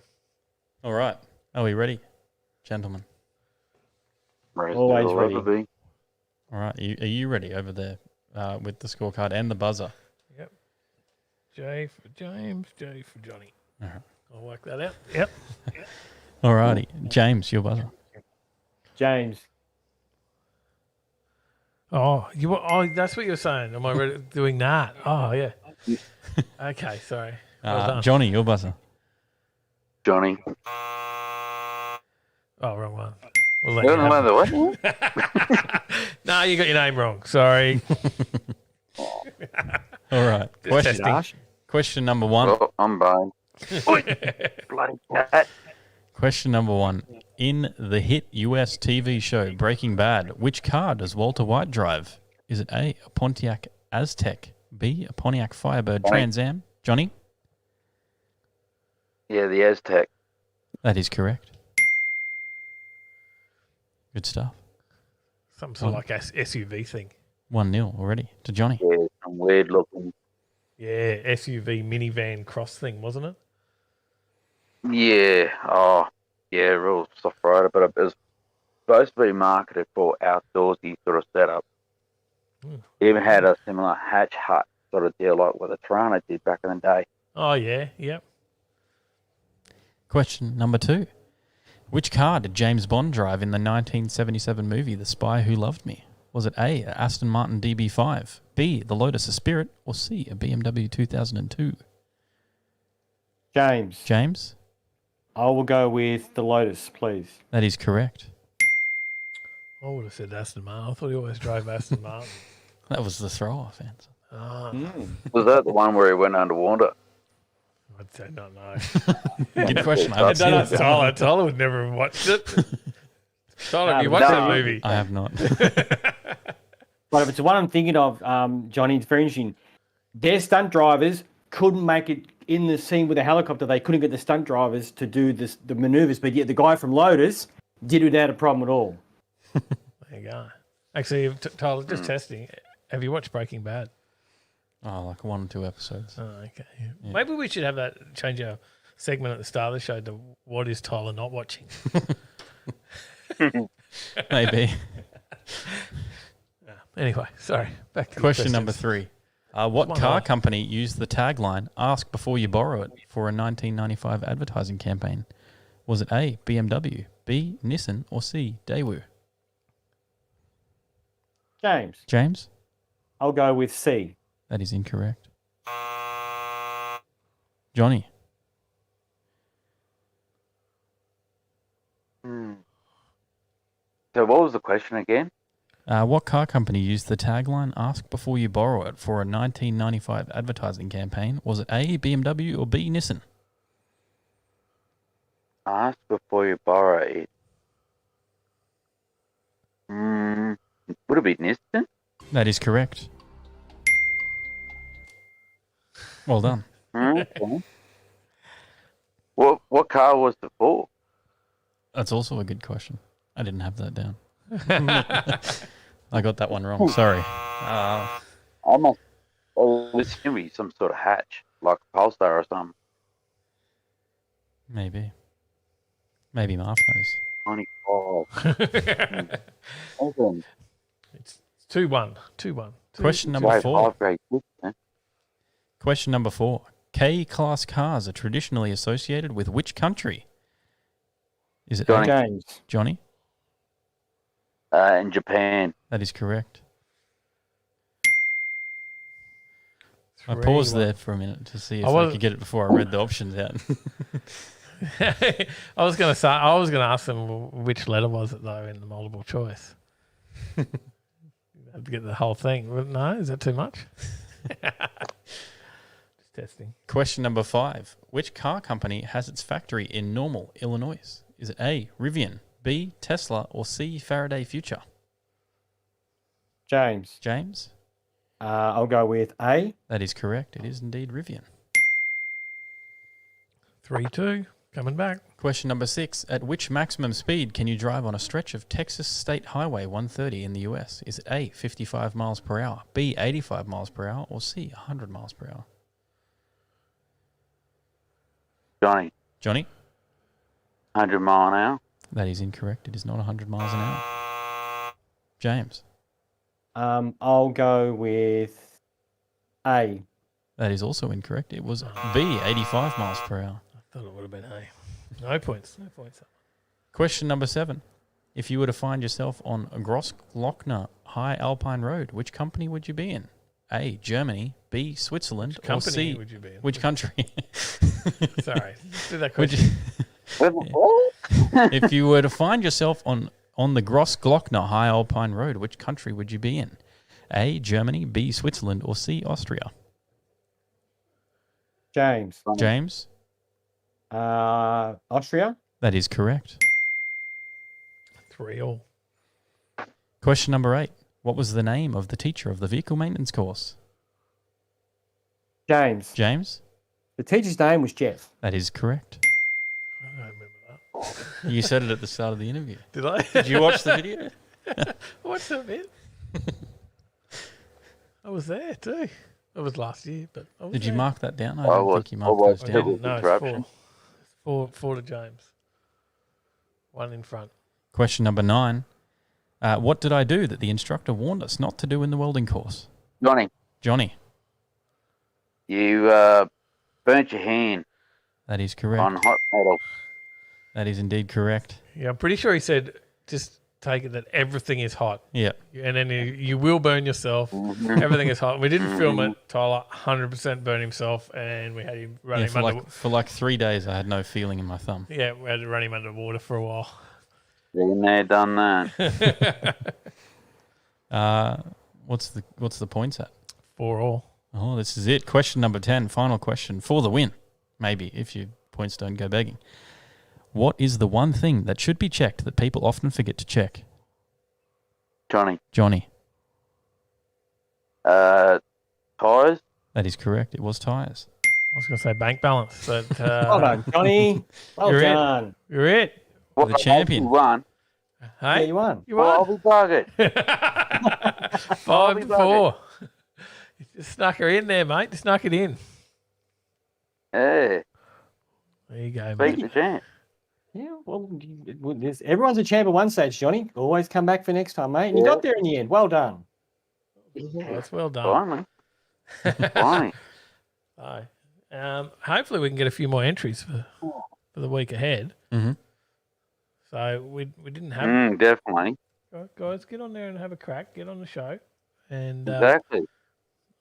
S2: All right. Are we ready, gentlemen?
S9: Always ready.
S2: All right. Are you ready over there with the scorecard and the buzzer?
S7: Yep. J for James, J for Johnny.
S2: All right.
S7: I'll work that out. Yep.
S2: All righty. James, your buzzer.
S9: James.
S7: Oh, that's what you're saying. Am I ready doing that? Oh, yeah. Okay, sorry. Well done.
S2: Johnny, your buzzer.
S10: Johnny.
S7: Oh, wrong one. We'll let
S10: You
S7: you
S10: don't
S7: have
S10: know
S7: it.
S10: the what?
S7: No, you got your name wrong. Sorry.
S2: All right. Question number one.
S10: Well, I'm boned. Bloody cat.
S2: Question number one. In the hit US TV show Breaking Bad, which car does Walter White drive? Is it A, a Pontiac Aztek, B, a Pontiac Firebird Trans Am? Johnny?
S10: Yeah, the Aztec.
S2: That is correct. Good stuff.
S7: Some sort of like SUV thing.
S2: 1-0 already to Johnny.
S10: Yeah, some weird looking.
S7: Yeah, SUV minivan cross thing, wasn't it?
S10: Yeah. Oh, yeah, real soft rider, but it was supposed to be marketed for outdoorsy sort of setup. Even had a similar hatch hut sort of deal like what the Toronto did back in the day.
S7: Oh, yeah. Yep.
S2: Question number two. Which car did James Bond drive in the 1977 movie The Spy Who Loved Me? Was it A, a Aston Martin DB5, B, the Lotus Spirit, or C, a BMW 2002?
S9: James. I will go with the Lotus, please.
S2: That is correct.
S7: I would have said Aston Martin. I thought he always drove Aston Martin.
S2: That was the throw-off answer.
S10: Was that the one where he went underwater?
S7: I'd say not know.
S2: Good question. I
S7: I
S2: haven't
S7: don't know,
S2: seen it.
S7: Tyler. Tyler would never have watched it. Tyler, have you watched that movie?
S2: I have not.
S9: But if it's the one I'm thinking of, Johnny, it's very interesting. Their stunt drivers couldn't make it in the scene with the helicopter. They couldn't get the stunt drivers to do the maneuvers, but yet the guy from Lotus did it without a problem at all.
S7: There you go. Actually, Tyler, just testing. Have you watched Breaking Bad?
S2: Oh, like 1 or 2 episodes.
S7: Oh, okay. Yeah. Maybe we should have that, change our segment at the start of the show to what is Tyler not watching?
S2: Maybe.
S7: Anyway, sorry. Back to
S2: Question number 3. What car company used the tagline, ask before you borrow it, for a 1995 advertising campaign? Was it A, BMW, B, Nissan, or C, Daewoo?
S9: James. I'll go with C.
S2: That is incorrect. Johnny.
S10: So what was the question again?
S2: What car company used the tagline, ask before you borrow it, for a 1995 advertising campaign? Was it A, BMW, or B, Nissan?
S10: Ask before you borrow it. Would it be Nissan?
S2: That is correct. Well done.
S10: Okay. What car was it for?
S2: That's also a good question. I didn't have that down. I got that one wrong. Sorry.
S10: I was assuming some sort of hatch, like a Polestar or something.
S2: Maybe Marv knows.
S10: 25. Awesome.
S7: It's 2-1.
S2: Question number 4.
S10: Five grade books, eh?
S2: Question number 4. K-class cars are traditionally associated with which country? Is it
S10: Johnny.
S9: James.
S2: Johnny?
S10: In Japan.
S2: That is correct. I paused there for a minute to see if I could get it before I read the options out.
S7: I was going to ask them which letter was it though in the multiple choice. Have to get the whole thing. No, is that too much? Just testing.
S2: Question number 5. Which car company has its factory in Normal, Illinois? Is it A, Rivian, B, Tesla, or C, Faraday Future?
S9: James. I'll go with A.
S2: That is correct. It is indeed Rivian.
S7: 3-2. Coming back.
S2: Question number 6. At which maximum speed can you drive on a stretch of Texas State Highway 130 in the US? Is it A, 55 miles per hour, B, 85 miles per hour, or C, 100 miles per hour?
S10: Johnny. 100 mile an hour.
S2: That is incorrect. It is not 100 miles an hour. James.
S9: I'll go with A.
S2: That is also incorrect. It was B, 85 miles per hour.
S7: I thought it would have been A. No points.
S2: Question number 7. If you were to find yourself on Grossglockner High Alpine Road, which company would you be in? A, Germany, B, Switzerland, or C,
S7: would you be in?
S2: which country?
S7: Sorry. Do that question.
S2: If you were to find yourself on On the Grossglockner High Alpine Road, which country would you be in? A, Germany, B, Switzerland, or C, Austria?
S9: James.
S2: James?
S9: Austria?
S2: That is correct.
S7: 3-all.
S2: Question number 8. What was the name of the teacher of the vehicle maintenance course?
S9: James.
S2: James?
S9: The teacher's name was Jeff.
S2: That is correct.
S7: I don't remember that.
S2: You said it at the start of the interview.
S7: Did I?
S2: Did you watch the video?
S7: What's that bit? I was there too. It was last year, but I was
S2: Did you
S7: there.
S2: mark that down? I don't think you marked those
S7: I
S2: down.
S7: didn't. No,
S10: Interruption.
S7: it's four to James. One in front.
S2: Question number 9. What did I do that the instructor warned us not to do in the welding course? Johnny.
S10: You burnt your hand
S2: That is correct.
S10: on hot metal.
S2: That is indeed correct.
S7: Yeah, I'm pretty sure he said just take it that everything is hot.
S2: Yeah.
S7: And then you will burn yourself. Everything is hot. We didn't film it. Tyler 100% burned himself, and we had him run
S2: Yeah,
S7: him
S2: for like 3 days, I had no feeling in my thumb.
S7: Yeah, we had to run him under water for a while.
S10: Been there, done that.
S2: What's the points at?
S7: 4-all.
S2: Oh, this is it. Question number 10, final question for the win. Maybe if your points don't go begging. What is the one thing that should be checked that people often forget to check?
S10: Johnny.
S2: Tires?
S10: That
S2: is correct. It was tires.
S7: I was going to say bank balance, but
S9: Well done, Johnny. Well
S7: You're
S9: done.
S7: You're it.
S2: The champion.
S10: You won.
S9: Yeah,
S7: Hey,
S9: you won.
S7: you
S10: Well, I'll
S7: won.
S10: be buggered.
S7: 5-4. You just snuck her in there, mate. Just snuck it in.
S10: Yeah.
S7: There you go,
S10: Beat
S7: mate.
S10: the champ.
S9: Yeah, well, everyone's a champ at one stage, Johnny. Always come back for next time, mate. And you got there in the end. Well done.
S7: Well, that's well done.
S10: Finally.
S7: So, hopefully we can get a few more entries for the week ahead.
S2: Mm-hmm.
S7: So we didn't have
S10: Definitely.
S7: guys, get on there and have a crack. Get on the show, and
S10: Exactly.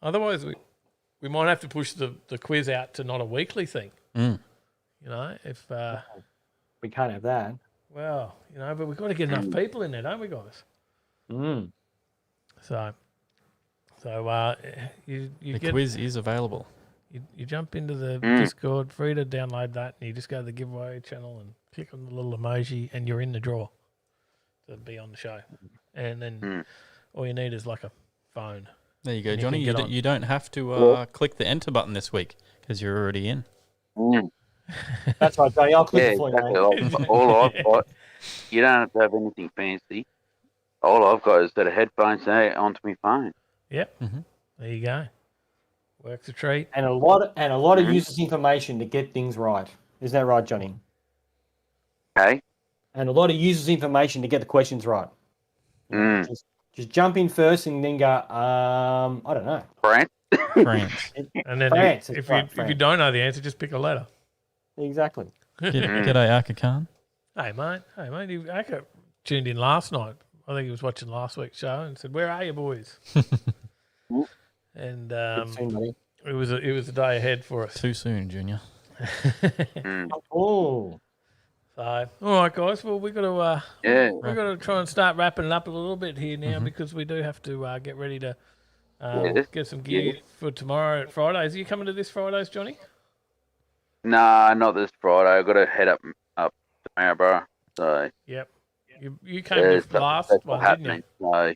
S7: otherwise we might have to push the quiz out to not a weekly thing.
S2: Mm.
S7: You know, if
S9: We can't have that.
S7: well, you know, but we've got to get enough people in there, don't we, guys?
S9: Mm.
S7: So you
S2: The
S7: get
S2: quiz is available.
S7: you jump into the Discord, free to download that, and you just go to the giveaway channel and click on the little emoji, and you're in the draw to be on the show. And then all you need is like a phone.
S2: There you go,
S7: And you
S2: Johnny.
S7: can get on.
S2: You don't have to click the enter button this week because you're already in.
S9: That's right, Johnny. I'll click
S10: Yeah,
S9: it for you,
S10: exactly.
S9: mate.
S10: All I've got, you don't have to have anything fancy. All I've got is that a headphones onto my phone.
S7: Yep.
S2: Mhm.
S7: There you go. Works a treat.
S9: And a lot of useless information to get things right. Isn't that right, Johnny?
S10: Okay?
S9: And a lot of useless information to get the questions right.
S10: Mm.
S9: Just jump in first and then go, I don't know.
S10: France?
S2: France.
S7: And then
S9: France,
S7: if
S9: that's right,
S7: you don't know the answer, just pick a letter.
S9: Exactly.
S2: G'day, Aka Khan.
S7: Hey mate, Aka tuned in last night. I think he was watching last week's show and said, "Where are you boys?" And
S9: Soon, buddy.
S7: it was a day ahead for us.
S2: Too soon, Junior.
S9: Oh.
S7: So, all right, guys. Well, we got to try and start wrapping it up a little bit here now because we do have to get ready to get some gear for tomorrow at Fridays. Are you coming to this Fridays, Johnny?
S10: Nah, not this Friday. I've got to head up to Maryborough. So
S7: Yep. You came to the last one, didn't you?
S10: So,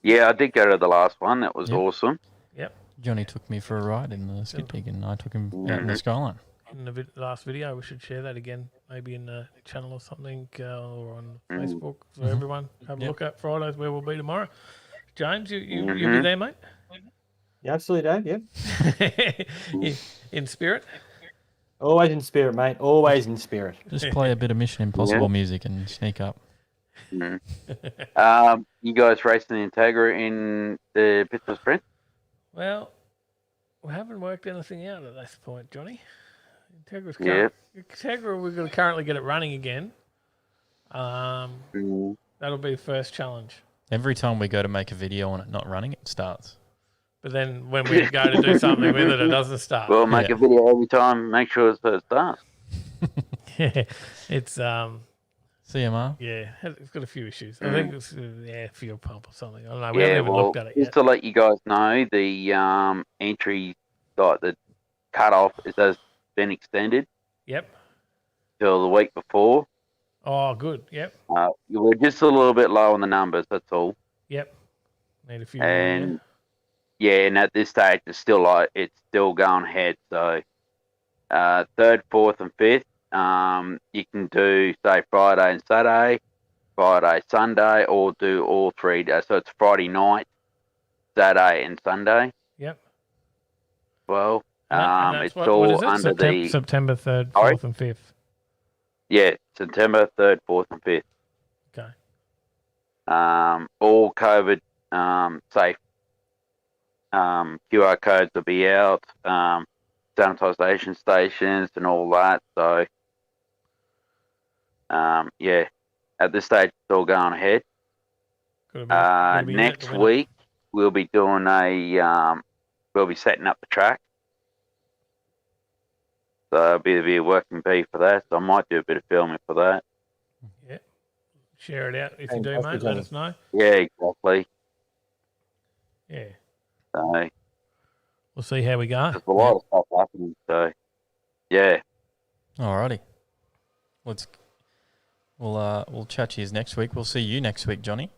S10: yeah, I did go to the last one. That was awesome.
S7: Yep.
S2: Johnny took me for a ride in the skid pig and I took him out in the Skyline.
S7: In the last video, we should share that again, maybe in the channel or something, or on Facebook for everyone. Have a look at Fridays where we'll be tomorrow. James, you'll be there, mate?
S9: Yeah, absolutely, Dave. Yeah.
S7: in spirit?
S9: Always in spirit, mate. Always in spirit.
S2: Just play a bit of Mission Impossible music and sneak up.
S10: You guys racing the Integra in the Pittsburgh Sprint?
S7: Well, we haven't worked anything out at this point, Johnny. Integra's Integra, we're going to currently get it running again. That'll be the first challenge.
S2: Every time we go to make a video on it not running, it starts.
S7: But then when we go to do something with it, it doesn't start.
S10: Well, make a video every time. Make sure it starts.
S7: Yeah, it's
S2: CMR.
S7: Yeah, it's got a few issues. I think it's fuel pump or something. I don't know. We haven't
S10: Yeah,
S7: even
S10: well,
S7: looked at it
S10: just
S7: yet.
S10: to let you guys know, the entry, like the cut-off, has been extended
S7: Yep.
S10: till the week before.
S7: Oh, good. Yep.
S10: We're just a little bit low on the numbers, that's all.
S7: Yep. Need a few
S10: And
S7: more.
S10: and at this stage, it's still going ahead. So, 3rd, 4th, and 5th, you can do say Friday and Saturday, Friday, Sunday, or do all 3 days. So it's Friday night, Saturday, and Sunday.
S7: Yep.
S10: Well,
S7: And that's
S10: it's
S7: what
S10: all
S7: is it?
S10: under
S7: September 3rd,
S10: Sorry?
S7: 4th, and 5th.
S10: Yeah, September 3rd, 4th, and 5th.
S7: Okay.
S10: All COVID safe. QR codes will be out, sanitisation stations and all that. So, at this stage, it's all going ahead.
S7: Gotta be
S10: Next week, we'll be doing we'll be setting up the track. So it'll be a working bee for that. So I might do a bit of filming for that.
S7: Yeah. Share it out if you do, mate. Let us know.
S10: Yeah, exactly.
S7: Yeah.
S10: So
S7: We'll see how we go.
S10: there's a lot of stuff happening. So yeah.
S2: Alrighty. We'll chat to you next week. We'll see you next week, Johnny.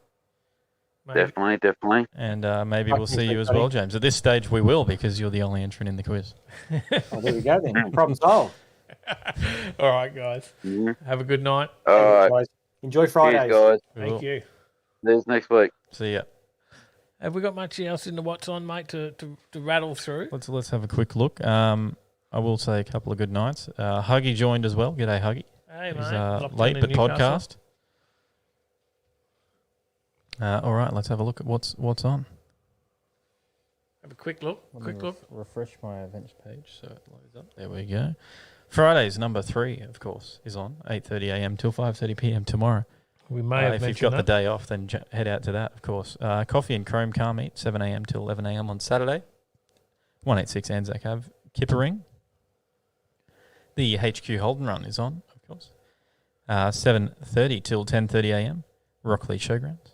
S7: Maybe.
S10: Definitely.
S2: And maybe we'll see you as well, James. At this stage, we will because you're the only entrant in the quiz.
S9: Well, there we go then. Problem solved.
S7: All right, guys.
S10: Mm-hmm.
S7: Have a good night.
S10: All right.
S9: Guys, enjoy Fridays.
S10: Cheers, guys.
S7: Thank you.
S10: There's next week.
S2: See ya.
S7: Have we got much else in the what's on, mate, to rattle through?
S2: Let's have a quick look. I will say a couple of good nights. Huggy joined as well. G'day, Huggy.
S7: Hey,
S2: He's
S7: mate.
S2: late but podcast. All right, let's have a look at what's on.
S7: Have a quick look.
S2: Refresh my events page so it loads up. There we go. Fridays number 3, of course, is on 8:30 a.m. till 5:30 p.m. tomorrow.
S7: We may have
S2: if
S7: mentioned
S2: you've got
S7: that.
S2: the day off, then head out to that, of course. Coffee and Chrome car meet 7 a.m. till 11 a.m. on Saturday. 186 Anzac Ave, Kippering. The HQ Holden Run is on, of course. 7:30 till 10:30 a.m. Rockley Showgrounds.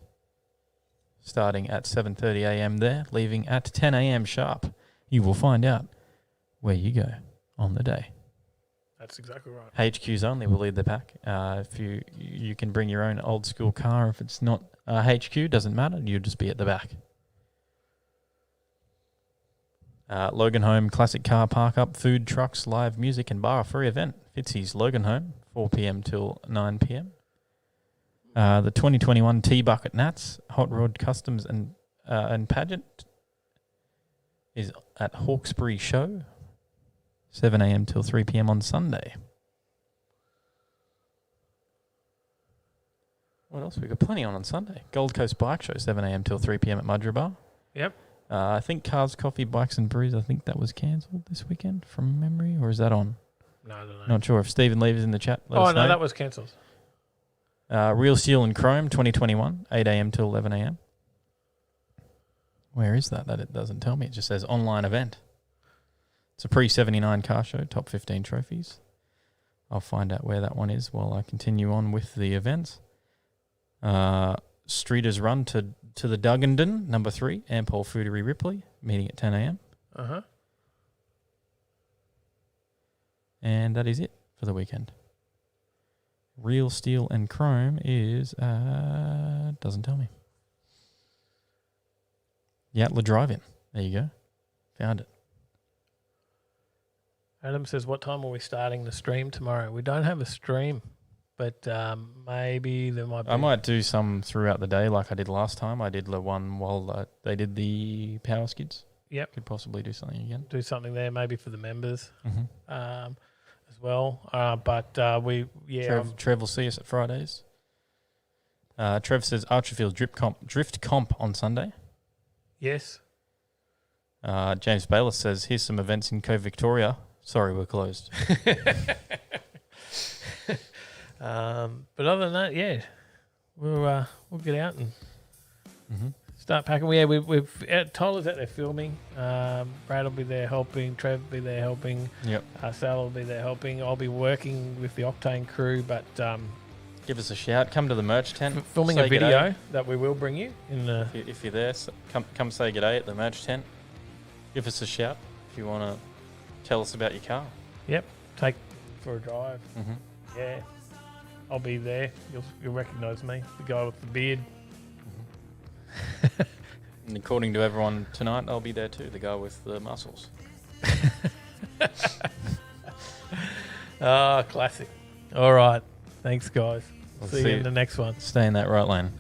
S2: Starting at 7:30 a.m. there, leaving at 10 a.m. sharp. You will find out where you go on the day.
S7: That's exactly right.
S2: HQs only will lead the pack. If you can bring your own old school car. If it's not HQ, doesn't matter. You'll just be at the back. Logan Home Classic Car Park Up, food, trucks, live music and bar free event. Fitzy's Logan Home, 4 p.m. till 9 p.m. The 2021 T-Bucket Nats, Hot Rod Customs and Pageant is at Hawkesbury Show, 7 a.m. till 3 p.m. on Sunday. What else? We've got plenty on Sunday. Gold Coast Bike Show, 7 a.m. till 3 p.m. at Mudra Bar.
S7: Yep.
S2: I think Cars, Coffee, Bikes and Brews, I think that was cancelled this weekend from memory, or is that on?
S7: No, I don't know.
S2: Not sure. If Stephen Lever's in the chat, let us know.
S7: That was cancelled.
S2: Real Steel and Chrome 2021, 8 a.m. till 11 a.m. Where is that? That it doesn't tell me. It just says online event. It's a pre-79 car show, top 15 trophies. I'll find out where that one is while I continue on with the events. Streeters Run to the Duggandon, number 3, Ampol Foodery Ripley, meeting at 10 a.m.
S7: Uh-huh.
S2: And that is it for the weekend. Real Steel and Chrome is, doesn't tell me. Yatla Drive-In. There you go. Found it.
S7: Adam says, what time are we starting the stream tomorrow? We don't have a stream, but maybe there might be.
S2: I might do some throughout the day like I did last time. I did the one while they did the power skids.
S7: Yep.
S2: Could possibly do something again.
S7: Do something there maybe for the members
S2: Mm-hmm.
S7: as well.
S2: Trev will see us at Fridays. Trev says Archerfield Drift Comp on Sunday.
S7: Yes.
S2: James Bayless says, here's some events in Cove Victoria. Sorry, we're closed.
S7: But other than that, yeah, we'll get out and start packing. Yeah, we've Tyler's out there filming. Brad will be there helping. Trev will be there helping.
S2: Yep.
S7: Sal will be there helping. I'll be working with the Octane crew, but
S2: give us a shout. Come to the merch tent.
S7: Filming
S2: say
S7: a video
S2: g'day.
S7: that we will bring you in the.
S2: If you're there, come say g'day at the merch tent. Give us a shout if you want to tell us about your car.
S7: Yep, take for a drive.
S2: Mm-hmm.
S7: Yeah, I'll be there. You'll recognise me, the guy with the beard.
S2: And according to everyone tonight, I'll be there too, the guy with the muscles.
S7: Ah, classic. All right, thanks guys.
S2: We'll
S7: see you in the next one.
S2: Stay in that right lane.